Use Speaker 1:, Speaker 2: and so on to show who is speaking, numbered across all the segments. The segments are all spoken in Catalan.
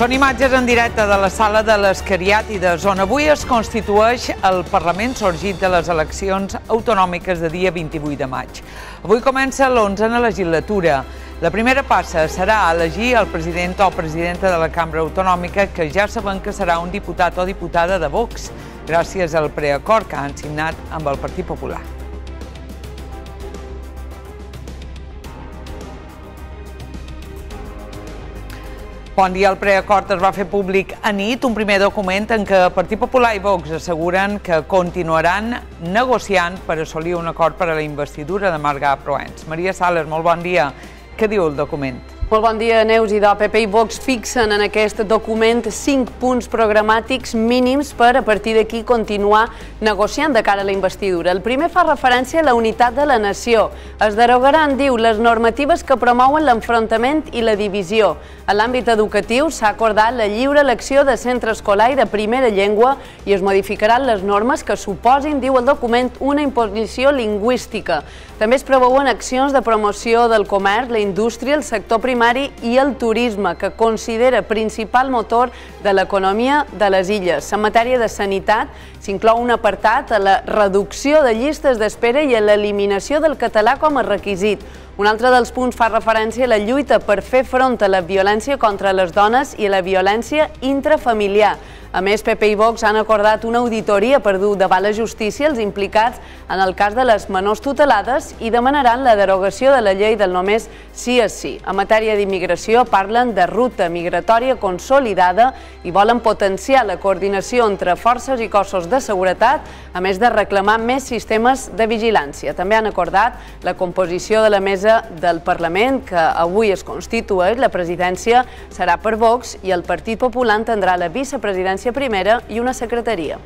Speaker 1: Són imatges en directe de la sala de les Cariàtides, on avui es constitueix el Parlament sorgit de les eleccions autonòmiques de dia 28 de maig. Avui comença l'11a legislatura. La primera passa serà elegir el president o presidenta de la Cambra Autonòmica, que ja sabem que serà un diputat o diputada de Vox, gràcies al preacord que han signat amb el Partit Popular. Bon dia. El preacord es va fer públic a nit, un primer document en què Partit Popular i Vox asseguren que continuaran negociant per assolir un acord per a la investidura de Marga Proens. Maria Sales, molt bon dia. Què diu el document?
Speaker 2: Molt bon dia, Neus. Idò, PP i Vox fixen en aquest document 5 punts programàtics mínims per a partir d'aquí continuar negociant de cara a la investidura. El primer fa referència a la unitat de la nació. Es derogaran, diu, les normatives que promouen l'enfrontament i la divisió. En l'àmbit educatiu s'ha acordat la lliure elecció de centre escolar i de primera llengua i es modificaran les normes que suposin, diu el document, una imposició lingüística. També es preveuen accions de promoció del comerç, la indústria, el sector primari i el turisme, que considera principal motor de l'economia de les illes. En matèria de sanitat s'inclou un apartat a la reducció de llistes d'espera i a l'eliminació del català com a requisit. Un altre dels punts fa referència a la lluita per fer front a la violència contra les dones i a la violència intrafamiliar. A més, PP i Vox han acordat una auditoria per dur davant la justícia els implicats en el cas de les menors tutelades i demanaran la derogació de la llei del només sí és sí. En matèria d'immigració parlen de ruta migratòria consolidada i volen potenciar la coordinació entre forces i cossos de seguretat, a més de reclamar més sistemes de vigilància. També han acordat la composició de la mesa del Parlament, que avui es constitueix. La presidència serà per Vox i el Partit Popular tindrà la vicepresidència primera i una secretaria.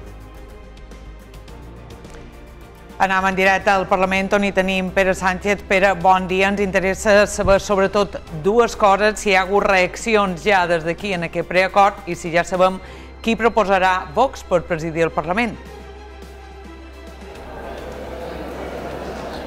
Speaker 1: Anem en directe al Parlament, on hi tenim Pere Sánchez. Pere, bon dia. Ens interessa saber sobretot dues coses, si hi ha hagut reaccions ja des d'aquí en aquest preacord i si ja sabem qui proposarà Vox per presidir el Parlament.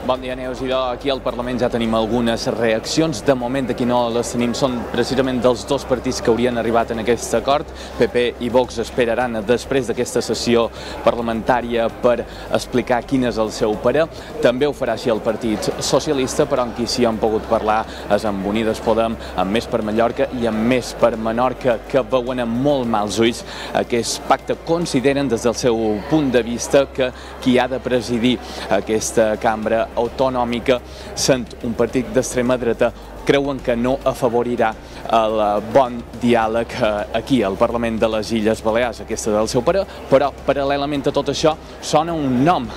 Speaker 3: Bon dia, Neus. Aquí al Parlament ja tenim algunes reaccions. De moment aquí no les tenim, són precisament dels dos partits que haurien arribat en aquest acord. PP i Vox esperaran després d'aquesta sessió parlamentària per explicar quin és el seu parer. També ho farà així el Partit Socialista, però amb qui sí han pogut parlar és amb Unides Podem, amb Més per Mallorca i amb Més per Menorca, que veuen amb molt mals ulls aquest pacte. Consideren des del seu punt de vista que qui ha de presidir aquesta cambra autonòmica, sent un partit d'extrema dreta, creuen que no afavorirà el bon diàleg aquí al Parlament de les Illes Balears. Aquesta del seu parer, però paral·lelament a tot això sona un nom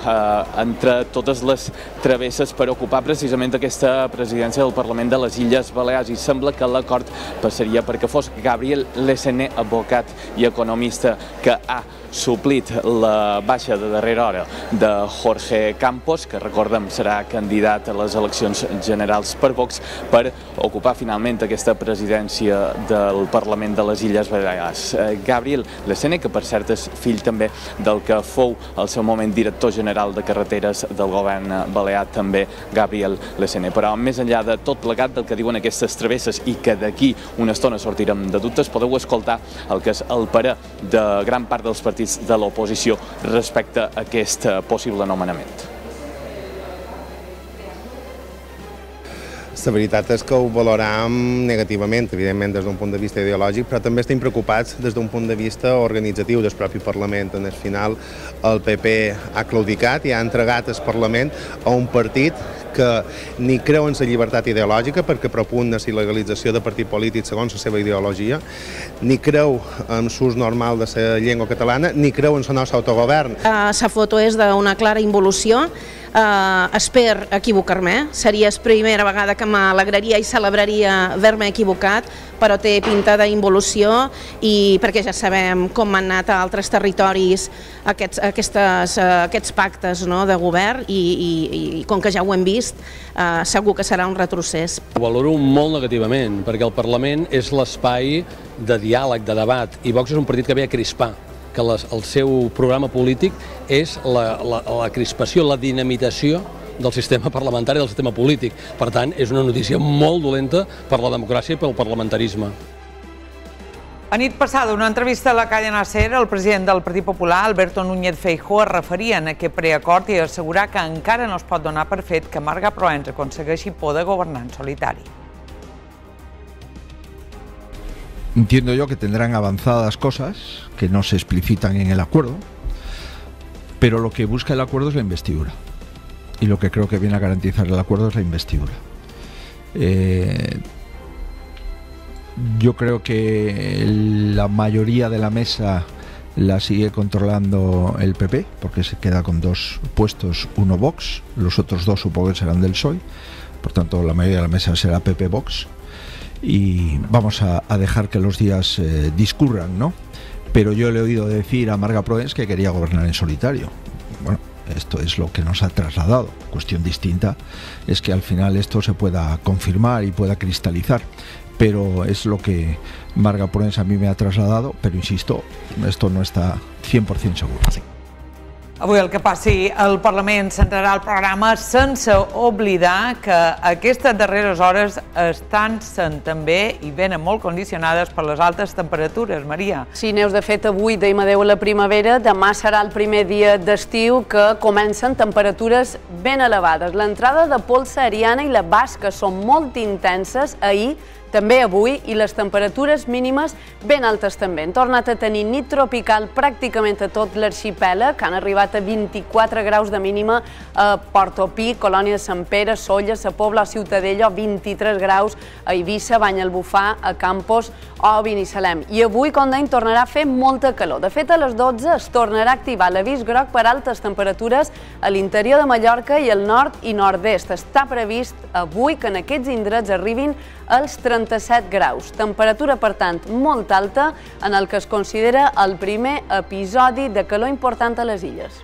Speaker 3: entre totes les travesses per ocupar precisament aquesta presidència del Parlament de les Illes Balears, i sembla que l'acord passaria perquè fos Gabriel Lesene, advocat i economista, que ha suplit la baixa de darrera hora de Jorge Campos, que recordem serà candidat a les eleccions generals per Vox, per ocupar finalment aquesta presidència del Parlament de les Illes Balears. Gabriel Lesene, que per cert és fill també del que fou al seu moment director general de carreteres del govern balear, també Gabriel Lesene. Però més enllà de tot plegat del que diuen aquestes travesses i que d'aquí una estona sortirem de dubtes, podeu escoltar el que és el parer de gran part dels partits de l'oposició respecte a aquest possible nomenament.
Speaker 4: La veritat és que ho valorem negativament, evidentment des d'un punt de vista ideològic, però també estem preocupats des d'un punt de vista organitzatiu del propi Parlament. En el final el PP ha claudicat i ha entregat el Parlament a un partit que ni creu en la llibertat ideològica, perquè propugna la legalització de partit polític segons la seva ideologia, ni creu en l'ús normal de la llengua catalana, ni creu en el nostre autogovern.
Speaker 5: La foto és d'una clara involució. Espero equivocar-me, seria la primera vegada que m'alegraria i celebraria haver-me equivocat, però té pinta d'involució, i perquè ja sabem com han anat a altres territoris aquests pactes de govern, i com que ja ho hem vist, segur que serà un retrocés.
Speaker 6: Ho valoro molt negativament, perquè el Parlament és l'espai de diàleg, de debat, i Vox és un partit que ve a crispar, que el seu programa polític és la crispació, la dinamitació del sistema parlamentari, del sistema polític. Per tant, és una notícia molt dolenta per la democràcia i pel parlamentarisme.
Speaker 1: A nit passada, una entrevista a la cadena SER, el president del Partit Popular, Alberto Núñez Feijóo, es referia en aquest preacord i assegurar que encara no es pot donar per fet que Marga Proens aconsegueixi poder governar en solitari.
Speaker 7: Entiendo yo que tendrán avanzadas cosas que no se explicitan en el acuerdo, pero lo que busca el acuerdo es la investidura. Y lo que creo que viene a garantizar el acuerdo es la investidura. Yo creo que la mayoría de la mesa la sigue controlando el PP, porque se queda con 2 puestos, uno Vox, los otros 2 supongo que serán del PSOE, por tanto la mayoría de la mesa será PP-Vox, y vamos a dejar que los días discurran, ¿no? Pero yo le he oído decir a Marga Proens que quería gobernar en solitario. Bueno, esto es lo que nos ha trasladado. Cuestión distinta es que al final esto se pueda confirmar y pueda cristalizar. Pero es lo que Marga Proens a mí me ha trasladado, però insisto, esto no está 100% seguro.
Speaker 1: Avui el que passi al Parlament centrarà el programa sense oblidar que aquestes darreres hores estan sent també i venen molt condicionades per les altes temperatures. Maria.
Speaker 2: Sí, Neus, de fet, avui deim adeu a la primavera, demà serà el primer dia d'estiu que comencen temperatures ben elevades. L'entrada de pols sahariana i la basca són molt intenses ahir, també avui, i les temperatures mínimes ben altes també. Hem tornat a tenir nit tropical pràcticament a tot l'arxipèlag, que han arribat a 24 graus de mínima a Portopí, Colònia de Sant Pere, Sóller, Sa Pobla o Ciutadella, 23 graus a Eivissa, Banyalbufar, a Campos o Binissalem. I avui, com dèiem, tornarà a fer molta calor. De fet, a les 12 es tornarà a activar l'avís groc per altes temperatures a l'interior de Mallorca i al nord i nord-est. Està previst avui que en aquests indrets arribin als 37 graus. Temperatura, per tant, molt alta, en el que es considera el primer episodi de calor important a les illes.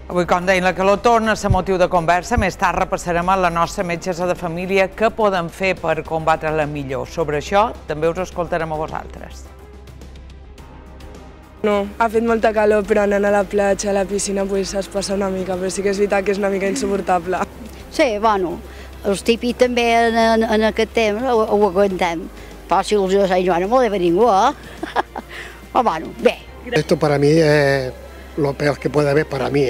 Speaker 1: Avui, com deien, la calor torna a ser motiu de conversa. Més tard repassarem a la nostra metgessa de família què poden fer per combatre-la millor. Sobre això també us escoltarem a vosaltres.
Speaker 8: No, ha fet molta calor, però anant a la platja, a la piscina, es passa una mica, però sí que és veritat que és una mica insuportable.
Speaker 9: Sí, bueno, els típics també en aquest temps ho aguantem. Però si els de Sant Joan no vol haver ningú, Però bueno, bé.
Speaker 10: Esto para mí es lo peor que puede haber para mí,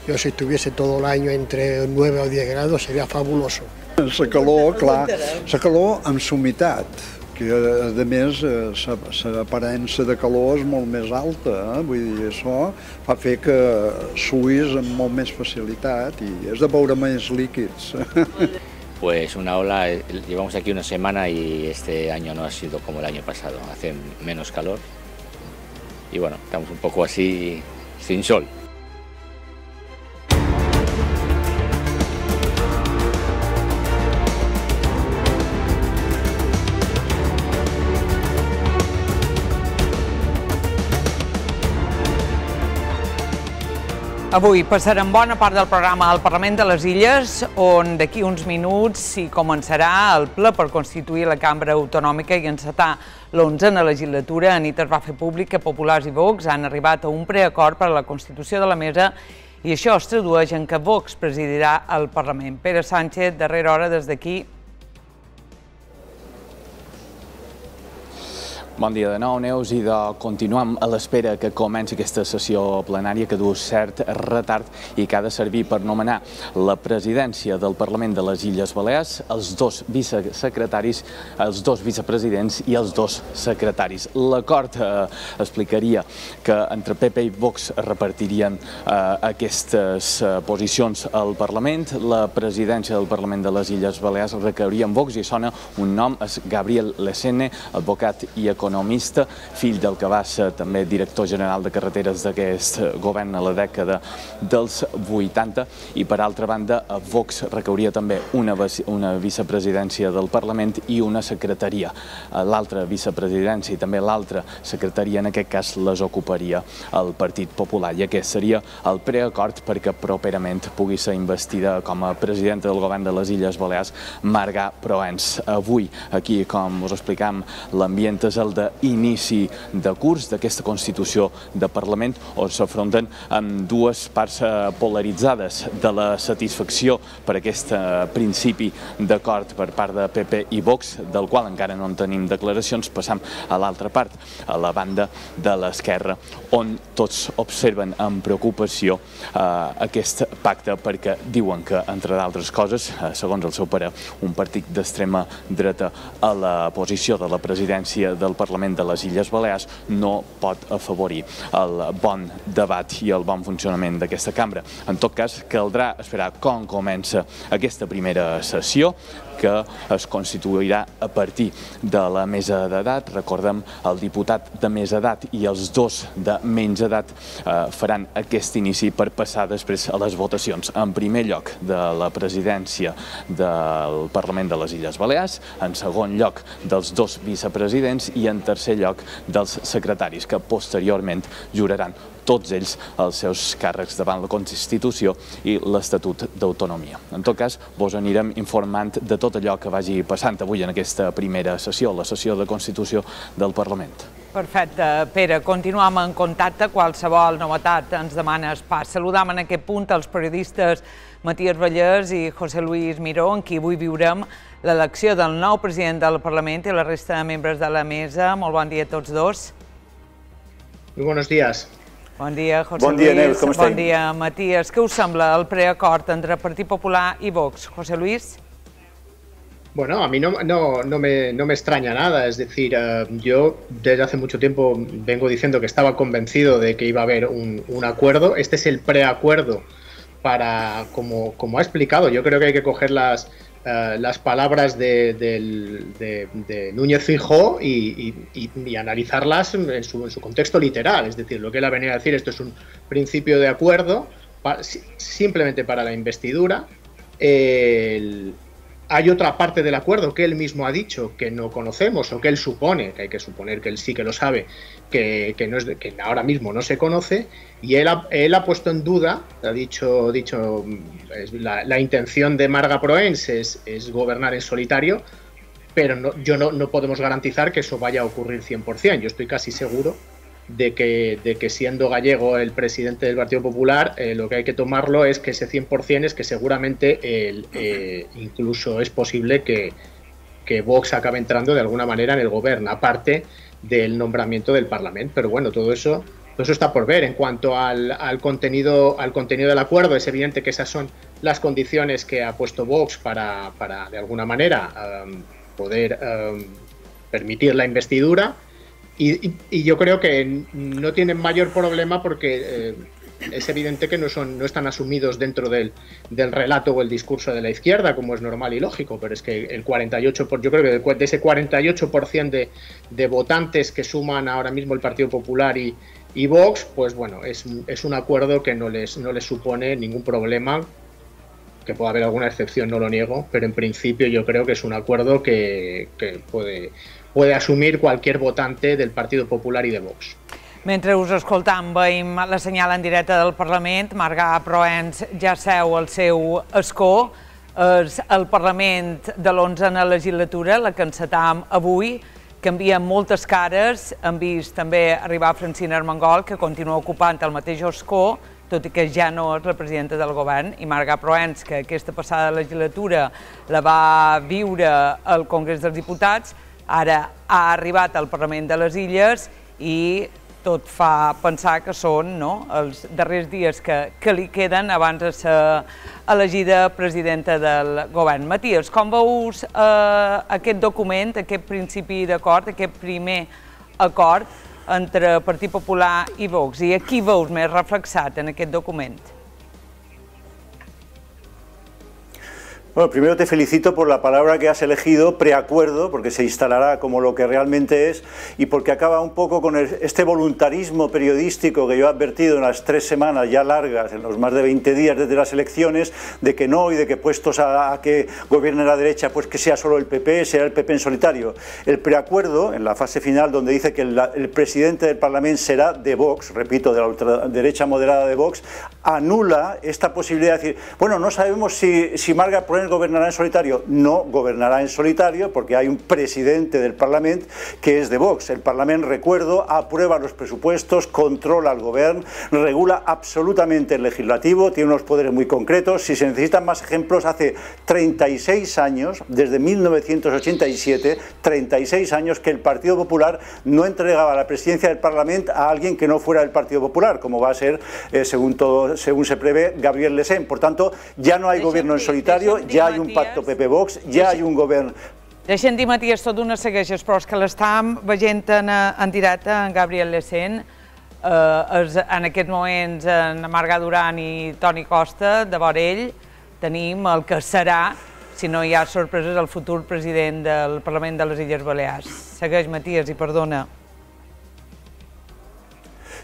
Speaker 10: Yo si estuviese todo el año entre 9 o 10 grados sería fabuloso.
Speaker 11: La calor, clar, la calor amb humitat, que a més l'aparença de calor és molt més alta, vull dir, això fa fer que suïs amb molt més facilitat i és de beure més líquids.
Speaker 12: Pues una ola, llevamos aquí una semana y este año no ha sido como el año pasado, hace menos calor y bueno, estamos un poco así sin sol.
Speaker 1: Avui passarem bona part del programa al Parlament de les Illes, on d'aquí uns minuts s'hi començarà el ple per constituir la Cambra Autonòmica i encetar l'11a legislatura. Anit es va fer públic que Populars i Vox han arribat a un preacord per a la constitució de la mesa i això es tradueix en que Vox presidirà el Parlament. Pere Sánchez, darrera hora des d'aquí.
Speaker 3: Bon dia de nou, Neus, i continuem a l'espera que comenci aquesta sessió plenària que du cert retard i que ha de servir per nomenar la presidència del Parlament de les Illes Balears, els 2 vicesecretaris, els 2 vicepresidents i els 2 secretaris. L'acord explicaria que entre PP i Vox repartirien aquestes posicions al Parlament. La presidència del Parlament de les Illes Balears recauria en Vox i sona un nom, és Gabriel Lesenne, advocat i economista, fill del que va ser també director general de carreteres d'aquest govern a la dècada dels 80, i per altra banda Vox recauria també una vicepresidència del Parlament i una secretaria. L'altra vicepresidència i també l'altra secretaria en aquest cas les ocuparia el Partit Popular i aquest seria el preacord perquè properament pugui ser investida com a presidenta del govern de les Illes Balears Marga Proens. Avui aquí, com us explicam, l'ambient és el d'inici de curs d'aquesta Constitució de Parlament, on s'afronten amb dues parts polaritzades de la satisfacció per aquest principi d'acord per part de PP i Vox, del qual encara no en tenim declaracions. Passam a l'altra part, a la banda de l'esquerra, on tots observen amb preocupació aquest pacte perquè diuen que, entre d'altres coses, segons el seu parer, un partit d'extrema dreta a la posició de la presidència del Parlament de les Illes Balears no pot afavorir el bon debat i el bon funcionament d'aquesta cambra. En tot cas, caldrà esperar com comença aquesta primera sessió, que es constituirà a partir de la mesa d'edat. Recordem, el diputat de més edat i els dos de menys edat faran aquest inici per passar després a les votacions. En primer lloc, de la presidència del Parlament de les Illes Balears, en segon lloc dels dos vicepresidents i en tercer lloc dels secretaris, que posteriorment juraran tots ells els seus càrrecs davant la Constitució i l'Estatut d'Autonomia. En tot cas, vos anirem informant de tot allò que vagi passant avui en aquesta primera sessió, la sessió de Constitució del Parlament.
Speaker 1: Perfecte. Pere, continuem en contacte. Qualsevol novetat ens demanes pas. Saludam en aquest punt els periodistes Matías Vallès i José Luis Miró, en qui avui viurem l'elecció del nou president del Parlament i la resta de membres de la mesa. Molt bon dia a tots dos.
Speaker 13: Muy buenos días.
Speaker 1: Bon dia, José Luis. Bon dia, Matías. Què us sembla el preacord entre Partit Popular i Vox? José Luis.
Speaker 13: Bueno, a mí no me extraña nada, es decir, yo desde hace mucho tiempo vengo diciendo que estaba convencido de que iba a haber un acuerdo. Este es el preacuerdo para, como ha explicado, yo creo que hay que coger las palabras de Núñez Feijóo y analizarlas en su contexto literal. Es decir, lo que él ha venido a decir, esto es un principio de acuerdo simplemente para la investidura. Hay otra parte del acuerdo que él mismo ha dicho que no conocemos o que él supone, que hay que suponer que él sí que lo sabe, que ahora mismo no se conoce, y él ha puesto en duda, ha dicho la intención de Marga Proens es gobernar en solitario, pero no podemos garantizar que eso vaya a ocurrir 100%. Yo estoy casi seguro de que siendo gallego el presidente del Partido Popular, lo que hay que tomarlo es que ese 100% es que seguramente incluso es posible que Vox acabe entrando de alguna manera en el gobierno, aparte del nombramiento del Parlamento. Pero bueno, todo eso está por ver. En cuanto al contenido del acuerdo, es evidente que esas son las condiciones que ha puesto Vox para de alguna manera poder permitir la investidura. Y yo creo que no tienen mayor problema porque es evidente que no están asumidos dentro del relato o el discurso de la izquierda, como es normal y lógico, pero es que el 48%, yo creo que de ese 48% de votantes que suman ahora mismo el Partido Popular y Vox, pues bueno, es un acuerdo que no les supone ningún problema. Que pueda haber alguna excepción, no lo niego, pero en principio yo creo que es un acuerdo que puede assumir qualsevol votante del Partit Popular i de Vox.
Speaker 1: Mentre us escoltam, veiem la senyal en directe del Parlament. Marga Proens ja seu al seu escó. És el Parlament de l'11a legislatura, la que encetam avui. Canvien moltes cares. Hem vist també arribar Francina Armengol, que continua ocupant el mateix escó, tot i que ja no és la presidenta del govern, i Marga Proens, que aquesta passada legislatura la va viure al Congrés dels Diputats, ara ha arribat al Parlament de les Illes i tot fa pensar que són els darrers dies que li queden abans de ser elegida presidenta del govern. Matías, com veus aquest document, aquest principi d'acord, aquest primer acord entre Partit Popular i Vox? I a qui veus més reflexat en aquest document?
Speaker 14: Bueno, primero te felicito por la palabra que has elegido, preacuerdo, porque se instalará como lo que realmente es y porque acaba un poco con este voluntarismo periodístico que yo he advertido en las 3 semanas ya largas, en los más de 20 días desde las elecciones, de que no y de que puestos a que gobierne la derecha, pues que sea solo el PP, será el PP en solitario. El preacuerdo, en la fase final, donde dice que el presidente del Parlamento será de Vox, repito, de la ultraderecha moderada de Vox, anula esta posibilidad de decir, bueno, no sabemos si Marga Proens Aragonès gobernará en solitario. No gobernará en solitario porque hay un presidente del Parlament que es de Vox. El Parlament, recuerdo, aprueba los presupuestos, controla al gobierno, regula absolutamente el legislativo, tiene unos poderes muy concretos. Si se necesitan más ejemplos, hace 36 años, desde 1987, 36 años que el Partido Popular no entregaba la presidencia del Parlament a alguien que no fuera del Partido Popular, como va a ser, según se prevé, Gabriel Lesén. Por tanto, ya no hay gobierno en solitario, ya hay un pacto PP-Vox, ya hay un gobierno...
Speaker 1: Deixa'm dir, Matías, tot d'una segueixes, però és que l'estàvem veient en directe en Gabriel Lesén, en aquests moments en Marga Duran i Toni Costa, de vora ell tenim el que serà, si no hi ha sorpreses, el futur president del Parlament de les Illes Balears. Segueix, Matías, i perdona.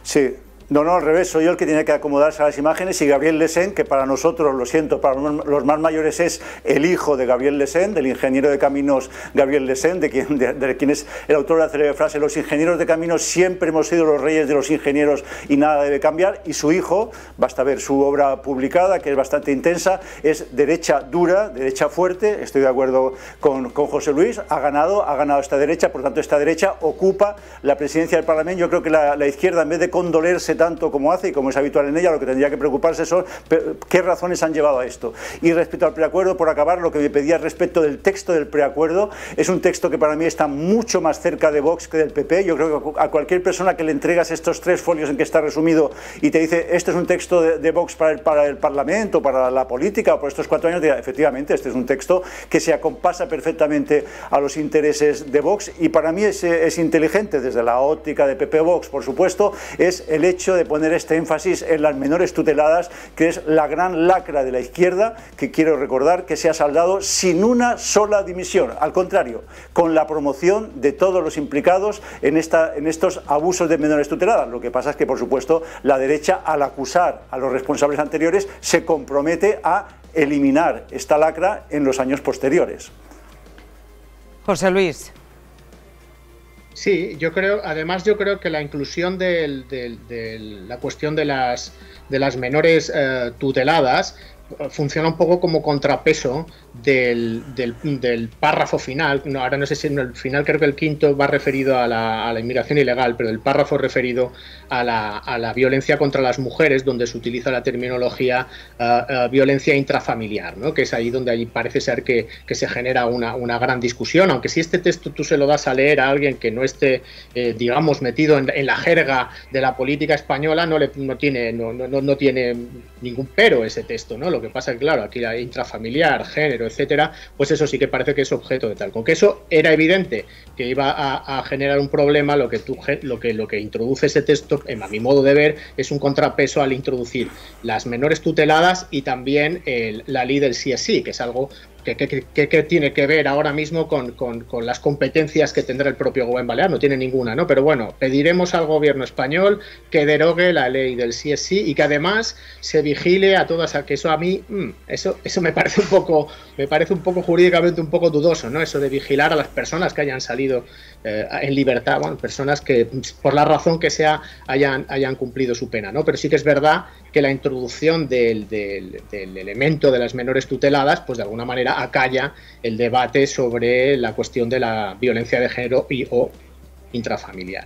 Speaker 14: Sí. No, al revés, soy yo el que tiene que acomodarse a las imágenes y Gabriel Lesén, que para nosotros, lo siento, para los más mayores es el hijo de Gabriel Lesén, del ingeniero de caminos Gabriel Lesén, de quien es el autor de la célebre frase: los ingenieros de caminos siempre hemos sido los reyes de los ingenieros y nada debe cambiar. Y su hijo, basta ver su obra publicada, que es bastante intensa, es derecha dura, derecha fuerte, estoy de acuerdo con José Luis, ha ganado esta derecha, por tanto esta derecha ocupa la presidencia del Parlamento. Yo creo que la izquierda, en vez de condolerse tanto como hace y como es habitual en ella, lo que tendría que preocuparse son qué razones han llevado a esto. Y respecto al preacuerdo, por acabar, lo que me pedía respecto del texto del preacuerdo, es un texto que para mí está mucho más cerca de Vox que del PP. Yo creo que a cualquier persona que le entregas estos 3 folios en que está resumido y te dice este es un texto de Vox para el Parlamento, para la política o por estos 4 años, dirá, efectivamente, este es un texto que se acompasa perfectamente a los intereses de Vox, y para mí es inteligente desde la óptica de PP-Vox, por supuesto, es el hecho de poner este énfasis en las menores tuteladas, que es la gran lacra de la izquierda, que quiero recordar que se ha saldado sin una sola dimisión, al contrario, con la promoción de todos los implicados en estos abusos de menores tuteladas. Lo que pasa es que, por supuesto, la derecha, al acusar a los responsables anteriores, se compromete a eliminar esta lacra en los años posteriores.
Speaker 1: José Luis.
Speaker 13: Sí, además yo creo que la inclusión de la cuestión de las menores tuteladas funciona un poco como contrapeso del párrafo final. No, ahora no sé si en el final, creo que el quinto va referido a la inmigración ilegal, pero el párrafo referido a la violencia contra las mujeres, donde se utiliza la terminología violencia intrafamiliar, ¿no? Que es ahí donde parece ser que se genera una gran discusión, aunque si este texto tú se lo das a leer a alguien que no esté, digamos, metido en la jerga de la política española, no tiene ningún pero ese texto, ¿no? Lo que pasa es que, claro, aquí hay intrafamiliar, género, etcétera, pues eso sí que parece que es objeto de tal. Con que eso era evidente que iba a generar un problema, lo que introduce ese texto, a mi modo de ver, es un contrapeso al introducir las menores tuteladas y también la ley del sí es sí, que es algo que tiene que ver ahora mismo con las competencias que tendrá el propio gobierno balear. No tiene ninguna, ¿no? Pero bueno, pediremos al gobierno español que derogue la ley del sí es sí y que además se vigile a todas, que eso a mí, eso me parece un poco jurídicamente un poco dudoso, ¿no? Eso de vigilar a las personas que hayan salido en libertad, bueno, personas que por la razón que sea hayan cumplido su pena, ¿no? Pero sí que es verdad que la introducción del elemento de las menores tuteladas, pues de alguna manera acalla el debate sobre la cuestión de la violencia de género o intrafamiliar.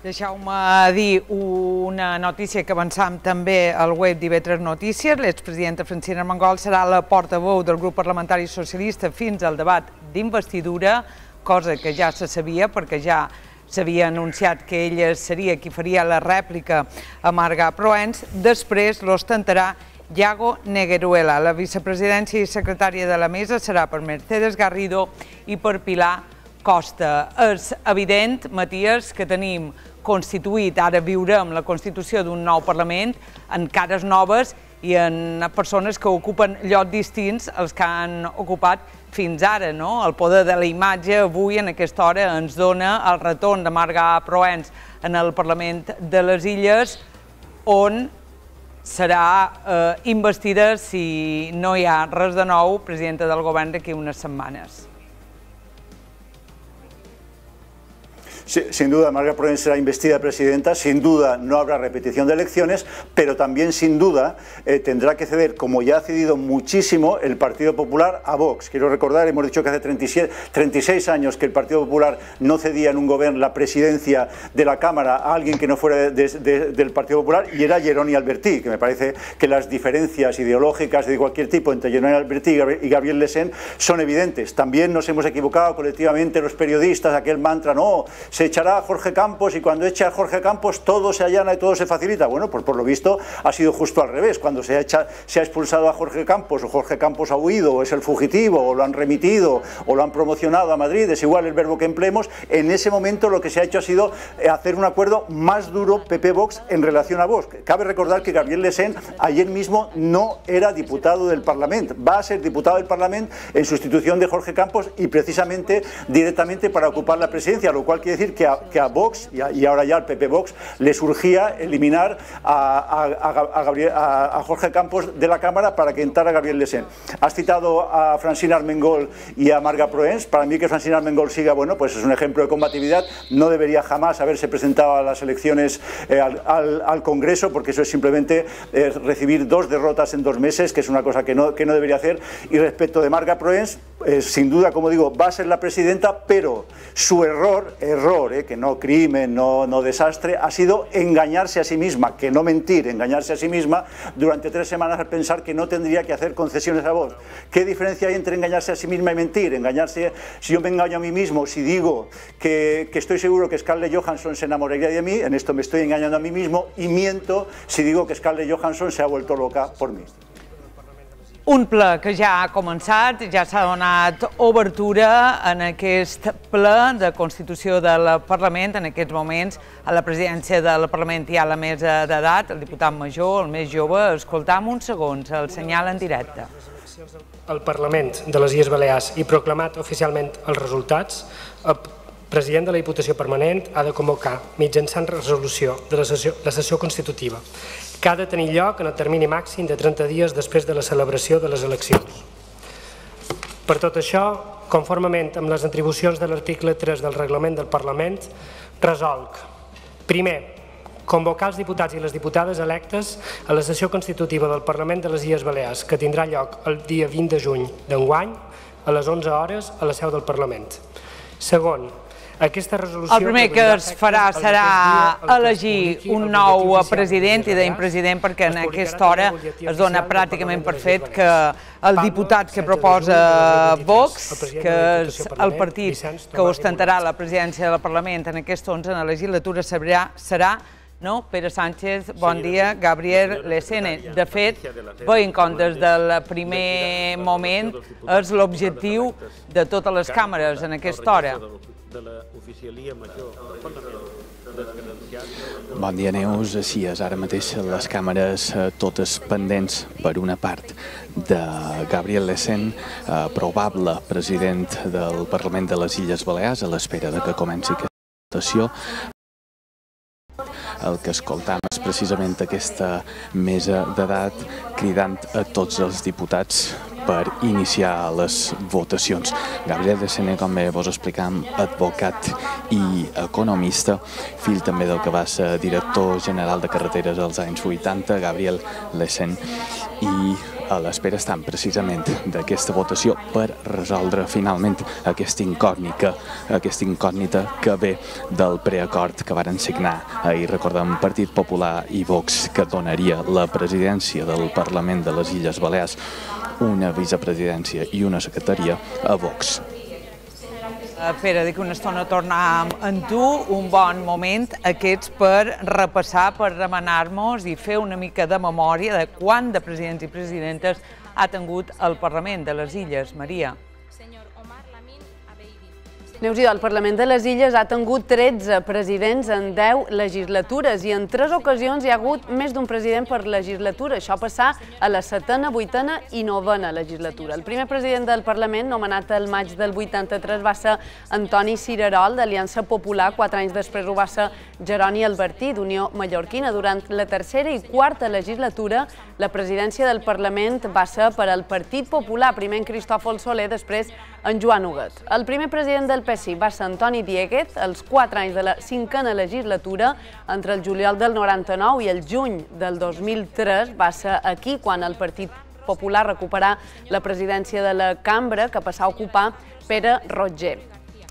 Speaker 1: Deixeu-me dir una notícia que avançam també al web d'IV3 Notícies. L'expresidenta Francina Armengol serà la portaveu del grup parlamentari socialista fins al debat d'investidura, cosa que ja se sabia perquè ja s'havia anunciat que ella seria qui faria la rèplica a Marga Proens. Després l'ostentarà Yago Negueruela. La vicepresidència i secretària de la mesa serà per Mercedes Garrido i per Pilar Costa. És evident, Matías, que tenim constituït, ara viurem la constitució d'un nou Parlament en cares noves i en persones que ocupen llocs distints als que han ocupat fins ara, no? El poder de la imatge avui, en aquesta hora, ens dona el retorn de Marga Proens en el Parlament de les Illes, on serà investida, si no hi ha res de nou, presidenta del govern d'aquí unes setmanes.
Speaker 14: sin duda Marga Proens será investida presidenta, sin duda no habrá repetición de elecciones, pero también sin duda tendrá que ceder, como ya ha cedido muchísimo el Partido Popular a Vox. Quiero recordar, hemos dicho que hace 36 años que el Partido Popular no cedía en un gobierno la presidencia de la Cámara a alguien que no fuera del Partido Popular, y era Jeroni Albertí, que me parece que las diferencias ideológicas de cualquier tipo entre Jeroni Albertí y Gabriel Lesén son evidentes. También nos hemos equivocado colectivamente los periodistas, aquel mantra, no, se echará a Jorge Campos y cuando echa a Jorge Campos todo se allana y todo se facilita. Bueno, pues por lo visto ha sido justo al revés. Cuando se ha expulsado a Jorge Campos, o Jorge Campos ha huido, o es el fugitivo, o lo han remitido, o lo han promocionado a Madrid, es igual el verbo que empleemos, en ese momento lo que se ha hecho ha sido hacer un acuerdo más duro PP-Vox en relación a Vox. Cabe recordar que Gabriel Lesén ayer mismo no era diputado del Parlamento, va a ser diputado del Parlamento en sustitución de Jorge Campos y precisamente directamente para ocupar la presidencia, lo cual quiere decir que a Vox y ahora ya al PP-Vox le surgía eliminar a Jorge Campos de la Cámara para que entrara Gabriel Lesén. Has citado a Francina Armengol y a Marga Proens. Para mí que Francina Armengol siga, bueno, pues es un ejemplo de combatividad. No debería jamás haberse presentado a las elecciones al Congreso, porque eso es simplemente recibir 2 derrotas en 2 meses, que es una cosa que no debería hacer. Y respecto de Marga Proens, sin duda, como digo, va a ser la presidenta, pero su error, que no crimen, no desastre, ha sido engañarse a sí misma, que no mentir, engañarse a sí misma durante 3 semanas al pensar que no tendría que hacer concesiones a Vox. ¿Qué diferencia hay entre engañarse a sí misma y mentir? Engañarse, si yo me engaño a mí mismo, si digo que estoy seguro que Scarlett Johansson se enamoraría de mí, en esto me estoy engañando a mí mismo, y miento si digo que Scarlett Johansson se ha vuelto loca por mí.
Speaker 1: Un ple que ja ha començat, ja s'ha donat obertura en aquest ple de Constitució del Parlament. En aquests moments, a la presidència del Parlament hi ha la mesa d'edat, el diputat major, el més jove. Escoltam uns segons, el senyal en directe.
Speaker 15: El Parlament de les Illes Balears i proclamat oficialment els resultats, el president de la Diputació Permanent ha de convocar mitjançant resolució de la sessió constitutiva, que ha de tenir lloc en el termini màxim de 30 dies després de la celebració de les eleccions. Per tot això, conformement amb les atribucions de l'article 3 del Reglament del Parlament, resolc, primer, convocar els diputats i les diputades electes a la sessió constitutiva del Parlament de les Illes Balears, que tindrà lloc el dia 20 de juny d'enguany, a les 11 hores, a la seu del Parlament. Segon, aquesta resolució...
Speaker 1: El primer que es farà serà elegir un nou president i d'impresident, perquè en aquesta hora es dona pràcticament per fet que el diputat que proposa Vox, que és el partit que ostentarà la presidència del Parlament en aquesta 11a legislatura, serà Pere Sánchez, bon dia, Gabriel Lesén. De fet, veiem com des del primer moment és l'objectiu de totes les càmeres en aquesta hora.
Speaker 3: Bon dia, Neus. Així és, ara mateix les càmeres totes pendents, per una part, de Gabriel Lesén, probable president del Parlament de les Illes Balears, a l'espera que comenci aquesta votació. El que escoltam és precisament aquesta mesa d'edat cridant a tots els diputats per iniciar les votacions. Gabriel Lesén, com bé vos explicam, advocat i economista, fill també del que va ser director general de carreteres als anys 80, Gabriel Lesén, i a l'espera estan precisament d'aquesta votació per resoldre finalment aquesta incògnita que ve del preacord que varen signar ahir, recordem, Partit Popular i Vox, que donaria la presidència del Parlament de les Illes Balears, una vicepresidència i una secretaria a Vox.
Speaker 1: Pere, d'aquí una estona tornar amb tu, un bon moment aquests per repassar, per remenar-nos i fer una mica de memòria de quant de presidents i presidentes ha tingut el Parlament de les Illes. Maria.
Speaker 2: Neus, el Parlament de les Illes ha tingut 13 presidents en 10 legislatures i en 3 ocasions hi ha hagut més d'un president per legislatura. Això passà a la 7ª, 8ª i 9ª legislatura. El primer president del Parlament, nomenat el maig del 83, va ser Antoni Cirerol, d'Aliança Popular. 4 anys després ho va ser Jeroni Albertí, d'Unió Mallorquina. Durant la 3ª i 4ª legislatura, la presidència del Parlament va ser per al Partit Popular, primer en Cristòfol Soler, després en Joan Huguet. El primer president del PSI va ser Antoni Dieguez als 4 anys de la 5a legislatura. Entre el juliol del 99 i el juny del 2003 va ser aquí quan el Partit Popular recuperà la presidència de la cambra que passà a ocupar Pere Roger.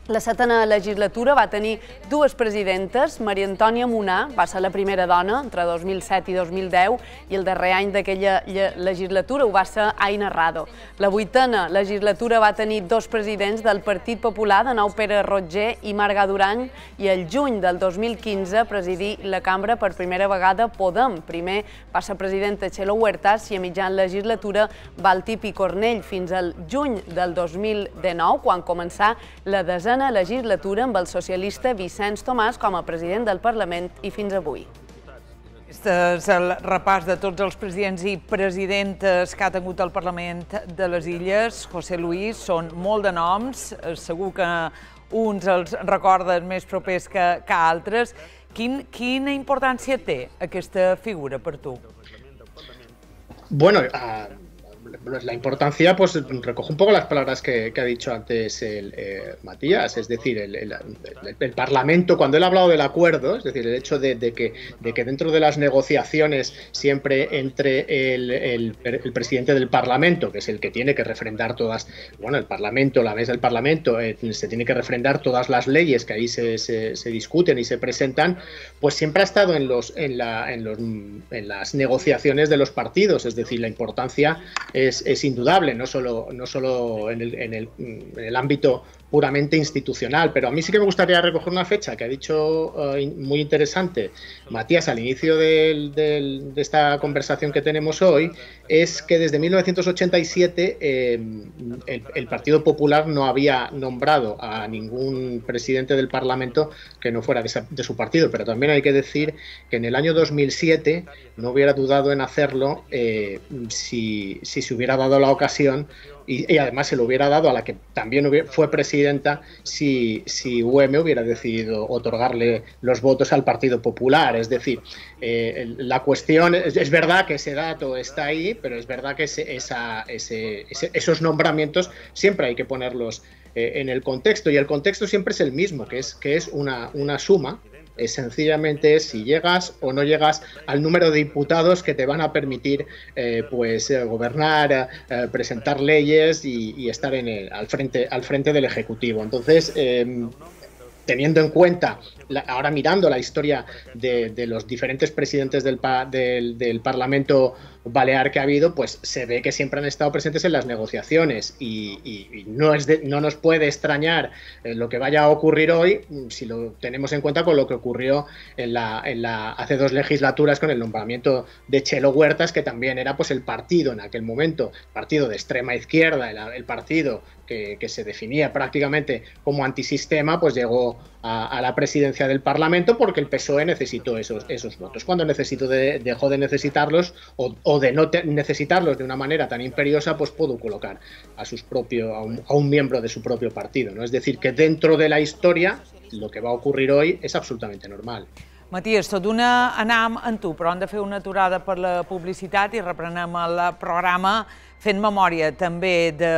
Speaker 2: La 7a legislatura va tenir dues presidentes. Maria Antònia Munà va ser la primera dona entre 2007 i 2010 i el darrer any d'aquella legislatura ho va ser Aina Rado. La 8a legislatura va tenir dos presidents del Partit Popular, de nou Pere Roger i Marga Duran, i el juny del 2015 presidí la cambra per primera vegada Podem. Primer va ser presidenta Txelo Huertas i a mitjan legislatura Valtí Picornell fins al juny del 2019, quan començà la 10a legislatura amb el socialista Vicenç Tomàs com a president del Parlament i fins avui.
Speaker 1: Aquest és el repàs de tots els presidents i presidentes que ha tingut el Parlament de les Illes. José Luis, són molt de noms, segur que uns els recorden més propers que altres. Quina importància té aquesta figura per tu?
Speaker 13: Bueno, la importancia, pues recoge un poco las palabras que ha dicho antes Matías, es decir, el Parlamento, cuando él ha hablado del acuerdo, es decir, el hecho de que dentro de las negociaciones siempre entre el presidente del Parlamento, que es el que tiene que refrendar todas, bueno, el Parlamento, la mesa del Parlamento, se tiene que refrendar todas las leyes que ahí se discuten y se presentan, pues siempre ha estado en las negociaciones de los partidos, es decir, la importancia es indudable, no solo en el ámbito puramente institucional, pero a mí sí que me gustaría recoger una fecha que ha dicho muy interesante Matías al inicio de esta conversación que tenemos hoy, es que desde 1987 el Partido Popular no había nombrado a ningún presidente del Parlamento que no fuera de su partido, pero también hay que decir que en el año 2007 no hubiera dudado en hacerlo si se hubiera dado la ocasión y además se lo hubiera dado a la que también fue presidenta si UEM hubiera decidido otorgarle los votos al Partido Popular. Es decir, la cuestión, es verdad que ese dato está ahí, pero es verdad que esos nombramientos siempre hay que ponerlos en el contexto, y el contexto siempre es el mismo, que es una suma. Sencillamente es si llegas o no llegas al número de diputados que te van a permitir gobernar, presentar leyes y estar al frente del Ejecutivo. Entonces, teniendo en cuenta, ahora mirando la historia de los diferentes presidentes del Parlamento Balear que ha habido, pues se ve que siempre han estado presentes en las negociaciones y no nos puede extrañar lo que vaya a ocurrir hoy si lo tenemos en cuenta con lo que ocurrió hace 2 legislaturas con el nombramiento de Txelo Huertas, que también era pues el partido en aquel momento, partido de extrema izquierda, el partido que se definía prácticamente como antisistema, pues llegó a la presidencia del Parlamento porque el PSOE necesitó esos votos. Cuando dejó de necesitarlos o de no necesitarlos de una manera tan imperiosa, pues pudo colocar a un miembro de su propio partido, ¿no? Es decir, que dentro de la historia lo que va a ocurrir hoy es absolutamente normal.
Speaker 1: Matías, tot d'una anàvem amb tu, però hem de fer una aturada per la publicitat i reprenem el programa fent memòria també de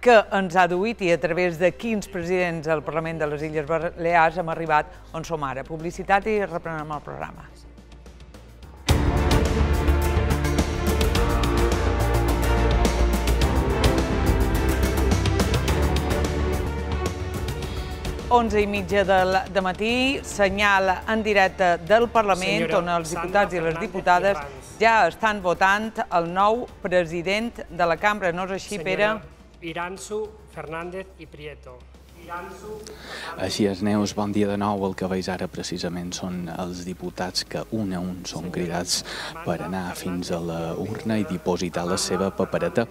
Speaker 1: què ens ha duit i a través de quins presidents del Parlament de les Illes Balears hem arribat on som ara. Publicitat i reprenem el programa. Onze i mitja del matí, senyal en directe del Parlament, on els diputats i les diputades ja estan votant el nou president de la cambra. No és així, Pere?
Speaker 15: Iranzu, Fernández i Prieto.
Speaker 3: Així és, Neus, bon dia de nou. El que veus ara precisament són els diputats que un a un són cridats per anar fins a la urna i dipositar la seva papereta,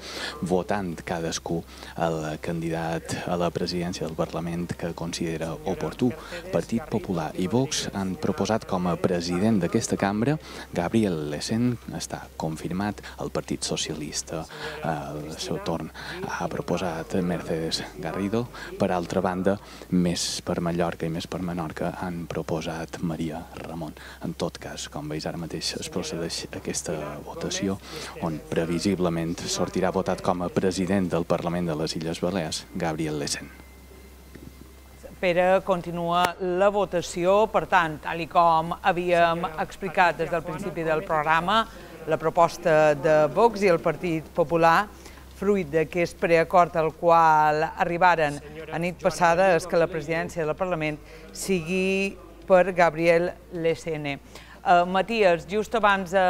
Speaker 3: votant cadascú el candidat a la presidència del Parlament que considera oportú. Partit Popular i Vox han proposat com a president d'aquesta cambra Gabriel Lesén, està confirmat. El Partit Socialista, al seu torn, ha proposat Mercedes Garrido. Per altra altra banda, més per Mallorca i més per Menorca han proposat Maria Ramon. En tot cas, com veus ara mateix es procedeix aquesta votació, on previsiblement sortirà votat com a president del Parlament de les Illes Balears, Gabriel Lesen.
Speaker 1: Pere, continua la votació. Per tant, tal com havíem explicat des del principi del programa, la proposta de Vox i el Partit Popular, fruit d'aquest preacord al qual arribaren a nit passada, és que la presidència del Parlament sigui per Gabriel Lesen. Matías, just abans de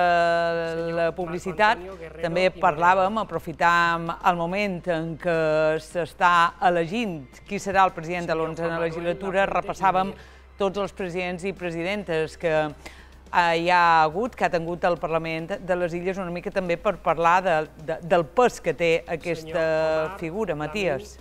Speaker 1: la publicitat també parlàvem, aprofitàvem el moment en què s'està elegint qui serà el president de l'11a legislatura, repassàvem tots els presidents i presidentes que hi ha hagut, que ha tingut el Parlament de les Illes, una mica també per parlar del pes que té aquesta figura. Matías.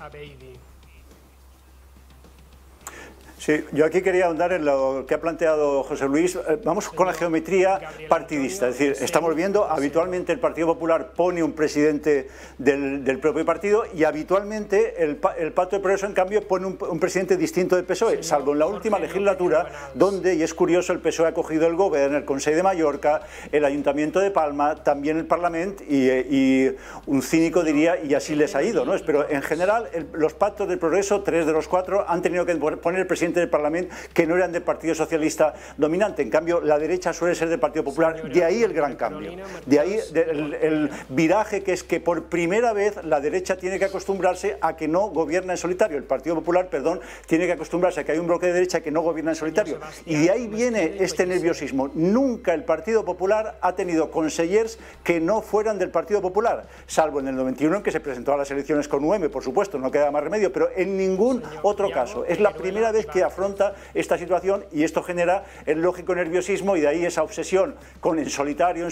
Speaker 14: Sí, yo aquí quería ahondar en lo que ha planteado José Luis. Vamos con la geometría partidista. Es decir, estamos viendo, habitualmente el Partido Popular pone un presidente del propio partido y habitualmente el Pacto de Progreso, en cambio, pone un presidente distinto del PSOE, salvo en la última legislatura, donde, y es curioso, el PSOE ha cogido el Gobierno, el Consell de Mallorca, el Ayuntamiento de Palma, también el Parlamento, y un cínico diría, y así les ha ido, ¿no? Pero en general, los pactos de progreso, 3 de los 4, han tenido que poner el presidente del Parlamento que no eran del Partido Socialista dominante. En cambio, la derecha suele ser del Partido Popular. De ahí el gran cambio. De ahí el viraje, que es que por primera vez la derecha tiene que acostumbrarse a que no gobierna en solitario. El Partido Popular, perdón, tiene que acostumbrarse a que hay un bloque de derecha que no gobierna en solitario. Y de ahí viene este nerviosismo. Nunca el Partido Popular ha tenido consellers que no fueran del Partido Popular, salvo en el 91, en que se presentó a las elecciones con UM, por supuesto, no queda más remedio, pero en ningún otro caso. Es la primera vez que afronta esta situación y esto genera el lógico nerviosismo y de ahí esa obsesión con en solitario,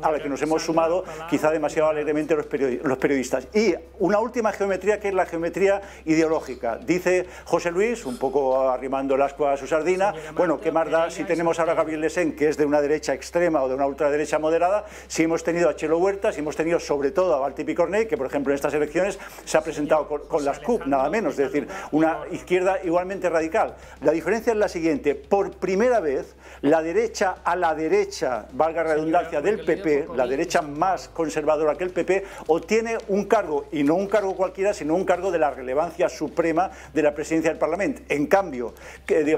Speaker 14: a la que nos hemos sumado quizá demasiado alegremente los periodistas. Y una última geometría, que es la geometría ideológica. Dice José Luis, un poco arrimando el ascua a su sardina, bueno, ¿qué más da si tenemos ahora a Gabriel Lesen, que es de una derecha extrema o de una ultraderecha moderada, si hemos tenido a Txelo Huerta, si hemos tenido sobre todo a Balti Picornell, que por ejemplo en estas elecciones se ha presentado con las CUP, nada menos, es decir, una izquierda igualmente radical. La diferencia es la siguiente: por primera vez la derecha a la derecha, valga la redundancia, del PP, la derecha más conservadora que el PP, obtiene un cargo, y no un cargo cualquiera, sino un cargo de la relevancia suprema de la presidencia del Parlamento. En cambio,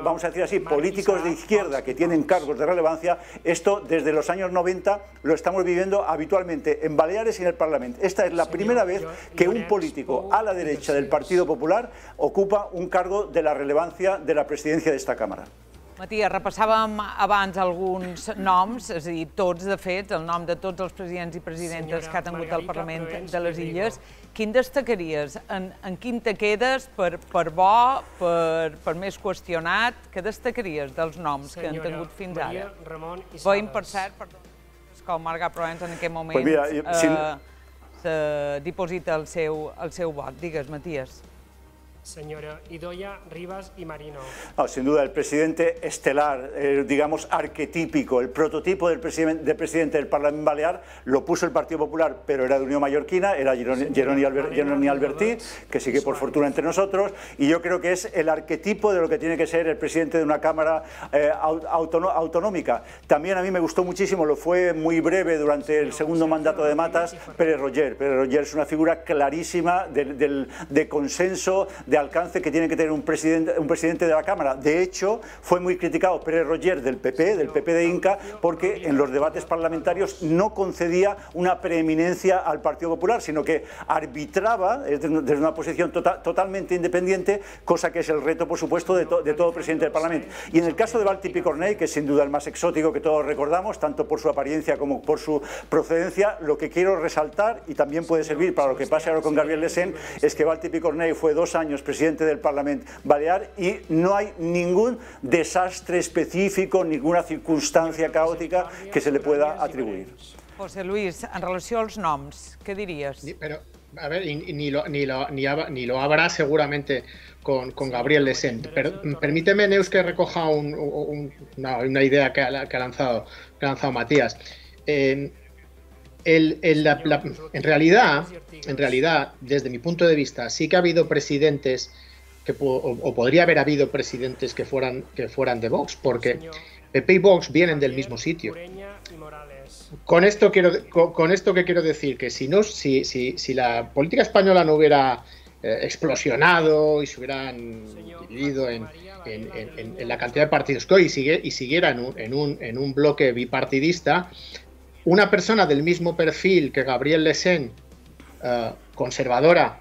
Speaker 14: vamos a decir así, políticos de izquierda que tienen cargos de relevancia, esto desde los años 90 lo estamos viviendo habitualmente en Baleares y en el Parlamento. Esta es la primera vez que un político a la derecha del Partido Popular ocupa un cargo de la relevancia de la presidencia d'esta càmera.
Speaker 1: Matías, repassàvem abans alguns noms, és a dir, tots, de fet, el nom de tots els presidents i presidentes que ha tingut el Parlament de les Illes. Quin destacaries? En quin te quedes per bo, per més qüestionat? Què destacaries dels noms que han tingut fins ara? Veiem, per cert, que el Marc Provenç en aquest moment se diposita el seu vot. Digues, Matías.
Speaker 15: Señora Idoia, Rivas y Marino.
Speaker 14: No, sin duda, el presidente estelar, digamos arquetípico, el prototipo del presidente del Parlamento Balear, lo puso el Partido Popular, pero era de Unión Mallorquina, era Jeroni Albertí, que sigue por fortuna entre nosotros, y yo creo que es el arquetipo de lo que tiene que ser el presidente de una Cámara autonómica. También a mí me gustó muchísimo, lo fue muy breve durante el segundo mandato de Matas, Pérez Roger. Pérez Roger es una figura clarísima de consenso, de alcance que tiene que tener un presidente de la Cámara. De hecho, fue muy criticado Pérez Roger del PP de Inca, porque en los debates parlamentarios no concedía una preeminencia al Partido Popular, sino que arbitraba desde una posición totalmente independiente, cosa que es el reto, por supuesto, de todo presidente del Parlamento. Y en el caso de Balti Picornell, que es sin duda el más exótico que todos recordamos, tanto por su apariencia como por su procedencia, lo que quiero resaltar, y también puede servir para lo que pase ahora con Gabriel Lesen, es que Balti Picornell fue 2 años presidente del Parlamento Balear y no hay ningún desastre específico, ninguna circunstancia caótica que se le pueda atribuir.
Speaker 1: José Luis, en relació als noms, ¿qué dirías?
Speaker 13: Pero, a ver, ni lo habrá seguramente con Gabriel Lesen. Pero permíteme, Neus, que recoja una idea que ha lanzado Matías. En realidad, desde mi punto de vista, sí que ha habido presidentes o podría haber habido presidentes que fueran de Vox, porque PP y Vox vienen del mismo sitio. Con esto que quiero decir que si la política española no hubiera explosionado y se hubieran dividido en la cantidad de partidos que hoy y siguiera en un bloque bipartidista, una persona del mismo perfil que Gabriel Lesén, conservadora,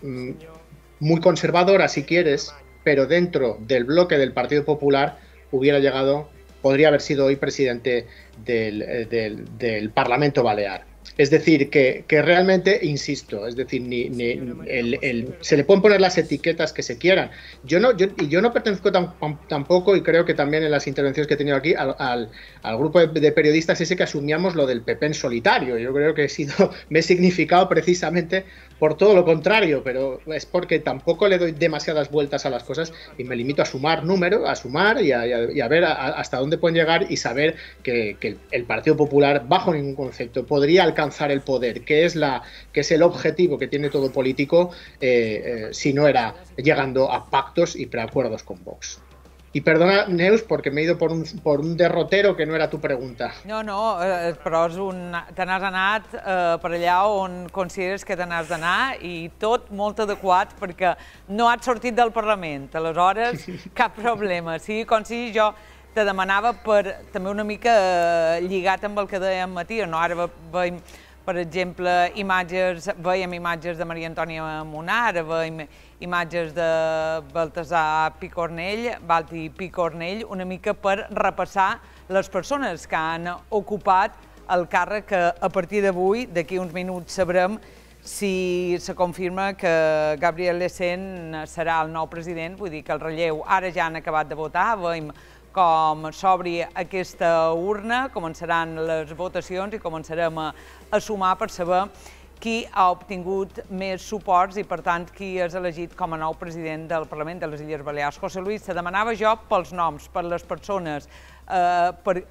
Speaker 13: muy conservadora si quieres, pero dentro del bloque del Partido Popular, podría haber sido hoy presidente del Parlamento Balear. Es decir, que realmente, insisto, es decir, se le pueden poner las etiquetas que se quieran. Yo no pertenezco tampoco, y creo que también en las intervenciones que he tenido aquí, al grupo de periodistas ese que asumíamos lo del PP en solitario. Yo creo que me he significado precisamente por todo lo contrario, pero es porque tampoco le doy demasiadas vueltas a las cosas y me limito a sumar números, y a ver hasta dónde pueden llegar y saber que el Partido Popular, bajo ningún concepto, podría alcanzar el poder, que es el objetivo que tiene todo político, si no era llegando a pactos y preacuerdos con Vox. I perdona, Neus, perquè m'he ido por un derrotero que no era tu pregunta.
Speaker 1: No, però te n'has anat per allà on consideres que te n'has d'anar i tot molt adequat perquè no has sortit del Parlament. Aleshores, cap problema. Sigui com sigui, jo te demanava també una mica lligat amb el que dèiem Matías. Ara veiem, per exemple, veiem imatges de Maria Antònia Munar, veiem imatges de Baltasar Valtí Picornell, una mica per repassar les persones que han ocupat el càrrec que a partir d'avui, d'aquí uns minuts, sabrem si se confirma que Gabriel Lesén serà el nou president, vull dir que el relleu ara ja han acabat de votar, veiem com s'obri aquesta urna, començaran les votacions i començarem a sumar per saber qui ha obtingut més suports i, per tant, qui és elegit com a nou president del Parlament de les Illes Balears. José Luis, te demanava jo pels noms, per les persones, per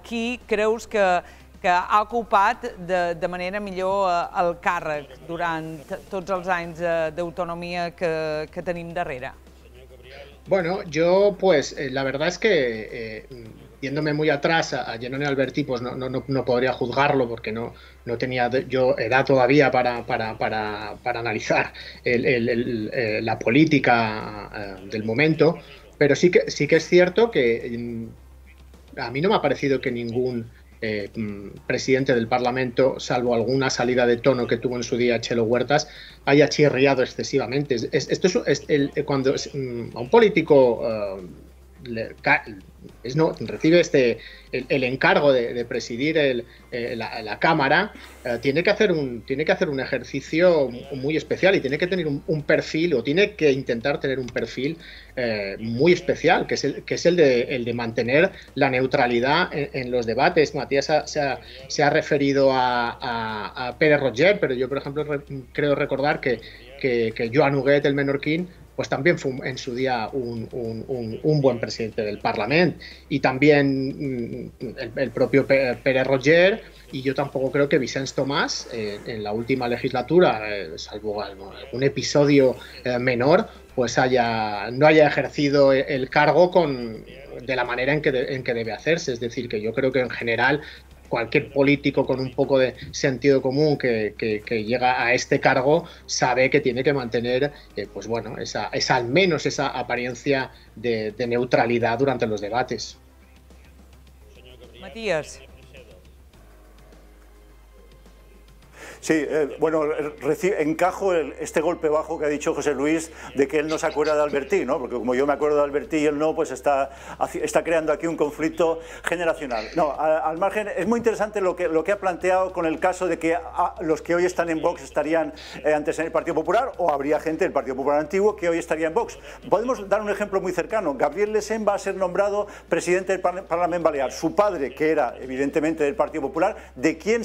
Speaker 1: qui creus que ha ocupat de manera millor el càrrec durant tots els anys d'autonomia que tenim darrere.
Speaker 13: Bueno, yo pues la verdad es que yéndome muy atrás a Jenone Alberti, pues no podría juzgarlo porque no tenía yo edad todavía para analizar la política del momento, pero sí que es cierto que a mí no me ha parecido que ningún presidente del Parlamento, salvo alguna salida de tono que tuvo en su día Chelo Huertas, haya chirriado excesivamente. Cuando a un político recibe el encargo de presidir la Cámara, tiene que hacer un ejercicio muy especial y tiene que tener un perfil, o tiene que intentar tener un perfil muy especial, que es el de mantener la neutralidad en los debates. Matías se ha referido a Pere Roger, pero yo, por ejemplo, creo recordar que Joan Huguet, el menorquín, pues también fue en su día un buen presidente del Parlamento, y también el propio Pere Roger, y yo tampoco creo que Vicens Tomàs en la última legislatura, salvo algún episodio menor, pues no haya ejercido el cargo de la manera en que debe hacerse. Es decir, que yo creo que en general cualquier político con un poco de sentido común que llega a este cargo sabe que tiene que mantener pues bueno, al menos esa apariencia de neutralidad durante los debates.
Speaker 1: Matías.
Speaker 14: Sí, bueno, encajo este golpe bajo que ha dicho José Luis de que él no se acuerda de Alberti, ¿no? Porque como yo me acuerdo de Alberti y él no, pues está creando aquí un conflicto generacional. No, al margen, es muy interesante lo que ha planteado con el caso de que los que hoy están en Vox estarían antes en el Partido Popular, o habría gente del Partido Popular antiguo que hoy estaría en Vox. Podemos dar un ejemplo muy cercano. Gabriel Lesén va a ser nombrado presidente del Parlamento Balear. Su padre, que era evidentemente del Partido Popular, ¿de quién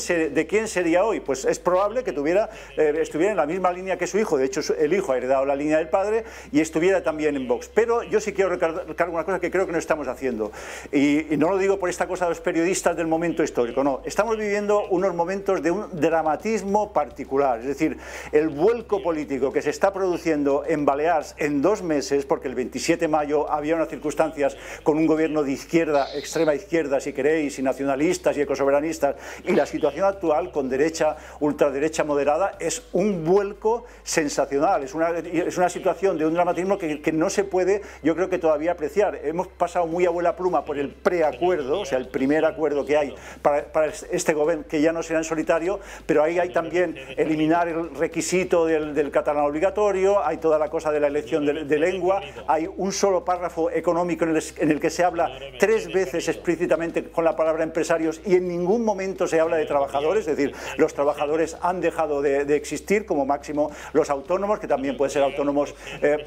Speaker 14: sería hoy? Pues es probable que estuviera en la misma línea que su hijo. De hecho, el hijo ha heredado la línea del padre y estuviera también en Vox. Pero yo sí quiero recalcar una cosa que creo que no estamos haciendo. Y no lo digo por esta cosa de los periodistas del momento histórico, no. Estamos viviendo unos momentos de un dramatismo particular. Es decir, el vuelco político que se está produciendo en Baleares en 2 meses, porque el 27 de mayo había unas circunstancias con un gobierno de izquierda, extrema izquierda, si queréis, y nacionalistas y ecosoveranistas, y la situación actual con derecha, ultraderecha moderada, es un vuelco sensacional. Es una situación de un dramatismo que no se puede, yo creo que todavía apreciar. Hemos pasado muy a vuela pluma por el preacuerdo, o sea, el primer acuerdo que hay para este gobierno, que ya no será en solitario, pero ahí hay también eliminar el requisito del catalán obligatorio, hay toda la cosa de la elección de lengua, hay un solo párrafo económico en el que se habla 3 veces explícitamente con la palabra empresarios y en ningún momento se habla de trabajadores, es decir, los trabajadores han dejado de existir, como máximo los autónomos, que también pueden ser autónomos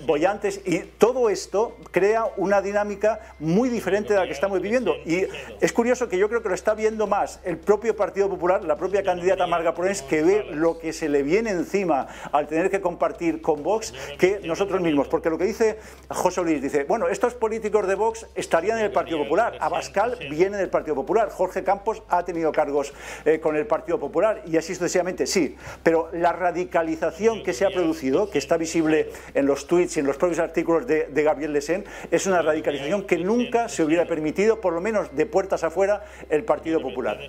Speaker 14: bollantes, y todo esto crea una dinámica muy diferente de la que estamos viviendo. Y es curioso que yo creo que lo está viendo más el propio Partido Popular, la propia candidata Marga Provence, que ve lo que se le viene encima al tener que compartir con Vox, que nosotros mismos. Porque lo que dice José Luis, dice, bueno, estos políticos de Vox estarían en el Partido Popular, Abascal viene del Partido Popular, Jorge Campos ha tenido cargos con el Partido Popular y así sucesivamente, sí, pero la radicalización que se ha producido, que está visible en los tuits y en los propios artículos de Gabriel Lesén, es una radicalización que nunca se hubiera permitido, por lo menos de puertas afuera, el Partido Popular.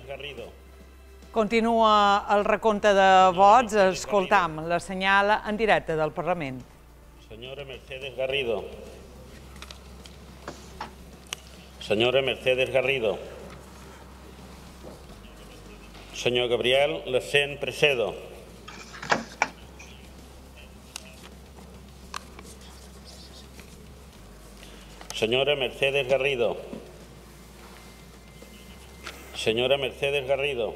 Speaker 1: Continua el recompte de vots. Escoltam la senyal en directe del Parlament.
Speaker 16: Senyora Mercedes Garrido. Senyora Mercedes Garrido. Senyor Gabriel Lesén Presedo. Senyora Mercedes Garrido. Senyora Mercedes Garrido.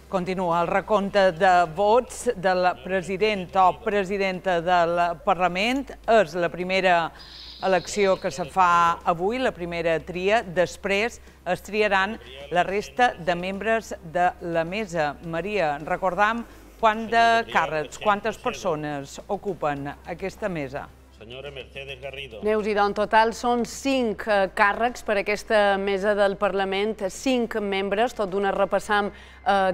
Speaker 1: Continua el recompte de vots del president o presidenta del Parlament. És la primera elecció que se fa avui, la primera tria. Després es triaran la resta de membres de la mesa. Maria, recordam quant de càrrecs, quantes persones ocupen aquesta mesa?
Speaker 16: Senyora Mercedes Garrido.
Speaker 2: Neus, i en total són 5 càrrecs per aquesta mesa del Parlament, 5 membres, tot d'una repassam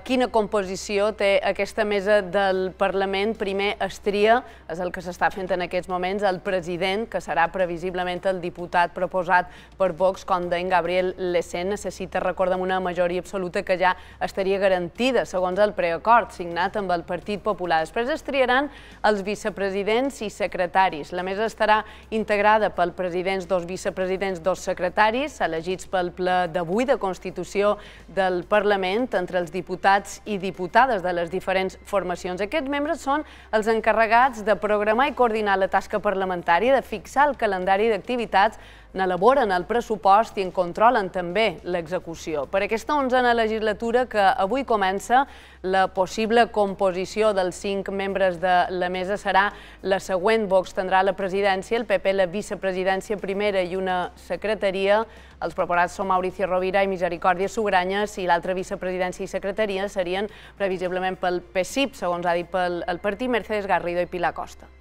Speaker 2: quina composició té aquesta mesa del Parlament. Primer es tria, és el que s'està fent en aquests moments, el president, que serà previsiblement el diputat proposat per Vox, com deien Gabriel Lesén, necessita, recordem, una majoria absoluta que ja estaria garantida, segons el preacord signat amb el Partit Popular. Després es triaran els vicepresidents i secretaris. La mesa estarà integrada pel president, 2 vicepresidents, 2 secretaris, elegits pel ple d'avui de Constitució del Parlament, entre els diputats i diputades de les diferents formacions. Aquests membres són els encarregats de programar i coordinar la tasca parlamentària, de fixar el calendari d'activitats, n'elaboren el pressupost i en controlen també l'execució. Per aquesta 11a legislatura que avui comença, la possible composició dels 5 membres de la mesa serà la següent. Vox tindrà la presidència, el PP la vicepresidència primera i una secretaria. Els proposats són Mauricio Rovira i Misericòrdia Sugranyes i l'altra vicepresidència i secretaria serien previsiblement pel PSIP, segons ha dit el partit, Mercedes Garrido i Pilar Costa.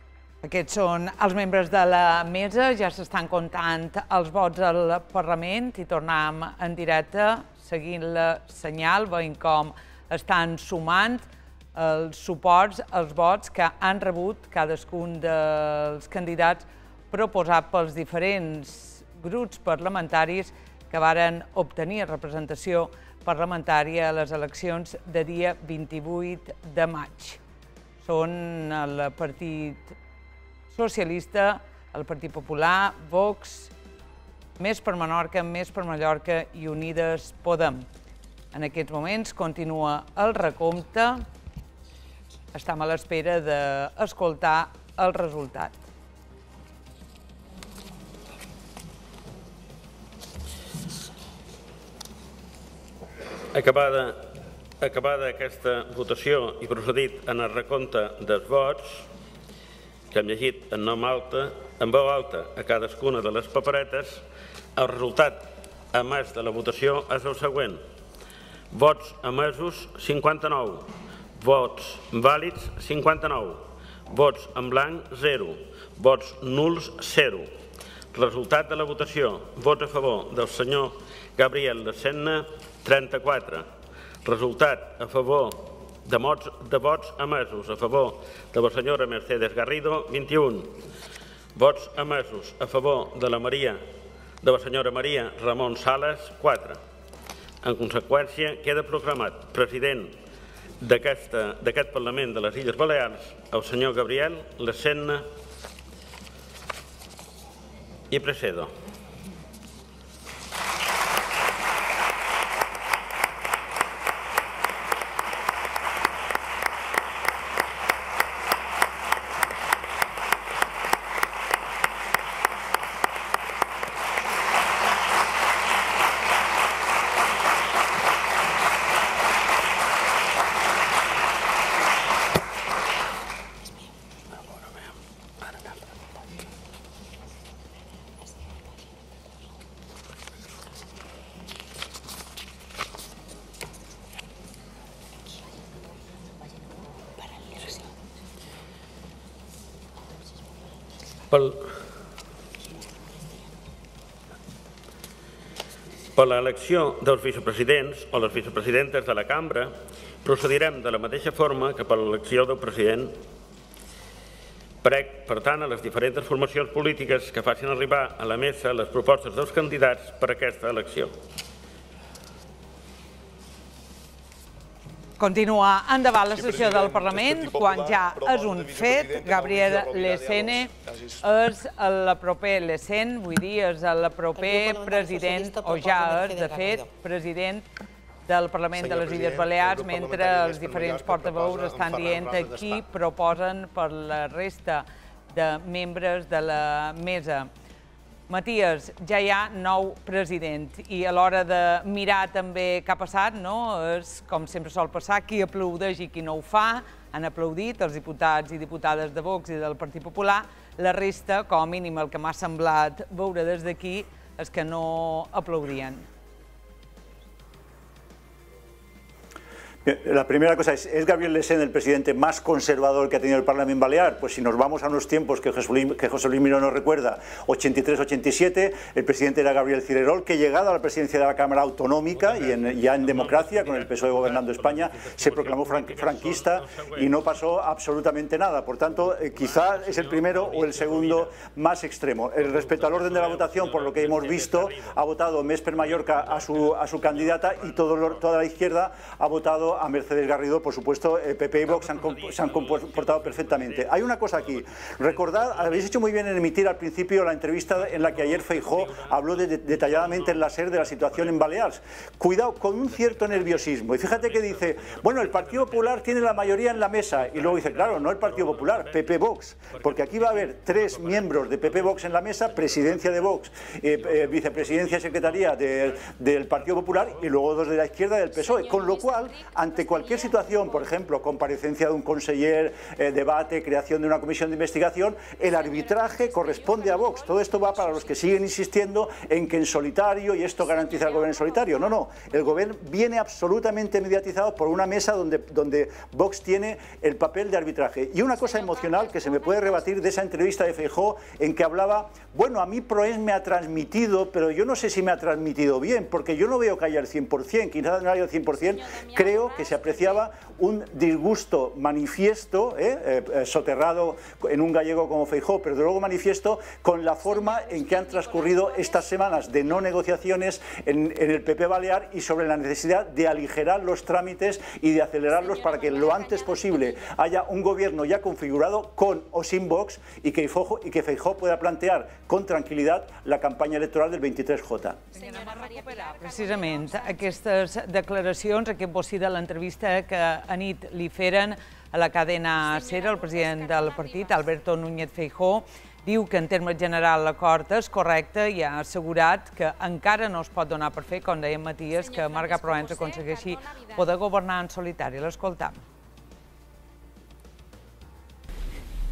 Speaker 1: Aquests són els membres de la mesa, ja s'estan comptant els vots al Parlament i tornem en directe, seguint la senyal, veient com estan sumant els suports, els vots que han rebut cadascun dels candidats proposats pels diferents grups parlamentaris que varen obtenir representació parlamentària a les eleccions de dia 28 de maig. Són el Partit Socialista, el Partit Popular, Vox, Més per Menorca, Més per Mallorca i Unides Podem. En aquests moments continua el recompte. Estem a l'espera d'escoltar el resultat.
Speaker 16: Acabada aquesta votació i procedit en el recompte dels vots, que hem llegit en veu alta a cadascuna de les paperetes, el resultat emès de la votació és el següent. Vots emesos 59, vots vàlids 59, vots en blanc 0, vots nuls 0. Resultat de la votació, vots a favor del senyor Gabriel Lecenne 34, resultat a favor de vots emesos a favor de la senyora Mercedes Garrido 21, vots emesos a favor de la senyora Maria Ramon Sales 4. En conseqüència, queda proclamat president d'aquest Parlament de les Illes Balears el senyor Gabriel Lecenne i Precedo. Per l'elecció dels vicepresidents o les vicepresidentes de la cambra procedirem de la mateixa forma que per l'elecció del president. Prec, per tant, a les diferents formacions polítiques que facin arribar a la mesa les propostes dels candidats per a aquesta elecció.
Speaker 1: Continua endavant la sessió del Parlament quan ja és un fet. Gabriel Lecenne és el proper Lecenne, vull dir, és el proper president, o ja és, de fet, president del Parlament de les Illes Balears, mentre els diferents portaveus estan dient qui proposen per la resta de membres de la mesa. Matías, ja hi ha nou president i a l'hora de mirar també què ha passat, és com sempre sol passar, qui aplaudeix i qui no ho fa. Han aplaudit els diputats i diputades de Vox i del Partit Popular. La resta, com a mínim el que m'ha semblat veure des d'aquí, és que no aplaudien.
Speaker 14: La primera cosa ¿es Gabriel Lecenne el presidente más conservador que ha tenido el Parlamento Balear? Pues si nos vamos a unos tiempos que José Luis Miró nos recuerda, 83-87, el presidente era Gabriel Cirerol, que llegado a la presidencia de la Cámara Autonómica y ya en democracia, con el PSOE gobernando España, se proclamó franquista y no pasó absolutamente nada. Por tanto, quizá es el primero o el segundo más extremo. Respecto al orden de la votación, por lo que hemos visto, ha votado Mésper Mallorca a su candidata y toda la izquierda ha votado a Mercedes Garrido. Por supuesto, PP y Vox se han comportado perfectamente. Hay una cosa aquí. Recordad, habéis hecho muy bien en emitir al principio la entrevista en la que ayer Feijóo habló detalladamente en la SER de la situación en Baleares. Cuidado, con un cierto nerviosismo. Y fíjate que dice, bueno, el Partido Popular tiene la mayoría en la mesa. Y luego dice, claro, no el Partido Popular, PP Vox. Porque aquí va a haber 3 miembros de PP Vox en la mesa, presidencia de Vox, vicepresidencia y secretaría del Partido Popular y luego 2 de la izquierda del PSOE. Con lo cual, ante cualquier situación, por ejemplo, comparecencia de un conseller, debate, creación de una comisión de investigación, el arbitraje corresponde a Vox. Todo esto va para los que siguen insistiendo en que en solitario, y esto garantiza el gobierno en solitario. No, no, el gobierno viene absolutamente mediatizado por una mesa donde Vox tiene el papel de arbitraje. Y una cosa emocional que se me puede rebatir de esa entrevista de Feijóo en que hablaba, bueno, a mí Proens me ha transmitido, pero yo no sé si me ha transmitido bien, porque yo no veo que haya el 100%, quizás no haya el 100%, creo que se apreciaba un disgusto manifiesto, soterrado en un gallego como Feijóo, pero de luego manifiesto con la forma en que han transcurrido estas semanas de no negociaciones en el PP Balear y sobre la necesidad de aligerar los trámites y de acelerarlos para que lo antes posible haya un gobierno ya configurado con o sin Vox y que Feijóo pueda plantear con tranquilidad la campaña electoral del 23J.
Speaker 1: Precisament aquestes declaracions, aquest bocí de l'entrevista que a nit li feren a la cadena SER, el president del partit, Alberto Núñez Feijóo, diu que en termes general l'acord és correcte i ha assegurat que encara no es pot donar per fer, com deia Matías, que Marga Proens aconsegueixi poder governar en solitari. L'escoltam.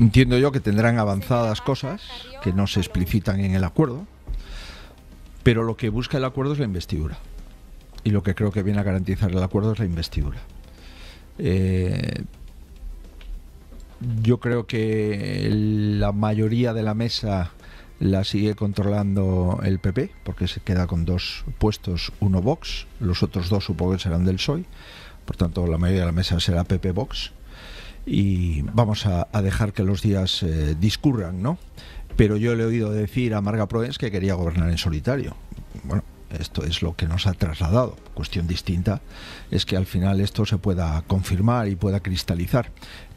Speaker 7: Entiendo yo que tendrán avanzadas cosas que no se explicitan en el acuerdo, pero lo que busca el acuerdo es la investidura. Y lo que creo que viene a garantizar el acuerdo es la investidura. Yo creo que la mayoría de la mesa la sigue controlando el PP, porque se queda con 2 puestos, uno Vox, los otros 2 supongo que serán del PSOE, por tanto la mayoría de la mesa será PP-Vox, y vamos a dejar que los días discurran, ¿no? Pero yo le he oído decir a Marga Proens que quería gobernar en solitario. Bueno, esto es lo que nos ha trasladado. Cuestión distinta es que al final esto se pueda confirmar y pueda cristalizar.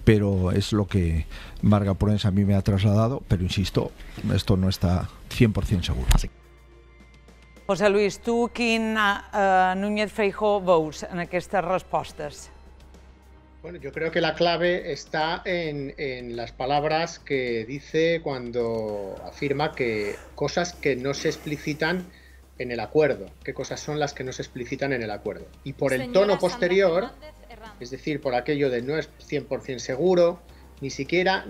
Speaker 7: Pero es lo que Marga Proens a mí me ha trasladado, pero insisto, esto no está 100% seguro.
Speaker 1: José Luis, tu quin Núñez Feijóo veus en aquestes respostes?
Speaker 13: Bueno, yo creo que la clave está en las palabras que dice cuando afirma que cosas que no se explicitan en el acuerdo, qué cosas son las que no se explicitan en el acuerdo. Y por el tono posterior, es decir, por aquello de no es 100% seguro, ni siquiera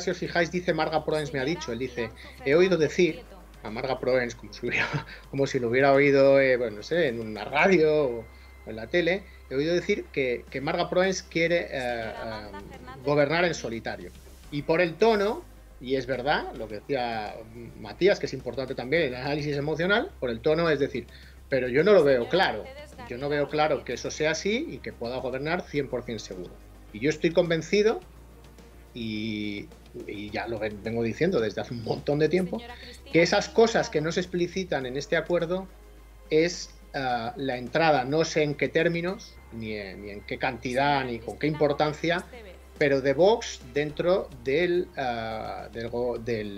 Speaker 13: si os fijáis, dice Marga Proens, me ha dicho, él dice, he oído decir a Marga Proens, como si lo hubiera oído, bueno, no sé, en una radio o en la tele, he oído decir que Marga Proens quiere gobernar en solitario. Y por el tono, y es verdad, lo que decía Matías, que es importante también el análisis emocional, por el tono es decir, pero yo no lo veo claro. Yo no veo claro que eso sea así y que pueda gobernar 100% seguro. Y yo estoy convencido, y ya lo vengo diciendo desde hace un montón de tiempo, que esas cosas que no se explicitan en este acuerdo es la entrada, no sé en qué términos, ni en qué cantidad, ni con qué importancia, pero de Vox dentro del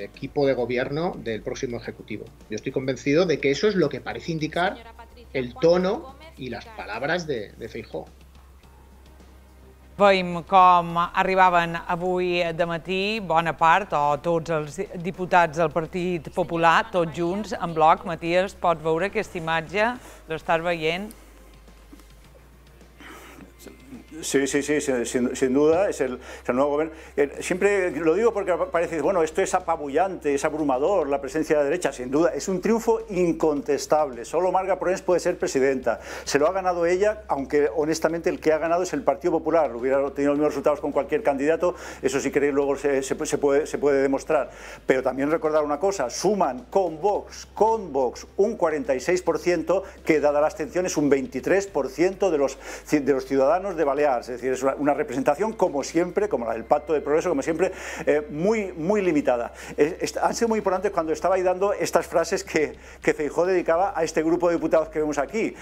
Speaker 13: equipo de gobierno del próximo Ejecutivo. Yo estoy convencido de que eso es lo que parece indicar el tono i les palabres de Feijóo.
Speaker 1: Veiem com arribaven avui de matí bona part, o tots els diputats del Partit Popular, tots junts, en bloc. Matías, pots veure aquesta imatge? L'estàs veient?
Speaker 14: Sí, sin duda, es el nuevo gobierno. Siempre lo digo porque parece, bueno, esto es apabullante, es abrumador, la presencia de la derecha, sin duda, es un triunfo incontestable. Solo Marga Proens puede ser presidenta. Se lo ha ganado ella, aunque honestamente el que ha ganado es el Partido Popular. Hubiera tenido los mismos resultados con cualquier candidato, eso si queréis luego se puede demostrar. Pero también recordar una cosa, suman con Vox un 46%, que dada la abstención es un 23% de los ciudadanos de Baleares. Es decir, es una representación como siempre, como la del Pacto de Progreso, como siempre, muy limitada. Han sido muy importantes cuando estaba ahí dando estas frases que Feijóo dedicaba a este grupo de diputados que vemos aquí.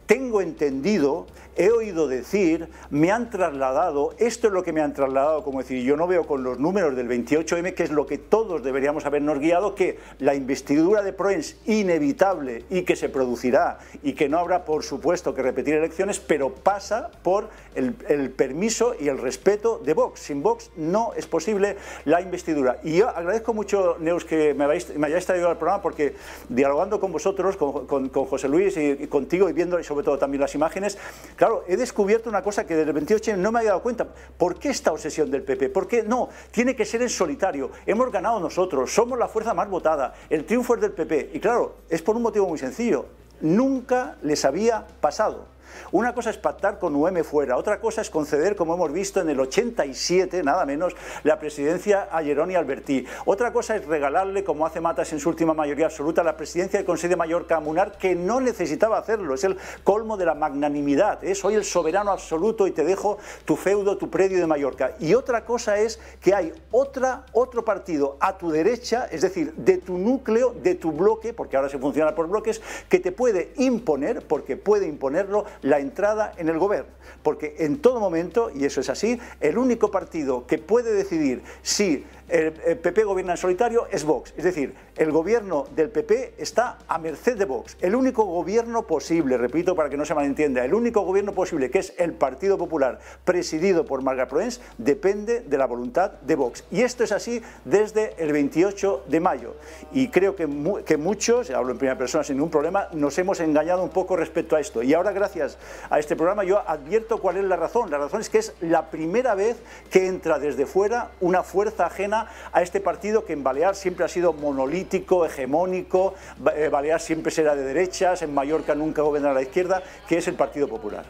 Speaker 14: Tengo entendido, he oído decir, me han trasladado, esto es lo que me han trasladado, como decir, yo no veo con los números del 28M, que es lo que todos deberíamos habernos guiado, que la investidura de Proens inevitable y que se producirá y que no habrá, por supuesto, que repetir elecciones, pero pasa por el permiso y el respeto de Vox. Sin Vox no es posible la investidura. Y yo agradezco mucho, Neus, que me hayáis traído al programa, porque dialogando con vosotros, con José Luis y contigo, y viendo sobre todo también las imágenes, claro, he descubierto una cosa que desde el 28 no me había dado cuenta. ¿Por qué esta obsesión del PP? ¿Por qué no? Tiene que ser en solitario. Hemos ganado nosotros, somos la fuerza más votada, el triunfo es del PP. Y claro, es por un motivo muy sencillo. Nunca les había pasado. Una cosa es pactar con UM fuera, otra cosa es conceder, como hemos visto en el 87, nada menos, la presidencia a Jeroni Albertí. Otra cosa es regalarle, como hace Matas en su última mayoría absoluta, la presidencia del Consejo de Mallorca a Munar, que no necesitaba hacerlo. Es el colmo de la magnanimidad. Soy el soberano absoluto y te dejo tu feudo, tu predio de Mallorca. Y otra cosa es que hay otro partido a tu derecha, es decir, de tu núcleo, de tu bloque, porque ahora se funciona por bloques, que te puede imponer, porque puede imponerlo, la entrada en el gobierno, porque en todo momento, y eso es así, el único partido que puede decidir si el PP gobierna en solitario es Vox. Es decir, el gobierno del PP está a merced de Vox. El único gobierno posible, repito para que no se malentienda, el único gobierno posible, que es el Partido Popular, presidido por Marga Proens, depende de la voluntad de Vox. Y esto es así desde el 28 de mayo. Y creo que muchos, hablo en primera persona sin ningún problema, nos hemos engañado un poco respecto a esto. Y ahora, gracias a este programa, yo advierto cuál es la razón. La razón es que es la primera vez que entra desde fuera una fuerza ajena a este partido, que en Baleares siempre ha sido monolítico, hegemónico. Baleares siempre será de derechas, en Mallorca nunca gobernará a la izquierda, que es el Partido Popular.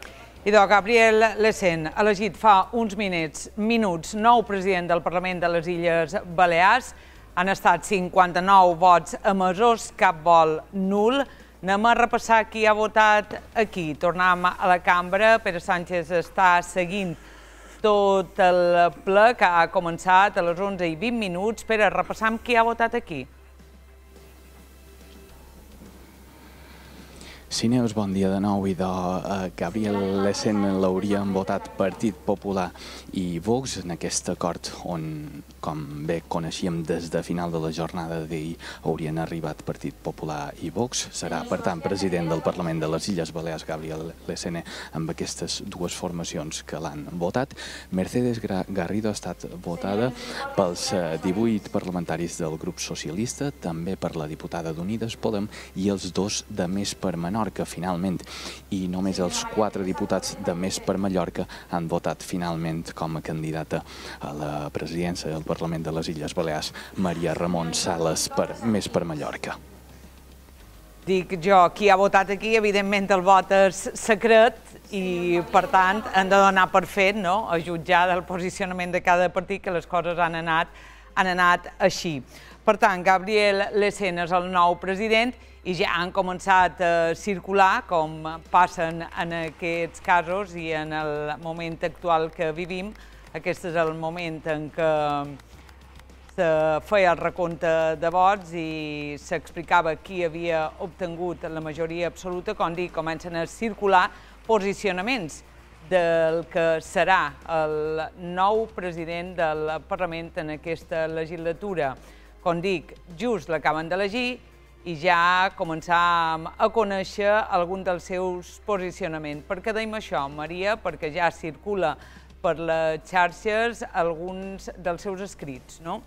Speaker 1: Idò, Gabriel Lecén, elegit fa uns minuts nou president del Parlament de les Illes Balears. Han estat 59 vots emesos, cap vol nul. Anem a repassar qui ha votat aquí. Tornem a la cambra. Pere Sánchez està seguint tot el ple que ha començat a les 11:20. Pere, repassam qui ha votat aquí.
Speaker 3: Sí, Neus, bon dia de nou. Idò, Gabriel Lecén l'haurien votat Partit Popular i Vox en aquest acord on, com bé coneixíem des de final de la jornada d'ahir, haurien arribat Partit Popular i Vox. Serà, per tant, president del Parlament de les Illes Balears, Gabriel Lecén, amb aquestes dues formacions que l'han votat. Mercedes Garrido ha estat votada pels 18 parlamentaris del grup socialista, també per la diputada d'Unides Podem i els dos de Més per Menorca, finalment, i només els 4 diputats de Més per Mallorca han votat finalment com a candidata a la presidència del Parlament de les Illes Balears, Maria Ramon Sales, per Més per Mallorca.
Speaker 1: Dic jo, qui ha votat aquí, evidentment el vot és secret i, per tant, hem de donar per fet, no?, a jutjar del posicionament de cada partit, que les coses han anat així. Per tant, Gabriel Lecén és el nou president i ja han començat a circular, com passen en aquests casos i en el moment actual que vivim. Aquest és el moment en què se feia el recompte de vots i s'explicava qui havia obtingut la majoria absoluta. Com dic, comencen a circular posicionaments del que serà el nou president del Parlament en aquesta legislatura. Com dic, just l'acaben d'elegir i ja començàvem a conèixer algun dels seus posicionaments. Per què deim això, Maria? Perquè ja circula per les xarxes alguns dels seus escrits, no?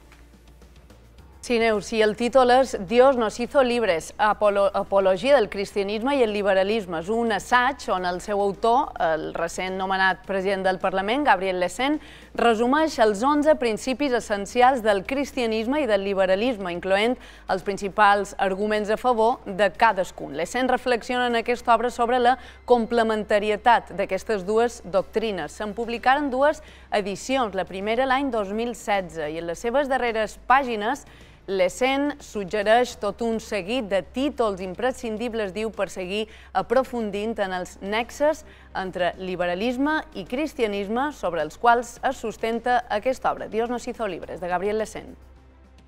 Speaker 2: Sí, Neus, i el títol és Dios nos hizo libres, apologia del cristianisme i el liberalisme. És un assaig on el seu autor, el recent nomenat president del Parlament, Gabriel Lecén, resumeix els 11 principis essencials del cristianisme i del liberalisme, incloent els principals arguments a favor de cadascun. Lecén reflexiona en aquesta obra sobre la complementarietat d'aquestes dues doctrines. Se'n publicaren 2 edicions, la primera l'any 2016, i en les seves darreres pàgines Lecén suggereix tot un seguit de títols imprescindibles, diu, per seguir aprofundint en els nexes entre liberalisme i cristianisme sobre els quals es sustenta aquesta obra, Dios nos hizo libres, de Gabriel Lecén.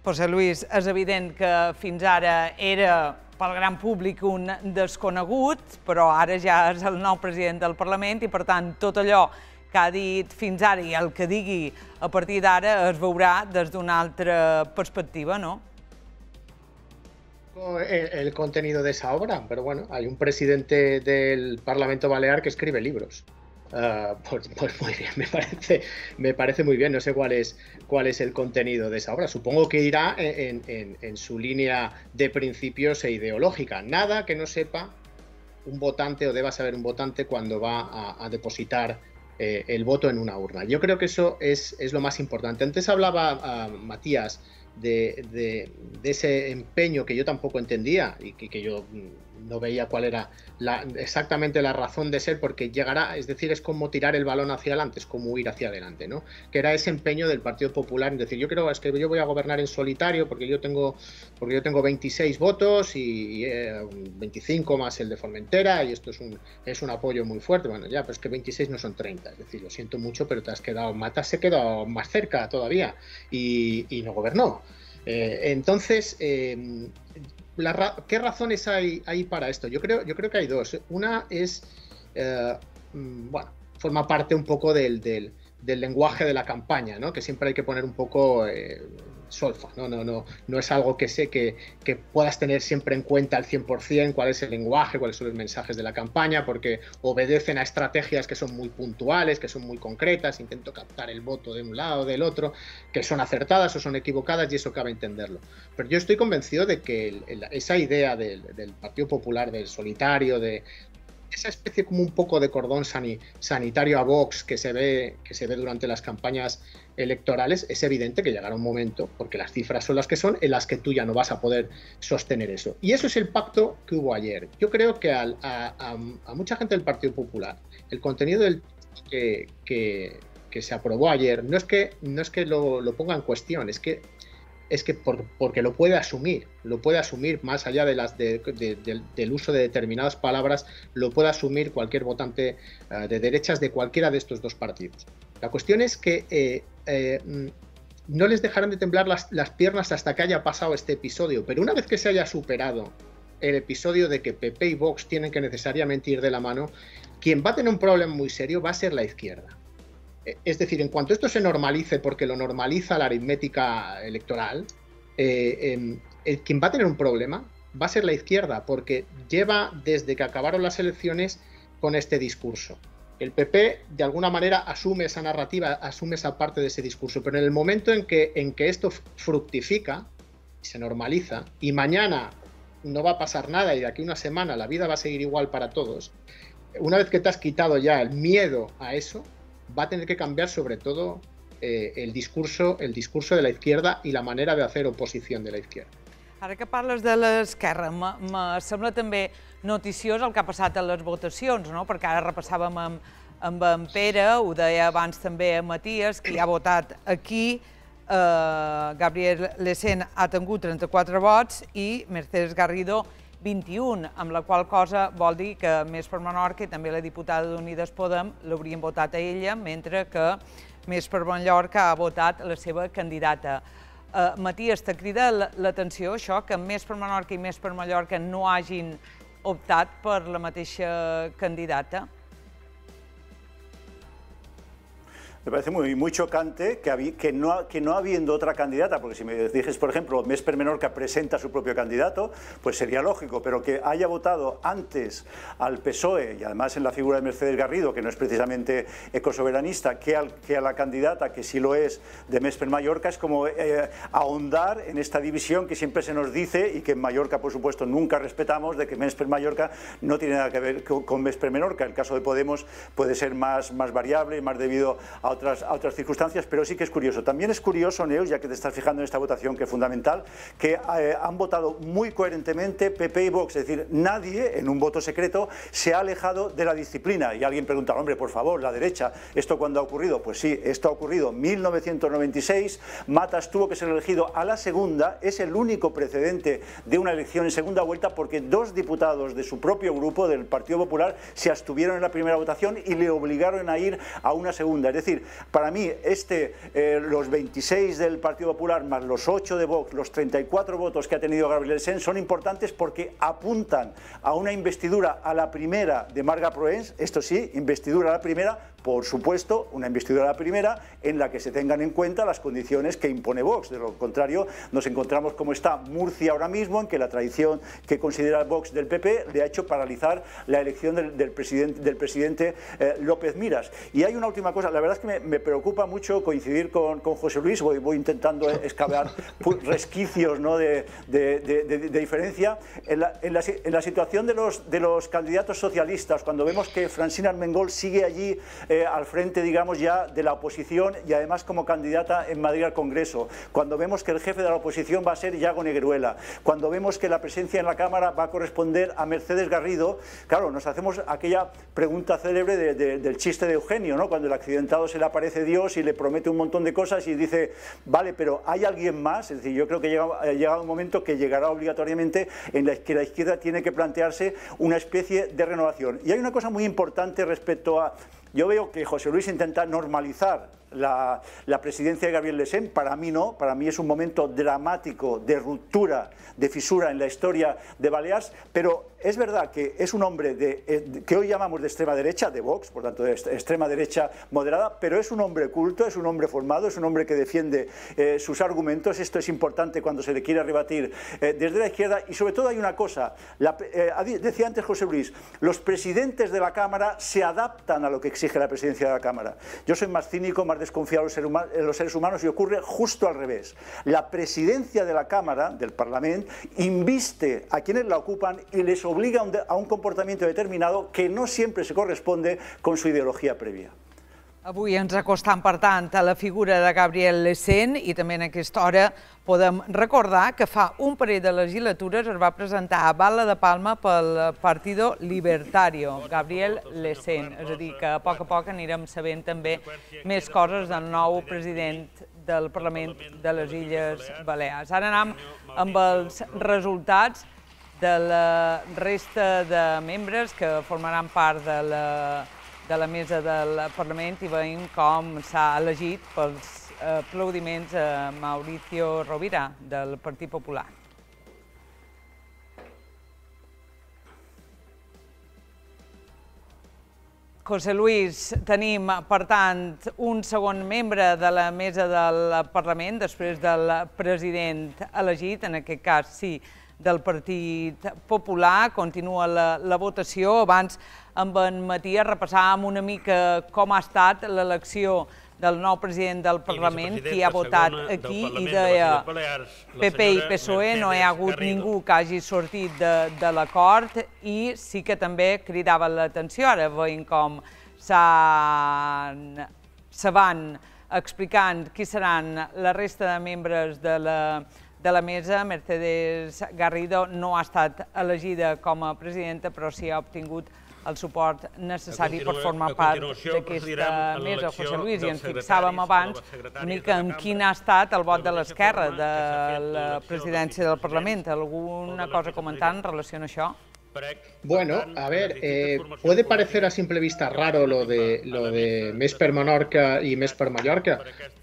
Speaker 1: José Luis, és evident que fins ara era pel gran públic un desconegut, però ara ja és el nou president del Parlament i, per tant, tot allò que ha dit fins ara i el que digui a partir d'ara es veurà des d'una altra perspectiva, ¿no?
Speaker 13: El contenido de esa obra, pero bueno, hay un presidente del Parlamento Balear que escribe libros. Pues muy bien, me parece muy bien. No sé cuál es el contenido de esa obra. Supongo que irá en su línea de principios e ideológica. Nada que no sepa un votante o deba saber un votante cuando va a depositar el voto en una urna. Yo creo que eso es lo más importante. Antes hablaba Matías de ese empeño que yo tampoco entendía y que yo no veía cuál era exactamente la razón de ser, porque llegará, es decir, es como tirar el balón hacia adelante, es como ir hacia adelante, ¿no? Que era ese empeño del Partido Popular en decir, es que yo voy a gobernar en solitario porque yo tengo 26 votos y 25 más el de Formentera, y esto es un apoyo muy fuerte. Bueno, ya, pero es que 26 no son 30, es decir, lo siento mucho, pero te has quedado más cerca todavía y no gobernó. Entonces, ¿qué razones hay para esto? Yo creo que hay dos. Una es, bueno, forma parte un poco del lenguaje de la campaña, ¿no? Que siempre hay que poner un poco solfa, no es algo que sé que puedas tener siempre en cuenta al 100% cuál es el lenguaje, cuáles son los mensajes de la campaña, porque obedecen a estrategias que son muy puntuales, que son muy concretas, intento captar el voto de un lado o del otro, que son acertadas o son equivocadas, y eso cabe entenderlo. Pero yo estoy convencido de que esa idea del Partido Popular, del solitario, de esa especie como un poco de cordón sanitario a Vox que se ve durante las campañas electorales, es evidente que llegará un momento, porque las cifras son las que son, en las que tú ya no vas a poder sostener eso. Y eso es el pacto que hubo ayer. Yo creo que a mucha gente del Partido Popular, el contenido del que se aprobó ayer no es que lo ponga en cuestión, es que porque lo puede asumir más allá del uso de determinadas palabras, lo puede asumir cualquier votante de derechas de cualquiera de estos dos partidos. La cuestión es que no les dejarán de temblar las piernas hasta que haya pasado este episodio, pero una vez que se haya superado el episodio de que PP y Vox tienen que necesariamente ir de la mano, quien va a tener un problema muy serio va a ser la izquierda. Es decir, en cuanto esto se normalice, porque lo normaliza la aritmética electoral, quien va a tener un problema va a ser la izquierda, porque lleva desde que acabaron las elecciones con este discurso. El PP, de alguna manera, asume esa narrativa, asume esa parte de ese discurso, pero en el momento en que esto fructifica, se normaliza, y mañana no va a pasar nada y de aquí a una semana la vida va a seguir igual para todos, una vez que te has quitado ya el miedo a eso, va a tener que cambiar sobre todo el discurso de la izquierda i la manera de hacer oposició de la izquierda.
Speaker 1: Ara que parles de l'esquerra, me sembla també noticiós el que ha passat a les votacions, no? Perquè ara repassàvem amb en Pere, ho deia abans també a Matías, que hi ha votat aquí, Gabriel Lecén ha tingut 34 vots i Mercedes Garrido 21, amb la qual cosa vol dir que Més per Menorca i també la diputada d'Unides Podem l'haurien votat a ella, mentre que Més per Mallorca ha votat la seva candidata. Matías, te crida l'atenció això, que Més per Menorca i Més per Mallorca no hagin optat per la mateixa candidata?
Speaker 14: Me parece muy chocante que no habiendo otra candidata, porque si me dices, por ejemplo, Més per Menorca presenta su propio candidato, pues sería lógico, pero que haya votado antes al PSOE, y además en la figura de Mercedes Garrido, que no es precisamente ecosoberanista, que a la candidata, que sí lo es, de Més per Mallorca, es como ahondar en esta división que siempre se nos dice, y que en Mallorca, por supuesto, nunca respetamos, de que Més per Mallorca no tiene nada que ver con Més per Menorca. El caso de Podemos puede ser más variable, más debido a otras circunstancias, pero sí que es curioso. También es curioso, Neus, ya que te estás fijando en esta votación que es fundamental, que han votado muy coherentemente PP y Vox, es decir, nadie en un voto secreto se ha alejado de la disciplina. Y alguien pregunta, hombre, por favor, la derecha, ¿esto cuándo ha ocurrido? Pues sí, esto ha ocurrido en 1996, Matas tuvo que ser elegido a la segunda, es el único precedente de una elección en segunda vuelta porque dos diputados de su propio grupo, del Partido Popular, se abstuvieron en la primera votación y le obligaron a ir a una segunda. Es decir, para mí, los 26 del Partido Popular más los 8 de Vox, los 34 votos que ha tenido Gabriel Lecén son importantes porque apuntan a una investidura a la primera de Marga Proens, esto sí, investidura a la primera, por supuesto, una investidura a la primera en la que se tengan en cuenta las condiciones que impone Vox. De lo contrario, nos encontramos como está Murcia ahora mismo, en que la tradición que considera Vox del PP le ha hecho paralizar la elección del presidente López Miras. Y hay una última cosa, la verdad es que me preocupa mucho coincidir con José Luis, voy intentando excavar resquicios, ¿no?, de diferencia. En la situación de los candidatos socialistas, cuando vemos que Francina Armengol sigue allí al frente, digamos, ya de la oposición y además como candidata en Madrid al Congreso, cuando vemos que el jefe de la oposición va a ser Iago Negruela, cuando vemos que la presencia en la Cámara va a corresponder a Mercedes Garrido, claro, nos hacemos aquella pregunta célebre del chiste de Eugenio, ¿no?, cuando el accidentado se le aparece Dios y le promete un montón de cosas y dice, vale, pero ¿hay alguien más? Es decir, yo creo que ha llegado un momento que llegará obligatoriamente en que la izquierda tiene que plantearse una especie de renovación. Y hay una cosa muy importante respecto a... Yo veo que José Luis intenta normalizar la presidencia de Gabriel Lecén. Para mí no, para mí es un momento dramático de ruptura, de fisura en la historia de Baleares, pero es verdad que es un hombre que hoy llamamos de extrema derecha, de Vox, por tanto de extrema derecha moderada, pero es un hombre culto, es un hombre formado, es un hombre que defiende sus argumentos. Esto es importante cuando se le quiere rebatir desde la izquierda. Y sobre todo hay una cosa, decía antes José Luis, los presidentes de la Cámara se adaptan a lo que exige la presidencia de la Cámara. Yo soy más cínico, más desconfiado en los seres humanos y ocurre justo al revés. La presidencia de la Cámara, del Parlamento, inviste a quienes la ocupan y les obliga a un comportamiento determinado que no siempre se corresponde con su ideología previa.
Speaker 1: Avui ens acostam, per tant, a la figura de Gabriel Lecén i també en aquesta hora podem recordar que fa un parell de legislatures es va presentar a Bala de Palma pel Partido Libertario, Gabriel Lecén. És a dir, que a poc anirem sabent també més coses del nou president del Parlament de les Illes Balears. Ara anem amb els resultats de la resta de membres que formaran part de la mesa del Parlament i veiem com s'ha elegit pels aplaudiments a Mauricio Rovira, del Partit Popular. José Luis, tenim, per tant, un segon membre de la mesa del Parlament, després del president elegit, en aquest cas sí, del Partit Popular. Continua la votació. Abans, amb en Matías, repassàvem una mica com ha estat l'elecció del nou president del Parlament, qui ha votat aquí, i deia PP i PSOE, no hi ha hagut ningú que hagi sortit de l'acord, i sí que també cridava l'atenció. Ara veiem com se van explicant qui seran la resta de membres de la mesa. Mercedes Garrido no ha estat elegida com a presidenta, però sí ha obtingut el suport necessari per formar part d'aquesta mesa. José Luis, i ens fixàvem abans una mica en quin ha estat el vot de l'esquerra de la presidència del Parlament. Alguna cosa a comentar en relació a això?
Speaker 13: Bueno, a ver, puede parecer a simple vista raro lo de Més per Menorca y Més per Mallorca,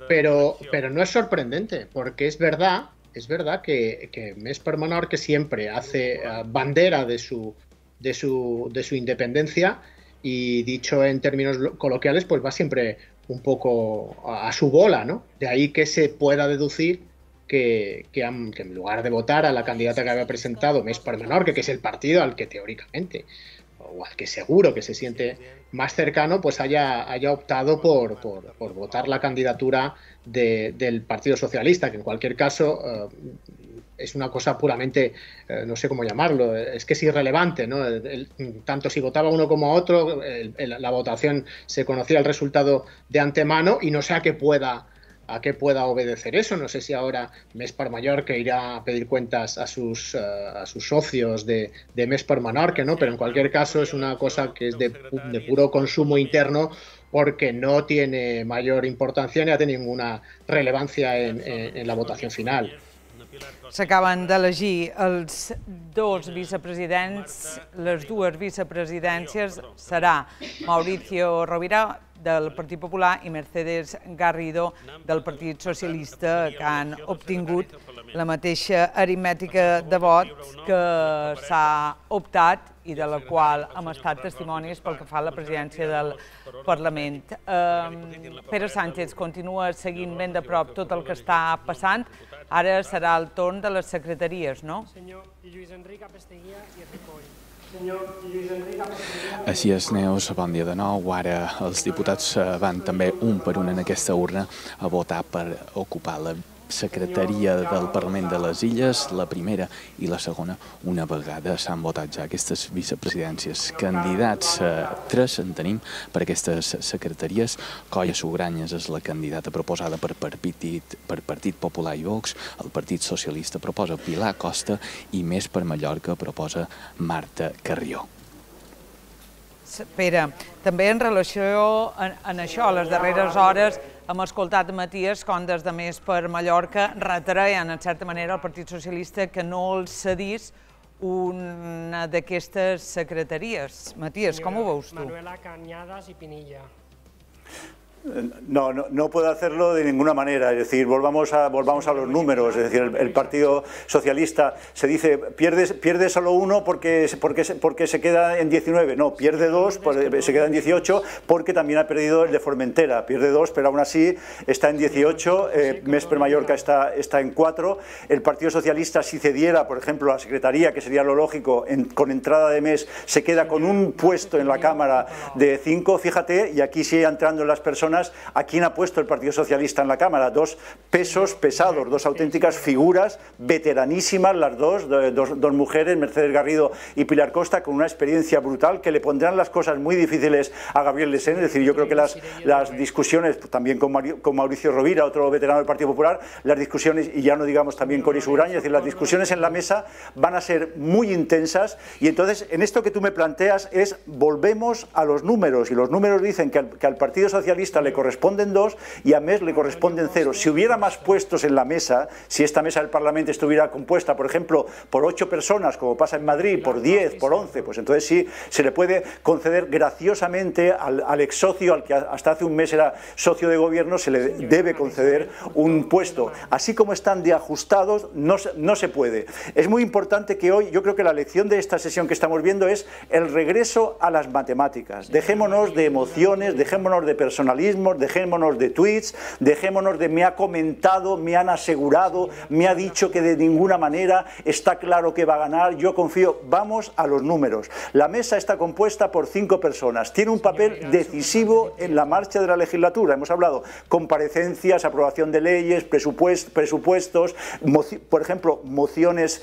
Speaker 13: pero no es sorprendente, porque es verdad que Més per Menorca siempre hace bandera de su independencia, y dicho en términos coloquiales, pues va siempre un poco a su bola, ¿no? De ahí que se pueda deducir que en lugar de votar a la candidata que había presentado Més per Menorca, que es el partido al que teóricamente, o al que seguro que se siente más cercano, pues haya optado por votar la candidatura del Partido Socialista, que en cualquier caso es una cosa puramente, no sé cómo llamarlo, es que es irrelevante, ¿no? Tanto si votaba uno como otro, la votación se conocía el resultado de antemano, y no sé a qué pueda obedecer eso. No sé si ahora Més per Mallorca irá a pedir cuentas a sus socios de Més per Menorca, ¿no? Pero en cualquier caso es una cosa que es de puro consumo interno, porque no tiene mayor importancia ni ha tenido ninguna relevancia en la votación final.
Speaker 1: S'acaben d'elegir els dos vicepresidents. Les dues vicepresidències serà Mauricio Rovira, del Partit Popular, i Mercedes Garrido, del Partit Socialista, que han obtingut la mateixa aritmètica de vot que s'ha optat i de la qual hem estat testimonis pel que fa a la presidència del Parlament. Pere Sánchez continua seguint ben de prop tot el que està passant. Ara serà el torn de les secretaries, no?
Speaker 3: Així és, Neus, bon dia de nou. Ara els diputats van també un per un en aquesta urna a votar per ocupar la secretaria del Parlament de les Illes, la primera i la segona. Una vegada s'han votat ja aquestes vicepresidències. Candidats, tres en tenim per aquestes secretaries. Colla Sugranyes és la candidata proposada per Partit Popular i Vox, el Partit Socialista proposa Pilar Costa i Més per Mallorca proposa Marta Carrió.
Speaker 1: Pere, també en relació a això, a les darreres hores hem escoltat Matías com des de Més per Mallorca retreien, en certa manera, al Partit Socialista que no els cedís una d'aquestes secretaries. Matías, com ho veus tu?
Speaker 15: Manuela Cañadas i Pinilla.
Speaker 14: No puede hacerlo de ninguna manera, es decir, volvamos a los números, es decir, el Partido Socialista se dice pierde solo uno porque se queda en 19, no, pierde dos, se queda en 18 porque también ha perdido el de Formentera, pierde dos, pero aún así está en 18, Més per Mallorca está en 4, el Partido Socialista si cediera, por ejemplo, la secretaría, que sería lo lógico, con entrada de mes, se queda con un puesto en la Cámara de 5, fíjate, y aquí sigue entrando las personas personas, ¿a quién ha puesto el Partido Socialista en la Cámara? Dos pesos pesados, dos auténticas figuras veteranísimas, las dos mujeres, Mercedes Garrido y Pilar Costa, con una experiencia brutal que le pondrán las cosas muy difíciles a Gabriel Lesén. Es decir, yo creo que las discusiones, también con Mauricio Rovira, otro veterano del Partido Popular, las discusiones, y ya no digamos también con Isuraña, es decir, las discusiones en la mesa van a ser muy intensas, y entonces en esto que tú me planteas es, volvemos a los números, y los números dicen que al Partido Socialista le corresponden 2 y a MES le corresponden 0. Si hubiera más puestos en la mesa, si esta mesa del Parlamento estuviera compuesta, por ejemplo, por 8 personas, como pasa en Madrid, por 10, por 11, pues entonces sí se le puede conceder graciosamente al ex socio, al que hasta hace un mes era socio de gobierno, se le debe conceder un puesto. Así como están de ajustados, no se puede. Es muy importante que hoy, yo creo que la lección de esta sesión que estamos viendo es el regreso a las matemáticas. Dejémonos de emociones, dejémonos de personalismos, dejémonos de tweets, dejémonos de me ha comentado, me han asegurado, me ha dicho que de ninguna manera está claro que va a ganar, yo confío. Vamos a los números. La mesa está compuesta por 5 personas, tiene un papel decisivo en la marcha de la legislatura. Hemos hablado comparecencias, aprobación de leyes, presupuestos, por ejemplo, mociones,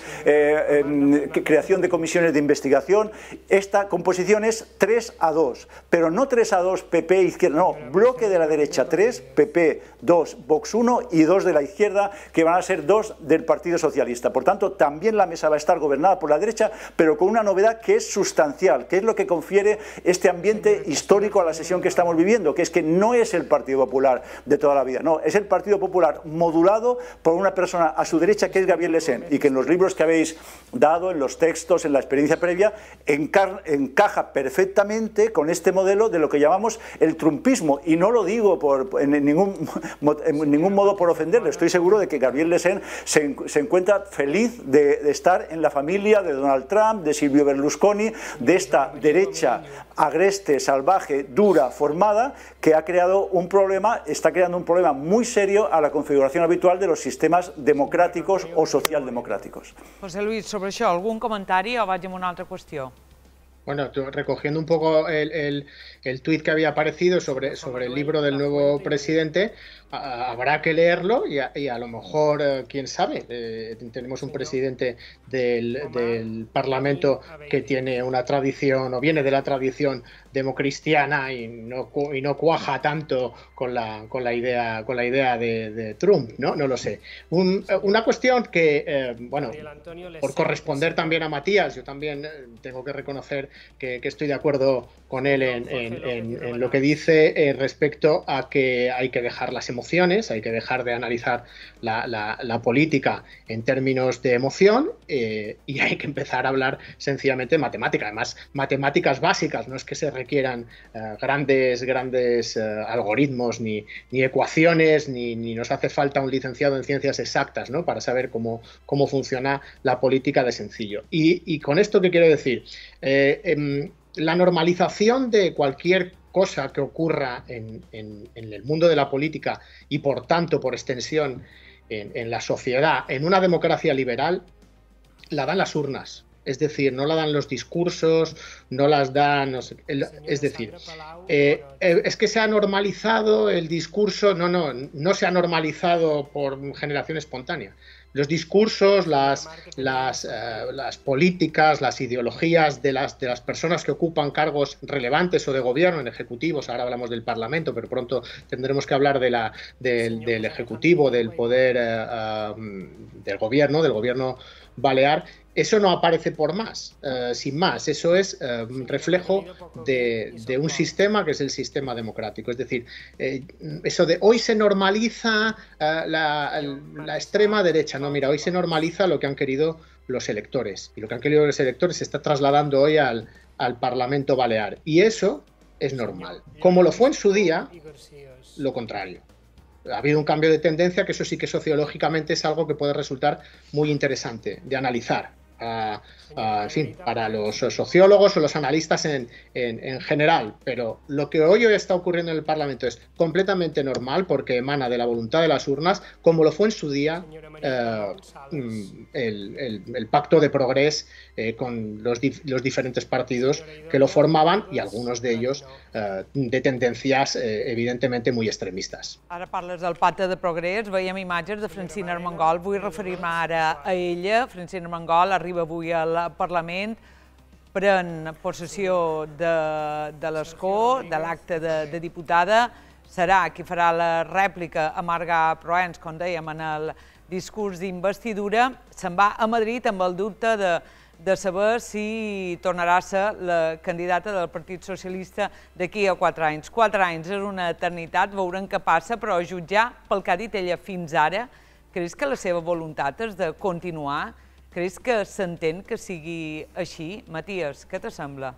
Speaker 14: creación de comisiones de investigación. Esta composición es 3-2, pero no 3-2 PP izquierda, no, bloque de la derecha 3, PP 2, Vox 1 y 2 de la izquierda, que van a ser 2 del Partido Socialista. Por tanto, también la mesa va a estar gobernada por la derecha, pero con una novedad que es sustancial, que es lo que confiere este ambiente histórico a la sesión que estamos viviendo, que es que no es el Partido Popular de toda la vida, no, es el Partido Popular modulado por una persona a su derecha que es Gabriel Lesén, y que en los libros que habéis dado, en los textos, en la experiencia previa, encaja perfectamente con este modelo de lo que llamamos el trumpismo, y no lo digo en ningún modo por ofenderle. Estoy seguro de que Gabriel Lesén se encuentra feliz de estar en la familia de Donald Trump, de Silvio Berlusconi, de esta derecha agreste, salvaje, dura, formada, que ha creado un problema, está creando un problema muy serio a la configuración habitual de los sistemas democráticos o socialdemocráticos.
Speaker 1: José Luis, sobre això, algun comentari o vaig amb una altra qüestió?
Speaker 13: Bueno, recogiendo un poco el tuit que había aparecido sobre el libro del nuevo presidente, habrá que leerlo y a lo mejor, quién sabe, tenemos un presidente del Parlamento que tiene una tradición o viene de la tradición democristiana y no cuaja tanto con la idea de Trump, ¿no? No lo sé. Una cuestión que, bueno, por corresponder también a Matías, yo también tengo que reconocer que estoy de acuerdo con él en lo que dice respecto a que hay que dejar las emociones, hay que dejar de analizar la política en términos de emoción y hay que empezar a hablar sencillamente de matemática. Además, matemáticas básicas, no es que se requieran grandes algoritmos ni ecuaciones, ni nos hace falta un licenciado en ciencias exactas, ¿no?, para saber cómo funciona la política de sencillo. Y con esto, ¿qué quiero decir? La normalización de cualquier cosa que ocurra en el mundo de la política y, por tanto, por extensión, en la sociedad, en una democracia liberal, la dan las urnas. Es decir, no la dan los discursos, no las dan... No sé, es decir, es que se ha normalizado el discurso... No se ha normalizado por generación espontánea. Los discursos, las políticas, las ideologías de las personas que ocupan cargos relevantes o de gobierno, en ejecutivos, ahora hablamos del Parlamento, pero pronto tendremos que hablar del Ejecutivo, del poder del gobierno balear. Eso no aparece por sin más. Eso es reflejo de un sistema que es el sistema democrático. Es decir, eso de hoy se normaliza la extrema derecha. No, mira, hoy se normaliza lo que han querido los electores. Y lo que han querido los electores se está trasladando hoy al Parlamento balear. Y eso es normal. Como lo fue en su día, lo contrario. Ha habido un cambio de tendencia que eso sí que sociológicamente es algo que puede resultar muy interesante de analizar. en fin, para los sociólogos o los analistas en general, pero lo que hoy está ocurriendo en el Parlamento es completamente normal porque emana de la voluntad de las urnas, como lo fue en su día el Pacto de Progrés con los diferentes partidos que lo formaban y algunos de ellos de tendencias evidentemente muy extremistas.
Speaker 1: Ara parles del Pacte de Progrés, veiem imatges de Francina Armengol, vull referir-me ara a ella. Francina Armengol arriba avui al Parlament, pren possessió de l'escó, de l'acte de diputada, serà qui farà la rèplica a Marga Proens, com dèiem, en el discurs d'investidura. Se'n va a Madrid amb el dubte de saber si tornarà a ser la candidata del Partit Socialista d'aquí a 4 anys. 4 anys és una eternitat, veurem què passa, però a jutjar pel que ha dit ella fins ara, creus que la seva voluntat és de continuar? Creus que s'entén que sigui així? Matías, què te sembla?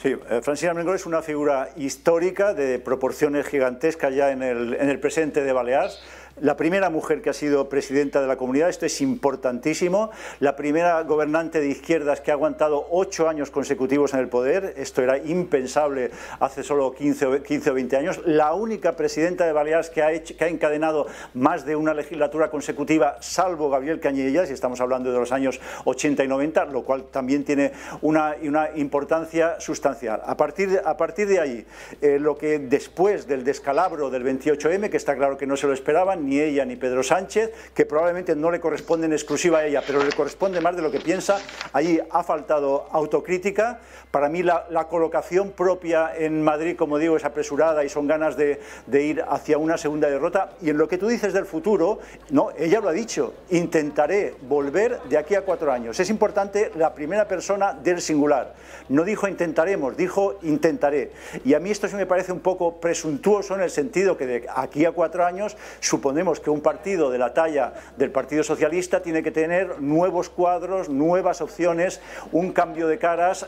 Speaker 14: Sí, Francina Armengol es una figura histórica de proporciones gigantescas ya en el presente de Baleares. La primera mujer que ha sido presidenta de la comunidad, esto es importantísimo, la primera gobernante de izquierdas que ha aguantado 8 años consecutivos en el poder, esto era impensable hace solo 15 o 20 años, la única presidenta de Baleares que ha encadenado más de una legislatura consecutiva, salvo Gabriel Cañellas, y estamos hablando de los años 80 y 90, lo cual también tiene una importancia sustancial. A partir de ahí, lo que después del descalabro del 28M, que está claro que no se lo esperaban, ni ella ni Pedro Sánchez, que probablemente no le corresponde en exclusiva a ella, pero le corresponde más de lo que piensa. Allí ha faltado autocrítica. Para mí la colocación propia en Madrid, como digo, es apresurada y son ganas de ir hacia una segunda derrota. Y en lo que tú dices del futuro, no, ella lo ha dicho, intentaré volver de aquí a 4 años. Es importante la primera persona del singular. No dijo intentaremos, dijo intentaré. Y a mí esto sí me parece un poco presuntuoso en el sentido que de aquí a 4 años suponemos que un partido de la talla del Partido Socialista tiene que tener nuevos cuadros, nuevas opciones, un cambio de caras,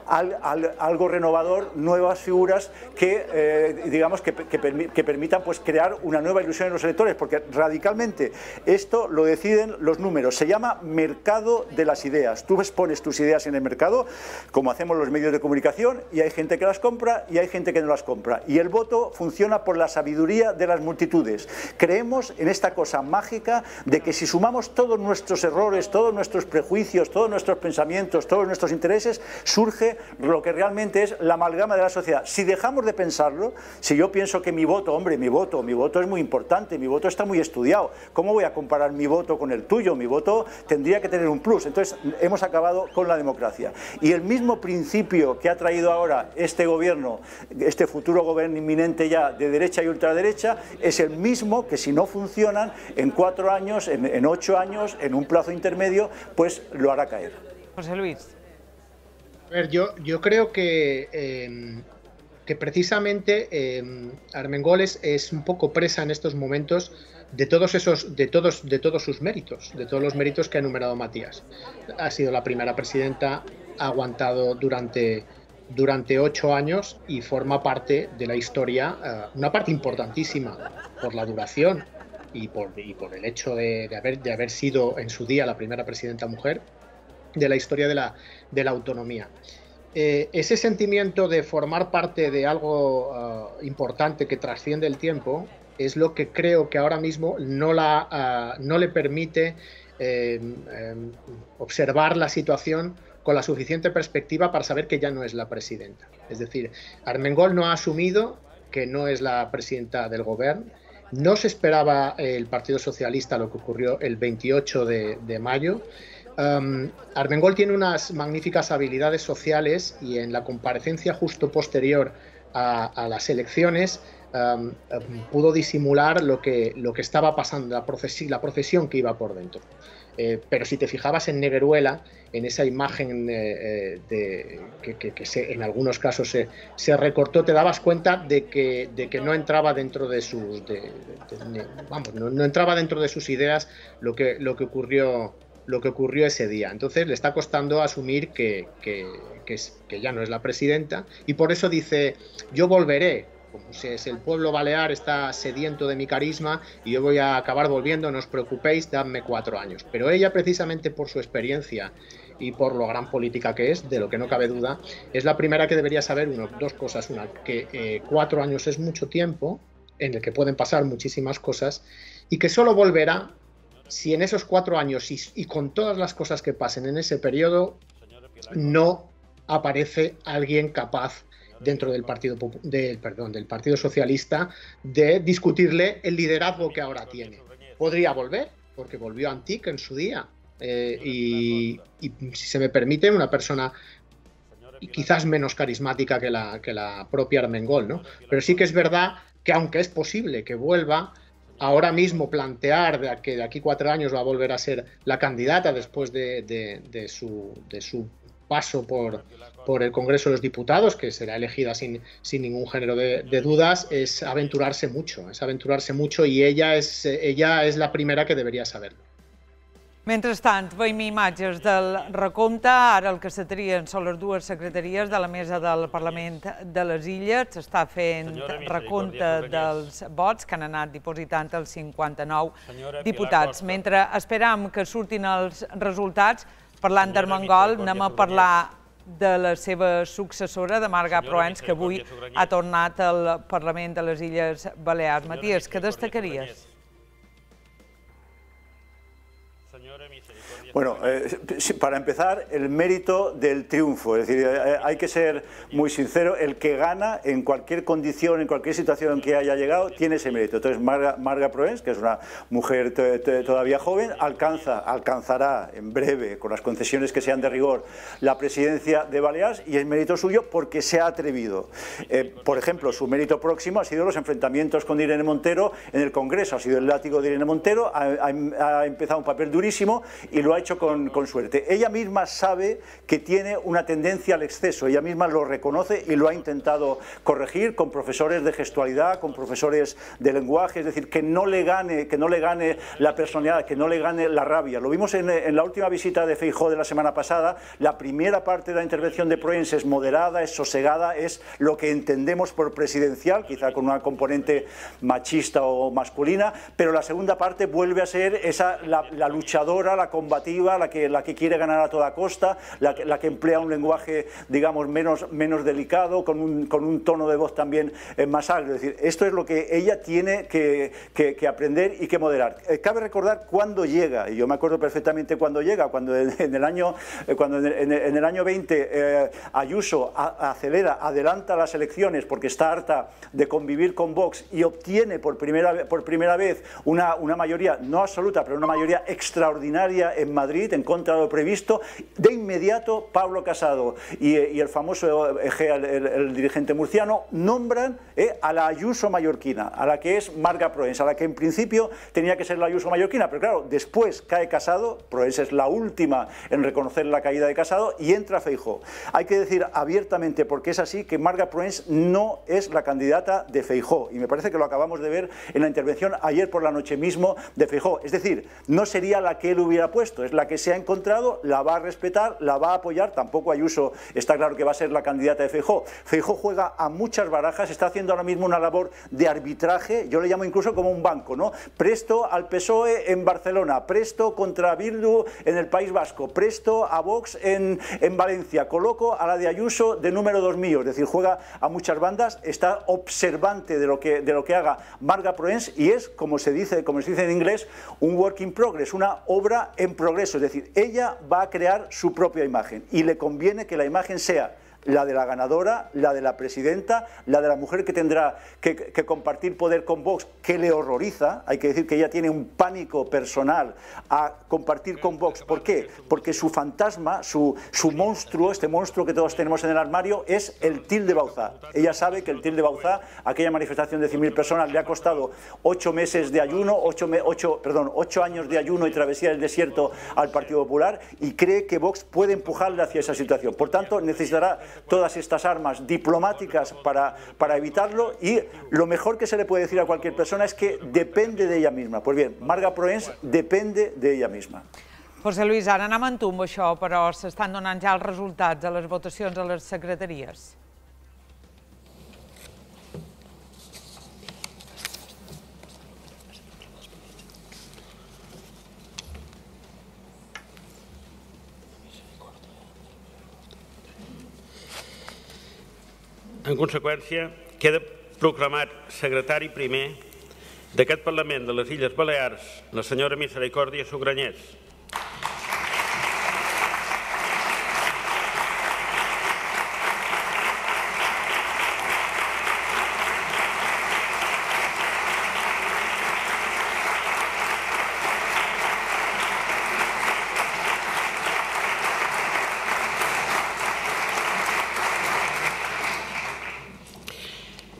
Speaker 14: algo renovador, nuevas figuras que, digamos, que permitan pues, crear una nueva ilusión en los electores, porque radicalmente esto lo deciden los números. Se llama mercado de las ideas. Tú expones tus ideas en el mercado, como hacemos los medios de comunicación, y hay gente que las compra y hay gente que no las compra. Y el voto funciona por la sabiduría de las multitudes. Creemos en esta cosa mágica de que si sumamos todos nuestros errores, todos nuestros prejuicios, todos nuestros pensamientos, todos nuestros intereses, surge lo que realmente es la amalgama de la sociedad. Si dejamos de pensarlo, si yo pienso que mi voto, hombre, mi voto es muy importante, mi voto está muy estudiado, ¿cómo voy a comparar mi voto con el tuyo? Mi voto tendría que tener un plus. Entonces hemos acabado con la democracia. Y el mismo principio que ha traído ahora este gobierno, este futuro gobierno inminente ya de derecha y ultraderecha, es el mismo que si no funcionan, en 4 años, en 8 años, en un plazo intermedio, pues lo hará caer.
Speaker 1: José Luis.
Speaker 13: A ver, yo creo que precisamente Armengol es un poco presa en estos momentos de todos sus méritos, de todos los méritos que ha enumerado Matías. Ha sido la primera presidenta, ha aguantado durante 8 años y forma parte de la historia, una parte importantísima por la duración y por el hecho de haber sido en su día la primera presidenta mujer de la historia de la autonomía. Ese sentimiento de formar parte de algo importante que trasciende el tiempo es lo que creo que ahora mismo no le permite observar la situación con la suficiente perspectiva para saber que ya no es la presidenta. Es decir, Armengol no ha asumido que no es la presidenta del gobierno. No se esperaba el Partido Socialista lo que ocurrió el 28 de mayo. Armengol tiene unas magníficas habilidades sociales y en la comparecencia justo posterior a las elecciones pudo disimular lo que estaba pasando, la profesión que iba por dentro. Pero si te fijabas en Negueruela, en esa imagen que en algunos casos se recortó, te dabas cuenta de que no entraba dentro de sus no entraba dentro de sus ideas lo que ocurrió ese día. Entonces le está costando asumir que ya no es la presidenta y por eso dice yo volveré como si el pueblo balear está sediento de mi carisma y yo voy a acabar volviendo, no os preocupéis, dadme 4 años. Pero ella, precisamente por su experiencia y por lo gran política que es, de lo que no cabe duda, es la primera que debería saber dos cosas. Una, que 4 años es mucho tiempo, en el que pueden pasar muchísimas cosas, y que solo volverá si en esos 4 años y con todas las cosas que pasen en ese periodo no aparece alguien capaz dentro del Partido Socialista de discutirle el liderazgo que ahora tiene. Podría volver, porque volvió Antic en su día, y si se me permite, una persona quizás menos carismática que la propia Armengol, ¿no? Pero sí que es verdad que aunque es posible que vuelva, ahora mismo plantear que de aquí 4 años va a volver a ser la candidata después de su paso por el Congreso de los Diputados, que será elegida sin ningún género de dudas, es aventurarse mucho, y ella es la primera que deberia saber-lo.
Speaker 1: Mentrestant, veiem imatges del recompte. Ara el que se trien són les 2 secretaries de la Mesa del Parlament de les Illes. S'està fent recompte dels vots que han anat dipositant els 59 diputats. Mentre esperam que surtin els resultats, parlant d'Armengol, anem a parlar de la seva successora, de Marga Proens, que avui ha tornat al Parlament de les Illes Balears. Matías, què destacaries?
Speaker 14: Bueno, para empezar, el mérito del triunfo, es decir, hay que ser muy sincero, el que gana en cualquier condición, en cualquier situación en que haya llegado, tiene ese mérito. Entonces, Marga Proens, que es una mujer todavía joven, alcanzará en breve, con las concesiones que sean de rigor, la presidencia de Baleares, y es mérito suyo porque se ha atrevido. Por ejemplo, su mérito próximo ha sido los enfrentamientos con Irene Montero en el Congreso, ha sido el látigo de Irene Montero, ha empezado un papel durísimo y lo ha hecho con suerte. Ella misma sabe que tiene una tendencia al exceso, ella misma lo reconoce y lo ha intentado corregir con profesores de gestualidad, con profesores de lenguaje, es decir, que no le gane la personalidad, que no le gane la rabia. Lo vimos en la última visita de Feijóo de la semana pasada. La primera parte de la intervención de Proens es moderada, es sosegada, es lo que entendemos por presidencial, quizá con una componente machista o masculina, pero la segunda parte vuelve a ser la luchadora, la combativa, la que quiere ganar a toda costa, la que emplea un lenguaje, digamos, menos delicado, con un tono de voz también más agrio. Es decir, esto es lo que ella tiene que aprender y que moderar. Cabe recordar cuándo llega, y yo me acuerdo perfectamente cuándo llega, cuando en el año 20 Ayuso adelanta las elecciones porque está harta de convivir con Vox y obtiene por primera vez una mayoría, no absoluta, pero una mayoría extraordinaria en Madrid, en contra de lo previsto. De inmediato Pablo Casado y el famoso Egea, el dirigente murciano, nombran a la Ayuso mallorquina, a la que es Marga Proens, a la que en principio tenía que ser la Ayuso mallorquina, pero claro, después cae Casado, Proens es la última en reconocer la caída de Casado, y entra Feijóo. Hay que decir abiertamente, porque es así, que Marga Proens no es la candidata de Feijóo, y me parece que lo acabamos de ver en la intervención ayer por la noche mismo de Feijóo. Es decir, no sería la que él hubiera puesto, es la que se ha encontrado, la va a respetar, la va a apoyar. Tampoco Ayuso está claro que va a ser la candidata de Feijóo. Feijóo juega a muchas barajas, está haciendo ahora mismo una labor de arbitraje, yo le llamo incluso como un banco, ¿no? Presto al PSOE en Barcelona, presto contra Bildu en el País Vasco, presto a Vox en Valencia, coloco a la de Ayuso de número 2 mío, es decir, juega a muchas bandas, está observante de lo que haga Marga Proens, y es, como se dice en inglés, un work in progress, una obra en progreso, es decir, ella va a crear su propia imagen y le conviene que la imagen sea la de la ganadora, la de la presidenta, la de la mujer que tendrá que compartir poder con Vox, que le horroriza. Hay que decir que ella tiene un pánico personal a compartir con Vox. ¿Por qué? Porque su fantasma, su monstruo, este monstruo que todos tenemos en el armario, es el til de Bauzá. Ella sabe que el til de Bauzá, aquella manifestación de 100.000 personas, le ha costado 8 meses de ayuno, 8 años de ayuno y travesía del desierto al Partido Popular, y cree que Vox puede empujarle hacia esa situación. Por tanto, necesitará todas estas armas diplomáticas para evitarlo, y lo mejor que se le puede decir a cualquier persona es que depende de ella misma. Pues bien, Marga Proens depende de ella misma.
Speaker 1: José Luis, ara anem amb tu amb això, però s'estan donant ja els resultats de les votacions a les secretaries.
Speaker 16: En conseqüència, queda proclamat secretari primer d'aquest Parlament de les Illes Balears la senyora Misericòrdia Sugranyés.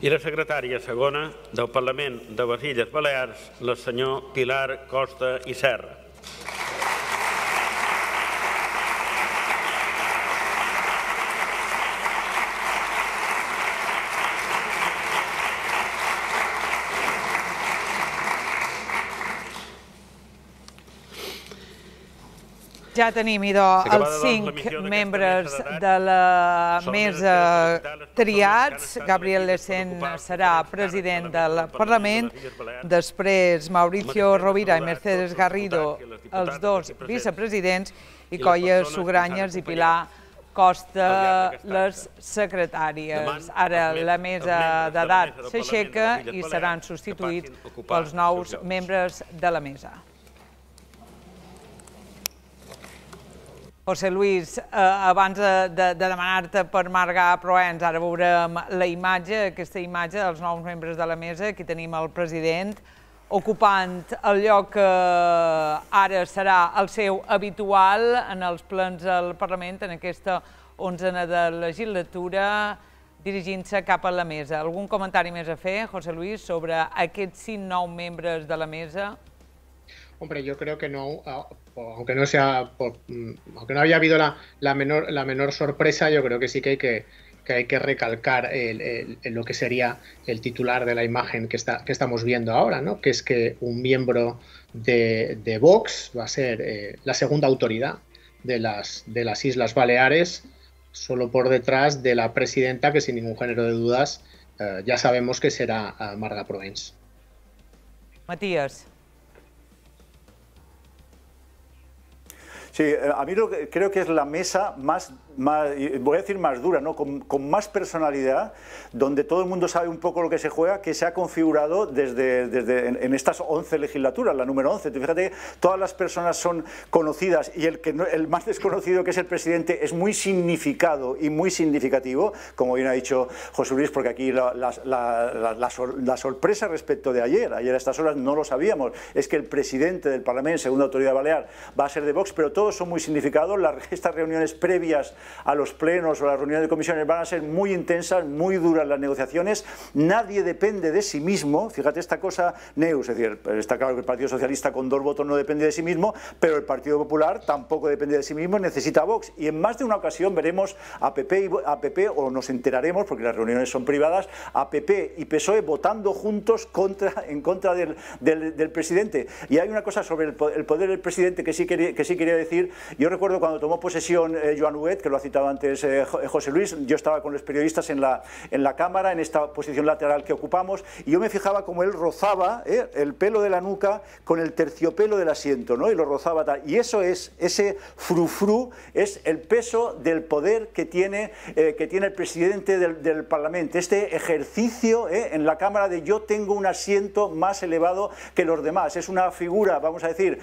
Speaker 16: I la secretària segona del Parlament de les Illes Balears, la senyor Pilar Costa i Serra.
Speaker 1: Ja tenim, idò, els 5 membres de la mesa triats. Gabriel Lecén serà president del Parlament. Després, Mauricio Rovira i Mercedes Garrido, els 2 vicepresidents, i Colla Sugranyes i Pilar Costa, les secretàries. Ara la mesa d'edat s'aixeca i seran substituïts pels nous membres de la mesa. José Luis, abans de demanar-te per Marga Proens, ara veurem la imatge, aquesta imatge dels nous membres de la mesa. Aquí tenim el president ocupant el lloc que ara serà el seu habitual en els plens del Parlament en aquesta 11a de legislatura, dirigint-se cap a la mesa. Algun comentari més a fer, José Luis, sobre aquests 5 nous membres de la mesa?
Speaker 13: Hombre, yo creo que no, aunque no haya habido la menor sorpresa, yo creo que sí que hay que recalcar lo que sería el titular de la imagen que estamos viendo ahora, ¿no? Que es que un miembro de Vox va a ser la segunda autoridad de las Islas Baleares, solo por detrás de la presidenta, que sin ningún género de dudas ya sabemos que será Marga Proens.
Speaker 1: Matías.
Speaker 14: Sí, a mí creo que es la mesa más, voy a decir más dura, ¿no? Con más personalidad, donde todo el mundo sabe un poco lo que se juega, que se ha configurado en estas 11 legislaturas, la número 11. Fíjate, todas las personas son conocidas y el más desconocido, que es el presidente, es muy significado y muy significativo, como bien ha dicho José Luis, porque aquí la sorpresa respecto de ayer a estas horas no lo sabíamos, es que el presidente del Parlamento, segunda autoridad balear, va a ser de Vox, pero todos son muy significados. Estas reuniones previas a los plenos o las reuniones de comisiones van a ser muy intensas, muy duras las negociaciones. Nadie depende de sí mismo. Fíjate esta cosa, Neus, es decir, está claro que el Partido Socialista con 2 votos no depende de sí mismo, pero el Partido Popular tampoco depende de sí mismo, necesita Vox. Y en más de una ocasión veremos a PP, o nos enteraremos, porque las reuniones son privadas, a PP y PSOE votando juntos en contra del presidente. Y hay una cosa sobre el poder del presidente que sí quería decir. Yo recuerdo cuando tomó posesión Joan Huguet, que lo ha citado antes José Luis, yo estaba con los periodistas en la Cámara, en esta posición lateral que ocupamos, y yo me fijaba como él rozaba el pelo de la nuca con el terciopelo del asiento, ¿no? Y lo rozaba tal. Y eso es, ese frufru, es el peso del poder que tiene el presidente del Parlamento. Este ejercicio en la Cámara de yo tengo un asiento más elevado que los demás. Es una figura, vamos a decir,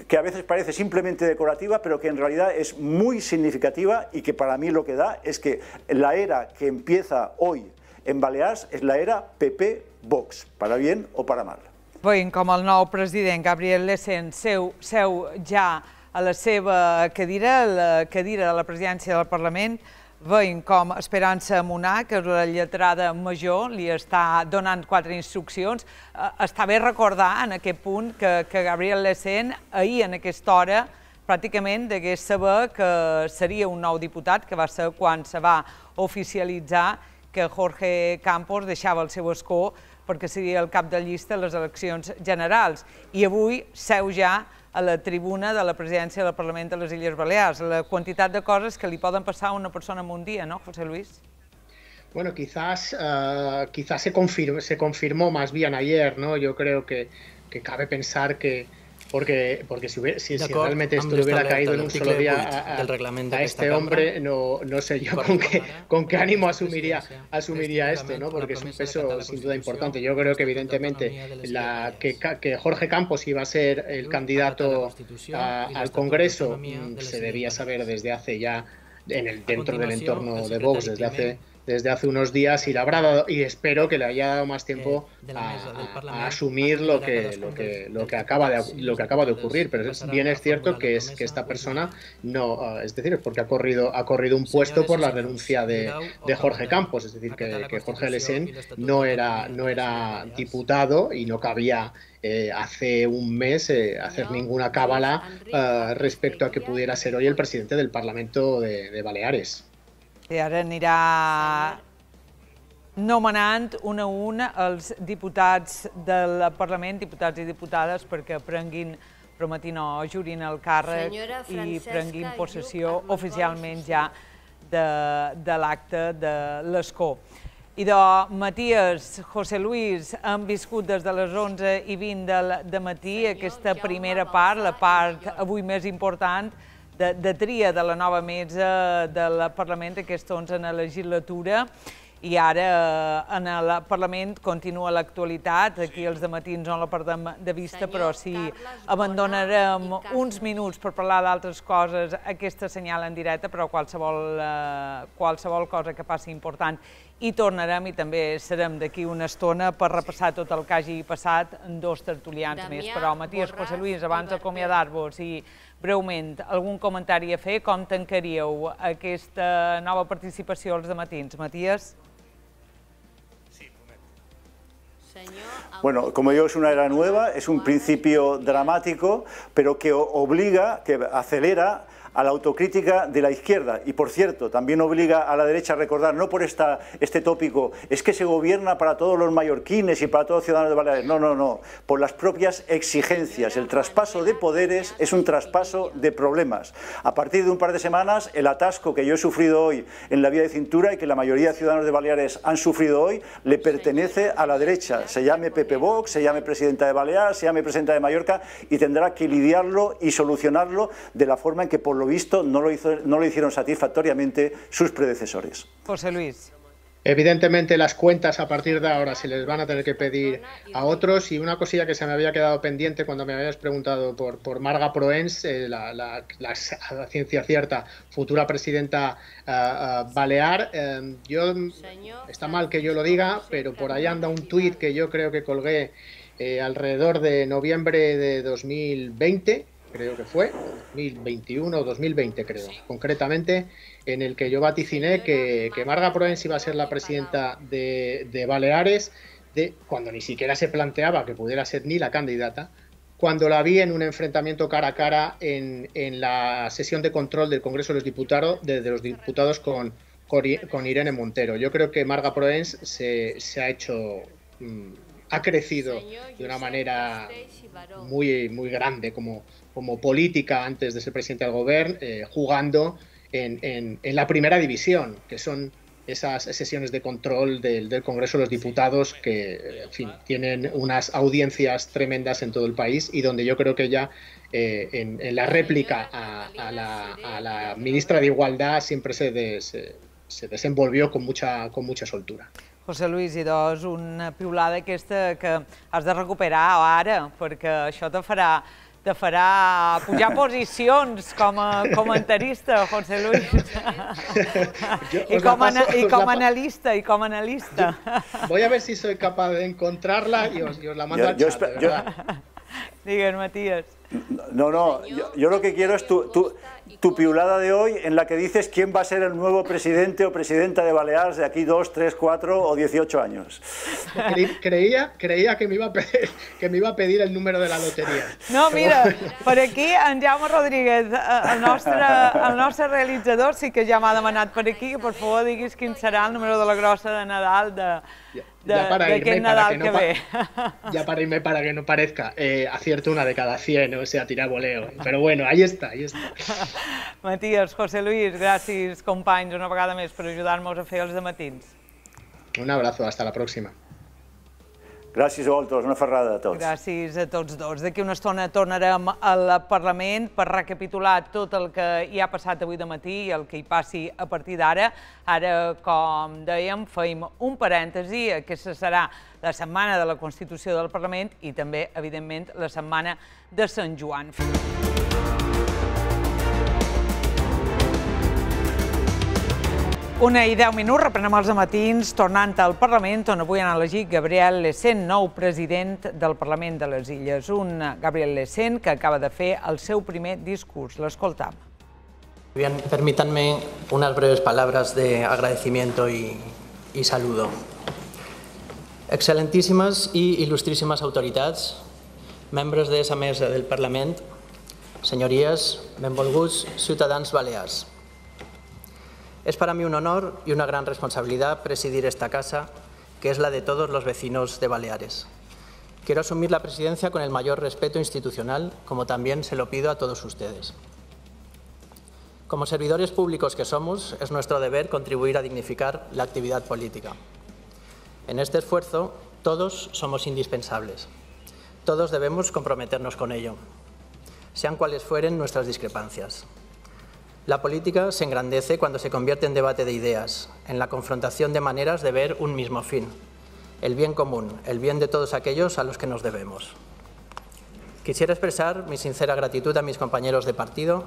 Speaker 14: que a veces parece simplemente decorativa, pero que en realidad es muy significativa, y que para mí lo que da es que la era que empieza hoy en Balears és la era PP-Vox, para bien o para mal.
Speaker 1: Veiem com el nou president, Gabriel Lecén, seu ja a la seva cadira, la cadira de la presidència del Parlament. Veiem com Esperança Monar, que és la lletrada major, li està donant 4 instruccions. Està bé recordar en aquest punt que Gabriel Lecén ahir en aquesta hora pràcticament degués saber que seria un nou diputat, que va ser quan se va oficialitzar que Jorge Campos deixava el seu escó perquè seria el cap de llista a les eleccions generals. I avui seu ja a la tribuna de la presidència del Parlament de les Illes Balears. La quantitat de coses que li poden passar a una persona en un dia, ¿no, José Luis?
Speaker 13: Bueno, quizás se confirmó más bien ayer, ¿no? Yo creo que cabe pensar que porque si realmente esto le hubiera caído en un solo día a este hombre, no sé yo con qué ánimo asumiría esto, ¿no? Porque es un peso sin duda importante. Yo creo que evidentemente que Jorge Campos iba a ser el candidato al Congreso se debía saber desde hace ya dentro del entorno de Vox desde hace unos días, y le habrá dado, y espero que le haya dado más tiempo a asumir lo que acaba de ocurrir. Pero bien es cierto que esta persona no, es decir, porque ha corrido un puesto por la renuncia de Jorge Campos, es decir, que Jorge Lesén no era diputado y no cabía hace un mes hacer ninguna cábala respecto a que pudiera ser hoy el presidente del Parlamento de Baleares.
Speaker 1: I ara anirà nomenant un a un els diputats del Parlament, diputats i diputades, perquè prenguin, prometin o jurin el càrrec i prenguin possessió oficialment ja de l'acte de l'escó. Idò, Matías, José Luis, han viscut des de les 11:20 del dematí aquesta primera part, la part avui més important, de tria de la nova mesa del Parlament aquesta 11a legislatura, i ara en el Parlament continua l'actualitat. Aquí els dematins no la perdem de vista, però sí abandonarem uns minuts per parlar d'altres coses, aquesta senyal en directe, però qualsevol cosa que passi important hi tornarem, i també serem d'aquí una estona per repassar tot el que hagi passat en dos tertulians més. Però, Matías, José Luis, abans d'acomiadar-vos, i breument, algun comentari a fer? Com tancaríeu aquesta nova participació als dematins? Matías?
Speaker 14: Bueno, como digo, es una era nueva, es un principio dramático, pero que obliga, que acelera a la autocrítica de la izquierda, y por cierto, también obliga a la derecha a recordar, no por este tópico, es que se gobierna para todos los mallorquines y para todos los ciudadanos de Baleares, no, por las propias exigencias. El traspaso de poderes es un traspaso de problemas. A partir de un par de semanas, el atasco que yo he sufrido hoy en la vía de cintura y que la mayoría de ciudadanos de Baleares han sufrido hoy, le pertenece a la derecha, se llame PP Vox, se llame presidenta de Baleares, se llame presidenta de Mallorca, y tendrá que lidiarlo y solucionarlo de la forma en que por lo visto no lo hicieron satisfactoriamente sus predecesores.
Speaker 1: José Luis.
Speaker 13: Evidentemente las cuentas a partir de ahora se les van a tener que pedir a otros, y una cosilla que se me había quedado pendiente cuando me habías preguntado por Marga Proens, la ciencia cierta futura presidenta balear. Está mal que yo lo diga, pero por ahí anda un tuit que yo creo que colgué alrededor de noviembre de 2020, creo que fue, 2021 o 2020 creo, concretamente, en el que yo vaticiné que Marga Proens iba a ser la presidenta de Baleares, cuando ni siquiera se planteaba que pudiera ser ni la candidata, cuando la vi en un enfrentamiento cara a cara en la sesión de control del Congreso de los Diputados con Irene Montero. Yo creo que Marga Proens ha crecido de una manera muy grande como política antes de ser presidente del Gobierno, jugando en la primera división, que son esas sesiones de control del Congreso de los Diputados que, en fin, tienen unas audiencias tremendas en todo el país, y donde yo creo que ella, en la réplica a la ministra de Igualdad, siempre se desenvolvió con mucha soltura.
Speaker 1: José Luis, idò, és una piulada aquesta que has de recuperar ara, perquè això te farà pujar posicions com a comentarista, José Luis, i com a analista.
Speaker 13: Voy a ver si soy capaz de encontrarla y os la mando al chat, de verdad.
Speaker 1: Digues, Matías.
Speaker 14: No, yo lo que quiero es tu piulada de hoy, en la que dices quién va a ser el nuevo presidente o presidenta de Baleares de aquí 2, 3, 4 o 18 años.
Speaker 13: Creía que me iba a pedir el número de la loteria.
Speaker 1: No, mira, per aquí en Jaume Rodríguez, el nostre realitzador, sí que ja m'ha demanat per aquí que per favor diguis quin serà el número de la grossa de Nadal d'aquest Nadal que ve.
Speaker 13: Ya para irme, para que no parezca, acierto una de cada 100, o sea, tirar voleo. Pero bueno, ahí está.
Speaker 1: Matías, José Luis, gràcies, companys, una vegada més per ajudar-nos a fer els dematins.
Speaker 13: Un abrazo, hasta la próxima.
Speaker 14: Gràcies a vosaltres, una ferrada a tots.
Speaker 1: Gràcies a tots dos. D'aquí una estona tornarem al Parlament per recapitular tot el que hi ha passat avui de matí i el que hi passi a partir d'ara. Ara, com dèiem, feim un parèntesi. Aquesta serà la setmana de la Constitució del Parlament i també, evidentment, la setmana de Sant Joan. 1:10, reprenem els matins, tornant al Parlament, on avui han elegit Gabriel Lecén, nou president del Parlament de les Illes. Un Gabriel Lecén que acaba de fer el seu primer discurs. L'escoltam.
Speaker 17: Bien, permítanme unas breves palabras de agradecimiento y saludo. Excelentíssimes i il·lustríssimes autoritats, membres de esa mesa del Parlament, senyories, benvolguts ciutadans balears. Es para mí un honor y una gran responsabilidad presidir esta casa, que es la de todos los vecinos de Baleares. Quiero asumir la presidencia con el mayor respeto institucional, como también se lo pido a todos ustedes. Como servidores públicos que somos, es nuestro deber contribuir a dignificar la actividad política. En este esfuerzo, todos somos indispensables. Todos debemos comprometernos con ello, sean cuales fueren nuestras discrepancias. La política se engrandece cuando se convierte en debate de ideas, en la confrontación de maneras de ver un mismo fin, el bien común, el bien de todos aquellos a los que nos debemos. Quisiera expresar mi sincera gratitud a mis compañeros de partido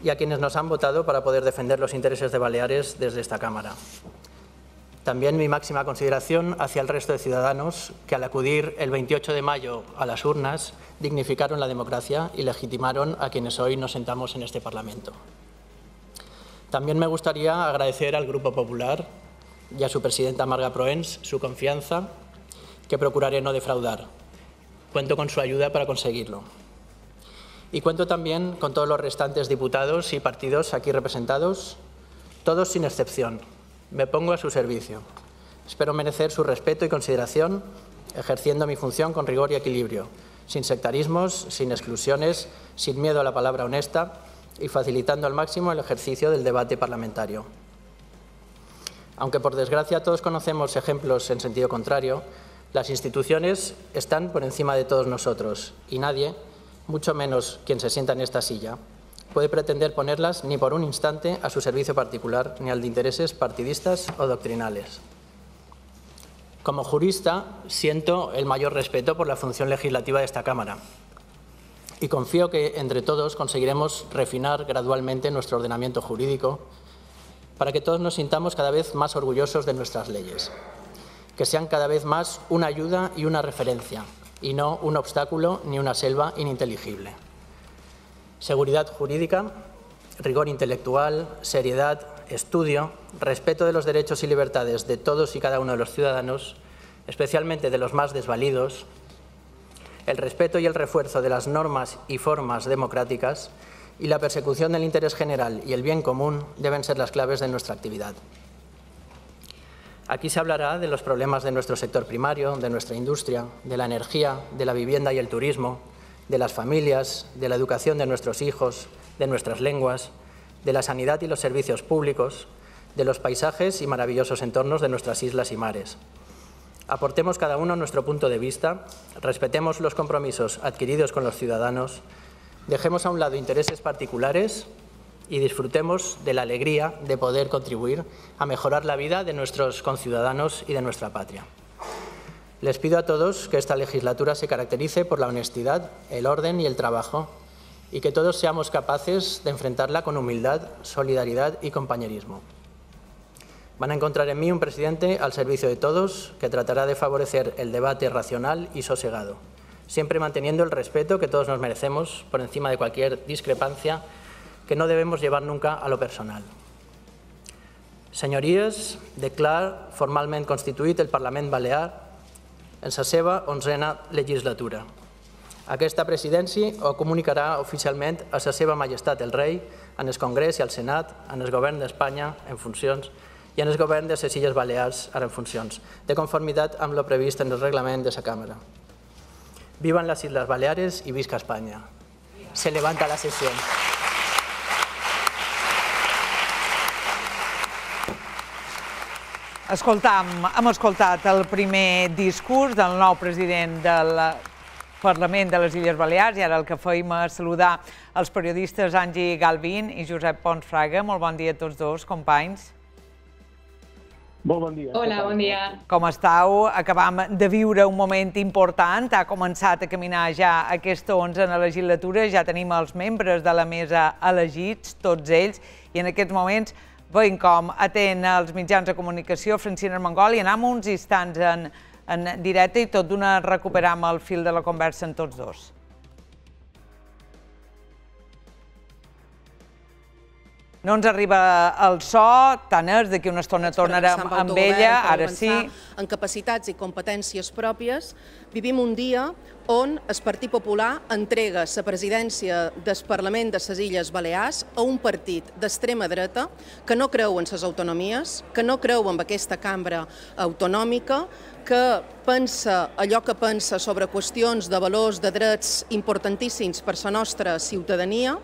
Speaker 17: y a quienes nos han votado para poder defender los intereses de Baleares desde esta Cámara. También mi máxima consideración hacia el resto de ciudadanos que al acudir el 28 de mayo a las urnas dignificaron la democracia y legitimaron a quienes hoy nos sentamos en este Parlamento. También me gustaría agradecer al Grupo Popular y a su presidenta Marga Proens su confianza, que procuraré no defraudar. Cuento con su ayuda para conseguirlo. Y cuento también con todos los restantes diputados y partidos aquí representados, todos sin excepción. Me pongo a su servicio. Espero merecer su respeto y consideración, ejerciendo mi función con rigor y equilibrio, sin sectarismos, sin exclusiones, sin miedo a la palabra honesta y facilitando al máximo el ejercicio del debate parlamentario. Aunque por desgracia todos conocemos ejemplos en sentido contrario, las instituciones están por encima de todos nosotros y nadie, mucho menos quien se sienta en esta silla, puede pretender ponerlas ni por un instante a su servicio particular ni al de intereses partidistas o doctrinales. Como jurista, siento el mayor respeto por la función legislativa de esta Cámara y confío que entre todos conseguiremos refinar gradualmente nuestro ordenamiento jurídico para que todos nos sintamos cada vez más orgullosos de nuestras leyes, que sean cada vez más una ayuda y una referencia, y no un obstáculo ni una selva ininteligible. Seguridad jurídica, rigor intelectual, seriedad, estudio, respeto de los derechos y libertades de todos y cada uno de los ciudadanos, especialmente de los más desvalidos, el respeto y el refuerzo de las normas y formas democráticas y la persecución del interés general y el bien común deben ser las claves de nuestra actividad. Aquí se hablará de los problemas de nuestro sector primario, de nuestra industria, de la energía, de la vivienda y el turismo, de las familias, de la educación de nuestros hijos, de nuestras lenguas, de la sanidad y los servicios públicos, de los paisajes y maravillosos entornos de nuestras islas y mares. Aportemos cada uno nuestro punto de vista, respetemos los compromisos adquiridos con los ciudadanos, dejemos a un lado intereses particulares y disfrutemos de la alegría de poder contribuir a mejorar la vida de nuestros conciudadanos y de nuestra patria. Les pido a todos que esta legislatura se caracterice por la honestidad, el orden y el trabajo y que todos seamos capaces de enfrentarla con humildad, solidaridad y compañerismo. Van a encontrar en mí un presidente al servicio de todos que tratará de favorecer el debate racional y sosegado, siempre manteniendo el respeto que todos nos merecemos por encima de cualquier discrepancia que no debemos llevar nunca a lo personal. Senyories, declar formalment constituït el Parlament Balear en la seva 11a legislatura. Aquesta presidència ho comunicarà oficialment a la seva majestat el rei, en el Congrés i al Senat, en el govern d'Espanya en funcions i en el govern de les Illes Balears ara en funcions, de conformitat amb el previst en el reglament de la Càmera. Vivan las Islas Baleares y visca España. Se levanta la sesión.
Speaker 1: Hem escoltat el primer discurs del nou president del Parlament de les Illes Balears i ara el que fèiem és saludar els periodistes Angie Galvín i Josep Pons Fraga. Molt bon dia a tots dos, companys.
Speaker 10: Molt bon dia.
Speaker 18: Hola, bon dia.
Speaker 1: Com estàu? Acabam de viure un moment important. Ha començat a caminar ja aquesta 11a legislatura. Ja tenim els membres de la mesa elegits, tots ells, i en aquests moments veiem com atén els mitjans de comunicació Francina Armengol i anem uns instants en directe i tot d'una recuperam el fil de la conversa en tots dos. No ens arriba el so, tant és, d'aquí una estona tornarem amb ella, ara sí.
Speaker 5: En capacitats i competències pròpies, vivim un dia on el Partit Popular entrega la presidència del Parlament de les Illes Balears a un partit d'extrema dreta que no creu en les autonomies, que no creu en aquesta cambra autonòmica, que pensa allò que pensa sobre qüestions de valors, de drets importantíssims per la nostra ciutadania,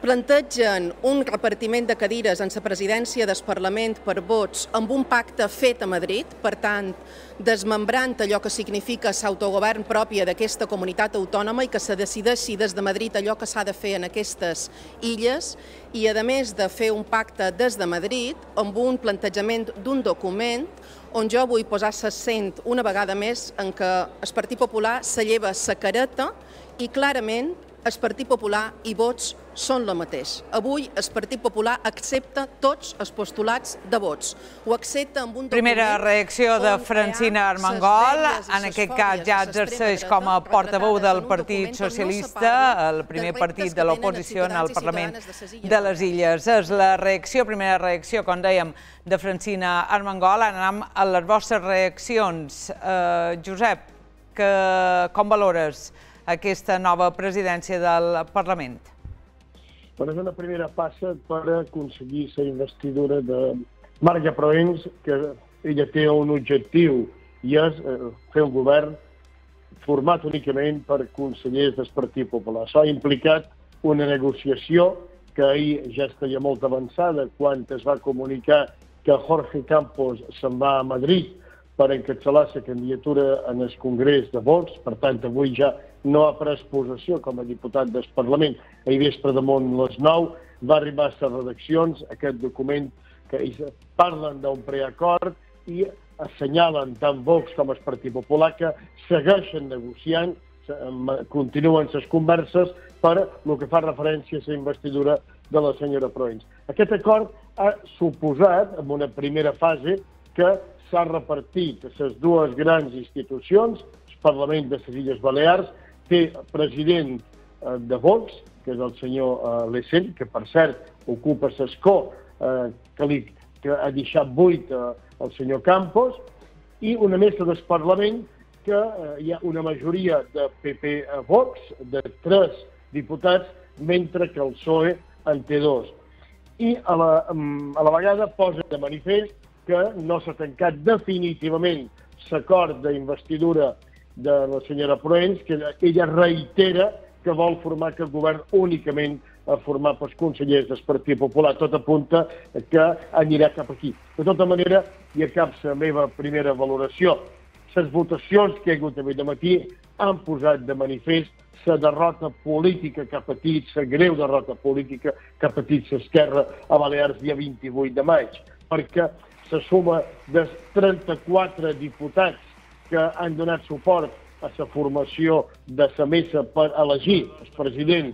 Speaker 5: plantegen un repartiment de cadires en la presidència del Parlament per vots amb un pacte fet a Madrid, per tant, desmembrant allò que significa l'autogovern pròpia d'aquesta comunitat autònoma i que se decideixi des de Madrid allò que s'ha de fer en aquestes illes i, a més de fer un pacte des de Madrid, amb un plantejament d'un document on jo vull posar l'accent una vegada més en què el Partit Popular se lleva la careta i clarament el Partit Popular i vots són el mateix. Avui el Partit Popular accepta tots els postulats de vots. Ho accepta amb un document...
Speaker 1: Primera reacció de Francina Armengol, en aquest cas ja exerceix com a portaveu del Partit Socialista, el primer partit de l'oposició en el Parlament de les Illes. És la reacció, primera reacció, com dèiem, de Francina Armengol. Ara anem a les vostres reaccions. Josep, com valores aquesta nova presidència del Parlament?
Speaker 10: És una primera passa per aconseguir la investidura de Marga Proens, que ella té un objectiu i és fer un govern format únicament per consellers del Partit Popular. S'ha implicat una negociació que ahir ja estaria molt avançada quan es va comunicar que Jorge Campos se'n va a Madrid per encapçalar la candidatura en el Congrés de Vox. Per tant, avui ja no ha pres possessió com a diputat del Parlament. Ahir vespre damunt les 9 va arribar a les redaccions aquest document que parlen d'un preacord i assenyalen tant Vox com el Partit Popular que segueixen negociant, continuen les converses per el que fa referència a la investidura de la senyora Proens. Aquest acord ha suposat, en una primera fase, que s'ha repartit a les dues grans institucions. El Parlament de les Illes Balears té president de Vox, que és el senyor Lecent, que per cert ocupa l'escó que ha deixat buit el senyor Campos, i una mesa del Parlament que hi ha una majoria de PP a Vox, de 3 diputats, mentre que el PSOE en té 2. I a la vegada posa de manifest que no s'ha tancat definitivament l'acord d'investidura de la senyora Proens, que ella reitera que vol formar aquest govern únicament a formar pels consellers del Partit Popular. Tot apunta que anirà cap aquí. De tota manera, i acaba la meva primera valoració, les votacions que hi ha hagut avui de matí han posat de manifest la derrota política que ha patit, la greu derrota política que ha patit l'esquerra a Balears dia 28 de maig, perquè la suma dels 34 diputats que han donat suport a la formació de la mesa per elegir el president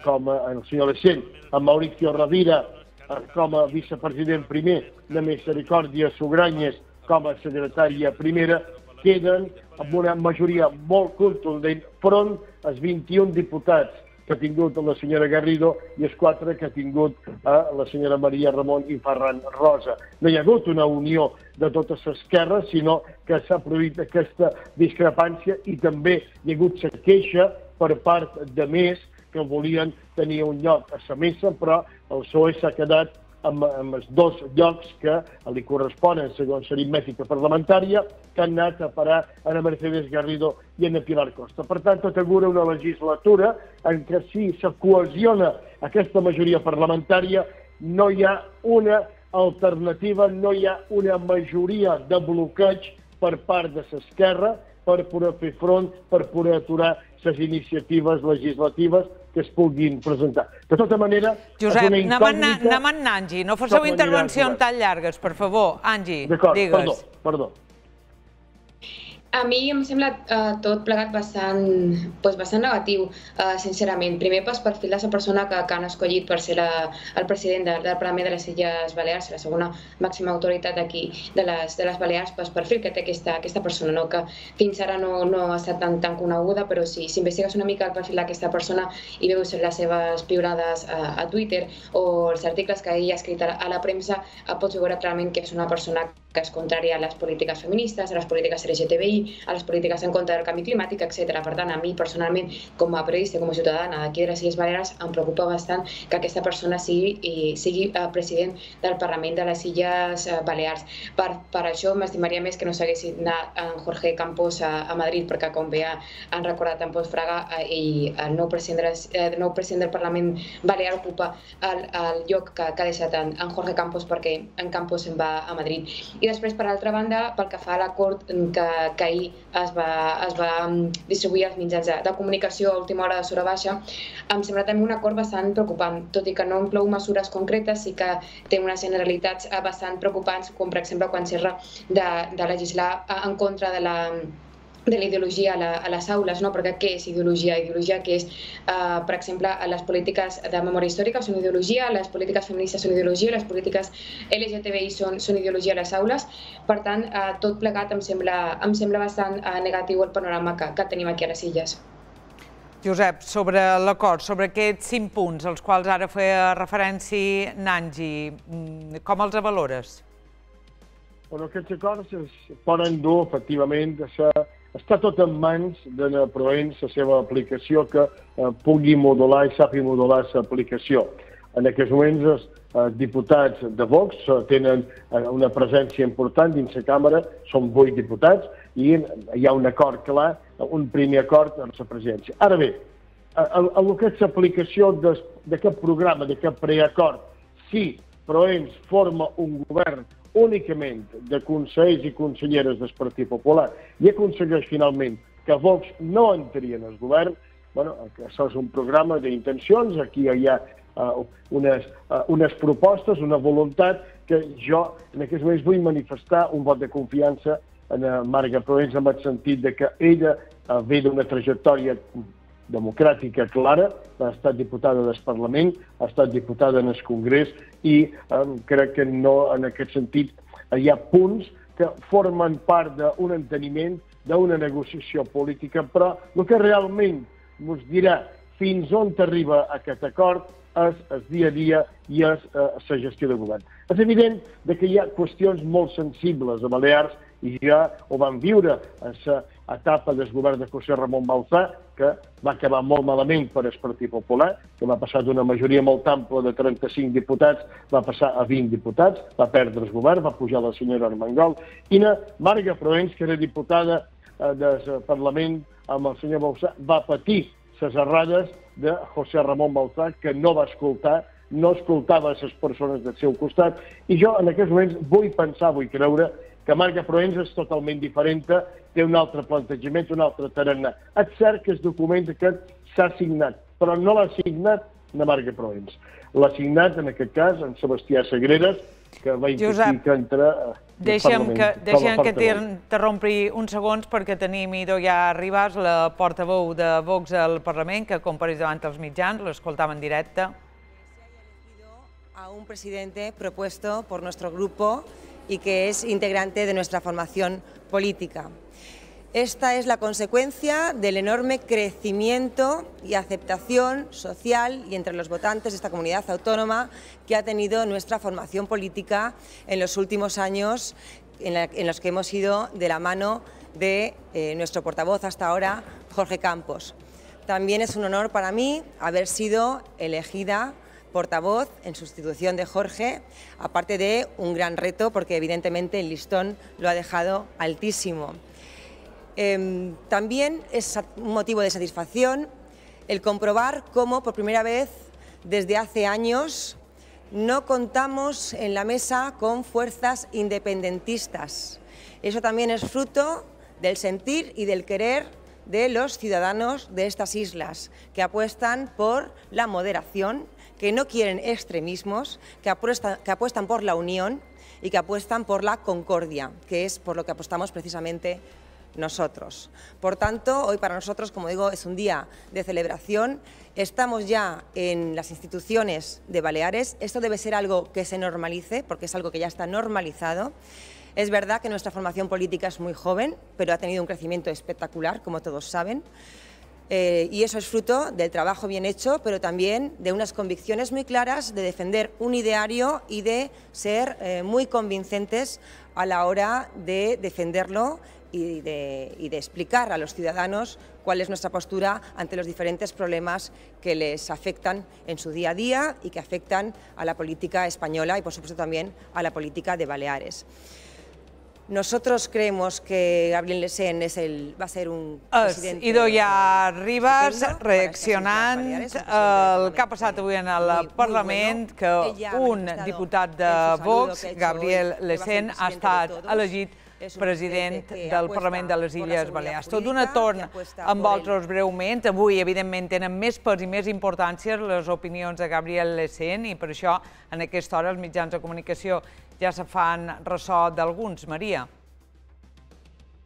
Speaker 10: com el senyor Lecent, a Mauricio Rovira com a vicepresident primer, de Misericòrdia Sugranyes com a secretària primera, queden amb una majoria molt contundent front als 21 diputats que ha tingut la senyora Garrido i els 4 que ha tingut la senyora Maria Ramon i Ferran Rosa. No hi ha hagut una unió de totes les esquerres, sinó que s'ha produït aquesta discrepància i també hi ha hagut la queixa per part de més que volien tenir un lloc a la mesa, però el PSOE s'ha quedat amb els 2 llocs que li corresponen segons l'aritmètica parlamentària, que han anat a parar a Mercedes Garrido i a Pilar Costa. Per tant, tot augura una legislatura en què si se cohesiona aquesta majoria parlamentària no hi ha una alternativa, no hi ha una majoria de bloqueig per part de l'esquerra per poder fer front, per poder aturar les iniciatives legislatives que es puguin presentar. De tota manera,
Speaker 1: Josep, anem en Angi, no faceu intervencions tan llargues, per favor. Angi, digues.
Speaker 10: D'acord, perdó.
Speaker 18: A mi em sembla tot plegat bastant negatiu, sincerament. Primer, pel perfil de la persona que han escollit per ser el president del Parlament de les Illes Balears, la segona màxima autoritat d'aquí de les Balears, pel perfil que té aquesta persona, que fins ara no ha estat tan coneguda, però si investigues una mica el perfil d'aquesta persona i veus les seves piulades a Twitter o els articles que ella ha escrit a la premsa, pots veure clarament que és una persona que és contrària a les polítiques feministes, a les polítiques LGTBI, a les polítiques en contra del canvi climàtic, etc. Per tant, a mi personalment, com a periodista, com a ciutadana d'aquí de les Illes Balears, em preocupa bastant que aquesta persona sigui president del Parlament de les Illes Balears. Per això m'estimaria més que no s'hagués anat en Jorge Campos a Madrid, perquè com bé han recordat en Pol Fraga, el nou president del Parlament Balear ocupa el lloc que ha deixat en Jorge Campos, perquè en Campos se'n va a Madrid. I després, per altra banda, pel que fa a l'acord que ahir es va distribuir als mitjans de comunicació a última hora de Sora Baixa, em sembla també un acord bastant preocupant, tot i que no inclou mesures concretes, sí que té unes generalitats bastant preocupants, com per exemple quan s'erra de legislar en contra de la ideologia a les aules, perquè què és ideologia? Ideologia que és, per exemple, les polítiques de memòria històrica són ideologia, les polítiques feministes són ideologia, les polítiques LGTBI són ideologia a les aules. Per tant, tot plegat em sembla bastant negatiu el panorama que tenim aquí a les Illes.
Speaker 1: Josep, sobre l'acord, sobre aquests 5 punts als quals ara feia referència Nangi, com els valores?
Speaker 10: Aquests acords es poden dur, efectivament, està tot en mans de Proens, la seva aplicació, que pugui modular i sàpiga modular l'aplicació. En aquests moments, els diputats de Vox tenen una presència important dins la càmera, són 8 diputats, i hi ha un acord clar, un primer acord amb la presidència. Ara bé, el que és l'aplicació d'aquest programa, d'aquest preacord, si Proens forma un govern únicament de consellers i conselleres del Partit Popular i aconsegueix finalment que Vox no entri en el govern, això és un programa d'intencions, aquí hi ha unes propostes, una voluntat que jo en aquests moments vull manifestar un vot de confiança en Marga Proens en el sentit que ella ve d'una trajectòria democràtica clara, ha estat diputada del Parlament, ha estat diputada en el Congrés i crec que no, en aquest sentit, hi ha punts que formen part d'un enteniment, d'una negociació política, però el que realment ens dirà fins on arriba aquest acord és el dia a dia i és la gestió de govern. És evident que hi ha qüestions molt sensibles a Balears i ja ho vam viure en l'etapa del govern de José Ramón Bauzá, que va acabar molt malament per al Partit Popular, que va passar d'una majoria molt ampla de 35 diputats, va passar a 20 diputats, va perdre el govern, va pujar la senyora Armengol, i Marga Proens, que era diputada del Parlament amb el senyor Bauzá, va patir les errades de José Ramón Bauzá, que no va escoltar, no escoltava les persones del seu costat, i jo en aquests moments vull pensar, vull creure, que Marga Proens és totalment diferent, té un altre plantejament, un altre tarannà. És cert que el document aquest s'ha signat, però no l'ha signat de Marga Proens. L'ha signat, en aquest cas, en Sebastià Sagreras, que va impedir que entra al Parlament.
Speaker 1: Deixem que t'interrompi uns segons perquè tenim Idoia Ribas, la portaveu de Vox al Parlament, que compareix davant dels mitjans, l'escoltava en directe.
Speaker 19: A un presidente propuesto por nuestro grupo y que es integrante de nuestra formación política. Esta es la consecuencia del enorme crecimiento y aceptación social y entre los votantes de esta comunidad autónoma que ha tenido nuestra formación política en los últimos años, en los que hemos ido de la mano de nuestro portavoz hasta ahora, Jorge Campos. También es un honor para mí haber sido elegida portavoz en sustitución de Jorge, aparte de un gran reto porque evidentemente el listón lo ha dejado altísimo. También es un motivo de satisfacción el comprobar cómo por primera vez desde hace años no contamos en la mesa con fuerzas independentistas. Eso también es fruto del sentir y del querer de los ciudadanos de estas islas, que apuestan por la moderación, que no quieren extremismos, que apuestan por la unión y que apuestan por la concordia, que es por lo que apostamos precisamente nosotros. Por tanto, hoy para nosotros, como digo, es un día de celebración. Estamos ya en las instituciones de Baleares. Esto debe ser algo que se normalice, porque es algo que ya está normalizado. Es verdad que nuestra formación política es muy joven, pero ha tenido un crecimiento espectacular, como todos saben. Y eso es fruto del trabajo bien hecho, pero también de unas convicciones muy claras de defender un ideario y de ser muy convincentes a la hora de defenderlo y de explicar a los ciudadanos cuál es nuestra postura ante los diferentes problemas que les afectan en su día a día y que afectan a la política española y, por supuesto, también a la política de Baleares. Nosotros creemos que Gabriel Lesén va a ser un president...
Speaker 1: Ido ja Ribas reaccionant al que ha passat avui en el Parlament, que un diputat de Vox, Gabriel Lesén, ha estat elegit president del Parlament de les Illes Balears. Tot un torn amb vosaltres breument. Avui, evidentment, tenen més pes i més importància les opinions de Gabriel Lesén i per això, en aquesta hora, els mitjans de comunicació ja se fan ressò d'alguns. Maria.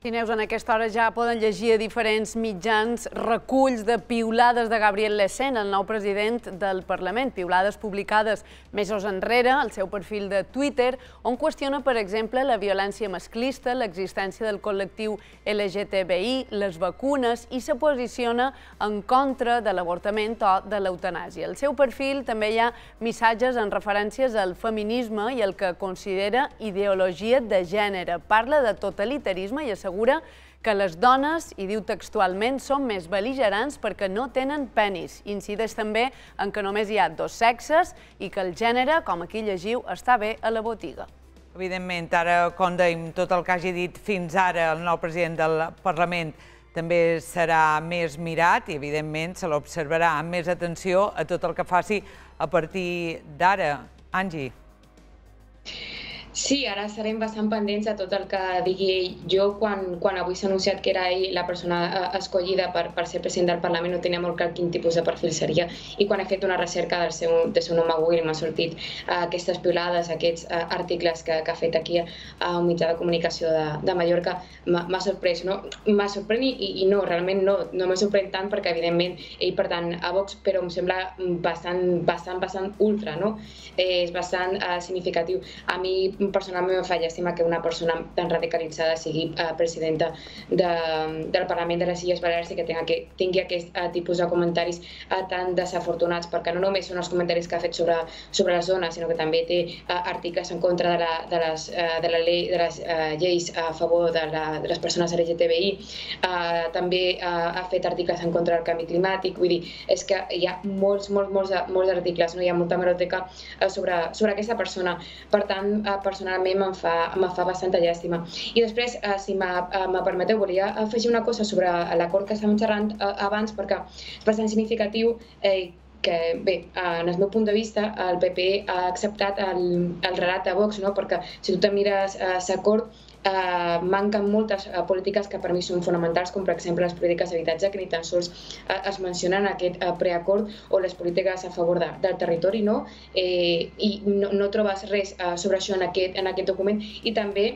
Speaker 2: Si Neus, en aquesta hora ja poden llegir a diferents mitjans reculls de piulades de Gabriel Lesén, el nou president del Parlament, piulades publicades mesos enrere al seu perfil de Twitter, on qüestiona, per exemple, la violència masclista, l'existència del col·lectiu LGTBI, les vacunes i se posiciona en contra de l'avortament o de l'eutanàsia. Al seu perfil també hi ha missatges en referències al feminisme i el que considera ideologia de gènere. Parla de totalitarisme i assegura que les dones, i diu textualment, són més bel·ligerants perquè no tenen penis. Incideix també en que només hi ha dos sexes i que el gènere, com aquí llegiu, està bé a la botiga.
Speaker 1: Evidentment, ara, com dèiem, tot el que hagi dit fins ara el nou president del Parlament també serà més mirat i, evidentment, se l'observarà amb més atenció a tot el que faci a partir d'ara. Angie.
Speaker 18: Sí, ara estarem bastant pendents de tot el que digui ell. Jo, quan avui s'ha anunciat que era ell la persona escollida per ser president del Parlament, no tenia molt clar quin tipus de perfil seria. I quan he fet una recerca del seu nom a Google m'ha sortit aquestes piulades, aquests articles que ha fet aquí a un mitjà de comunicació de Mallorca, m'ha sorprès. M'ha sorprès i no, realment no m'ha sorprès tant perquè, evidentment, ell pertany a Vox, però em sembla bastant ultra, no? És bastant significatiu. A mi, personalment, em fa llàstima que una persona tan radicalitzada sigui presidenta del Parlament de les Illes Balears i que tingui aquest tipus de comentaris tan desafortunats, perquè no només són els comentaris que ha fet sobre les dones, sinó que també té articles en contra de les lleis a favor de les persones LGTBI, també ha fet articles en contra del canvi climàtic. Vull dir, és que hi ha molts articles, hi ha molta hemeroteca sobre aquesta persona. Per tant, personalment em fa bastanta llàstima. I després, si me permeteu, volia afegir una cosa sobre l'acord que estàvem xerrant abans, perquè és bastant significatiu que, bé, en el meu punt de vista, el PP ha acceptat el relat de Vox, perquè si tu te mires l'acord, manquen moltes polítiques que per mi són fonamentals, com per exemple les polítiques d'habitatge, que ni tan sols es mencionen en aquest preacord, o les polítiques a favor del territori, i no trobes res sobre això en aquest document. I també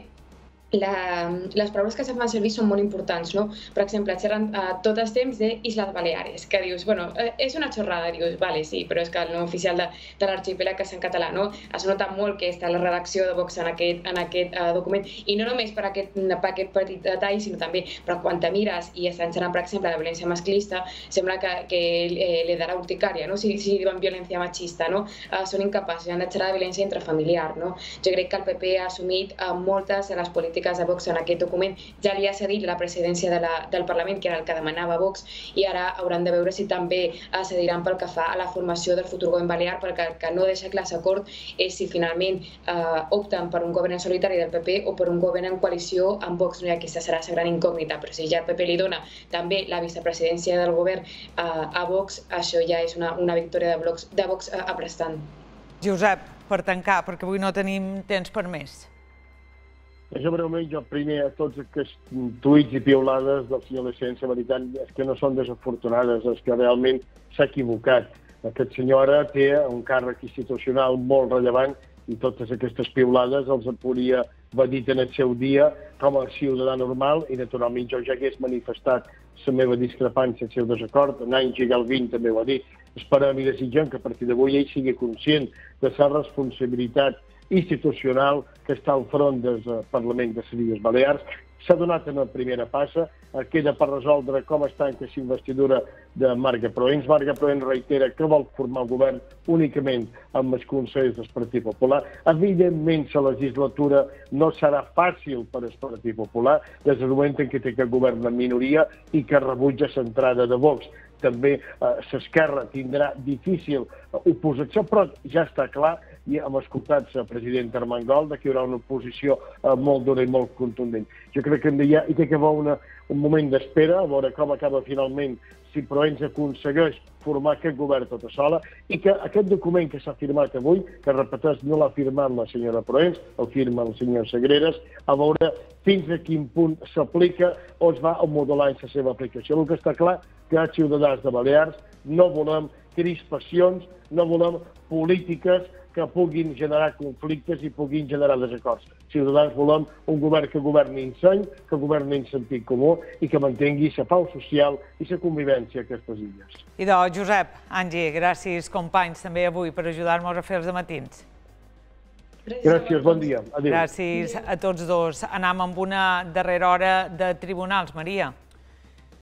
Speaker 18: les paraules que se fan servir són molt importants, no? Per exemple, xerren tot el temps d'Islas Baleares, que dius, bueno, és una xorrada, dius, vale, sí, però és que el nom oficial de l'arxipèlag és en català, no? Es nota molt que està la redacció de Vox en aquest document, i no només per aquest petit detall, sinó també però quan te mires i estan xerrant, per exemple, de violència masclista, sembla que li darà urticària, no? Si diuen violència machista, no? Són incapaços, han de xerrar de violència intrafamiliar, no? Jo crec que el PP ha assumit moltes de les polítiques de Vox en aquest document. Ja li ha cedit la presidència del Parlament, que era el que demanava Vox, i ara hauran de veure si també cediran pel que fa a la formació del futur govern balear, perquè el que no deixa clar l'acord és si finalment opten per un govern en solitari del PP o per un govern en coalició amb Vox. I aquesta serà la gran incògnita, però si ja el PP li dona també la vicepresidència del govern a Vox, això ja és una victòria de Vox aplastant.
Speaker 1: Josep, per tancar, perquè avui no tenim temps per més.
Speaker 10: Jo breument, jo primer a tots aquests tuits i piulades del senyor Lecens, la veritat és que no són desafortunades, és que realment s'ha equivocat. Aquest senyor ara té un càrrec institucional molt rellevant i totes aquestes piulades els podria haver dit en el seu dia com a ciutadà normal i naturalment jo ja hagués manifestat la meva discrepància, el seu desacord. En anys i Galvin també ho ha dit. Esperem i desitgem que a partir d'avui ell sigui conscient de la responsabilitat institucional que està al front del Parlament de les Illes Balears. S'ha donat una primera passa, queda per resoldre com està en aquesta investidura de Marga Proens. Marga Proens reitera que vol formar el govern únicament amb els consells del Partit Popular. Evidentment, la legislatura no serà fàcil per al Partit Popular, des del moment en què té aquest govern en minoria i que rebutja l'entrada de Vox. També l'Esquerra tindrà difícil oposició, però ja està clar, i hem escoltat el president Armengol, que hi haurà una oposició molt dura i molt contundent. Jo crec que hi ha que haver un moment d'espera, a veure com acaba finalment si Proens aconsegueix formar aquest govern tota sola, i que aquest document que s'ha firmat avui, que repeteix, no l'ha firmat la senyora Proens, el firma el senyor Sagreras, a veure fins a quin punt s'aplica o es va modular en la seva aplicació. El que està clar que els ciutadans de Balears no volem crispacions, no volem polítiques que puguin generar conflictes i puguin generar desacords. Ciutadans volem un govern que governi en seny, que governi en sentit comú i que mantengui la pau social i la convivència a aquestes illes.
Speaker 1: Idò, Josep, Angie, gràcies companys també avui per ajudar-nos a fer els dematins.
Speaker 10: Gràcies, bon dia. Adéu.
Speaker 1: Gràcies a tots dos. Anem amb una darrera hora de tribunals, Maria.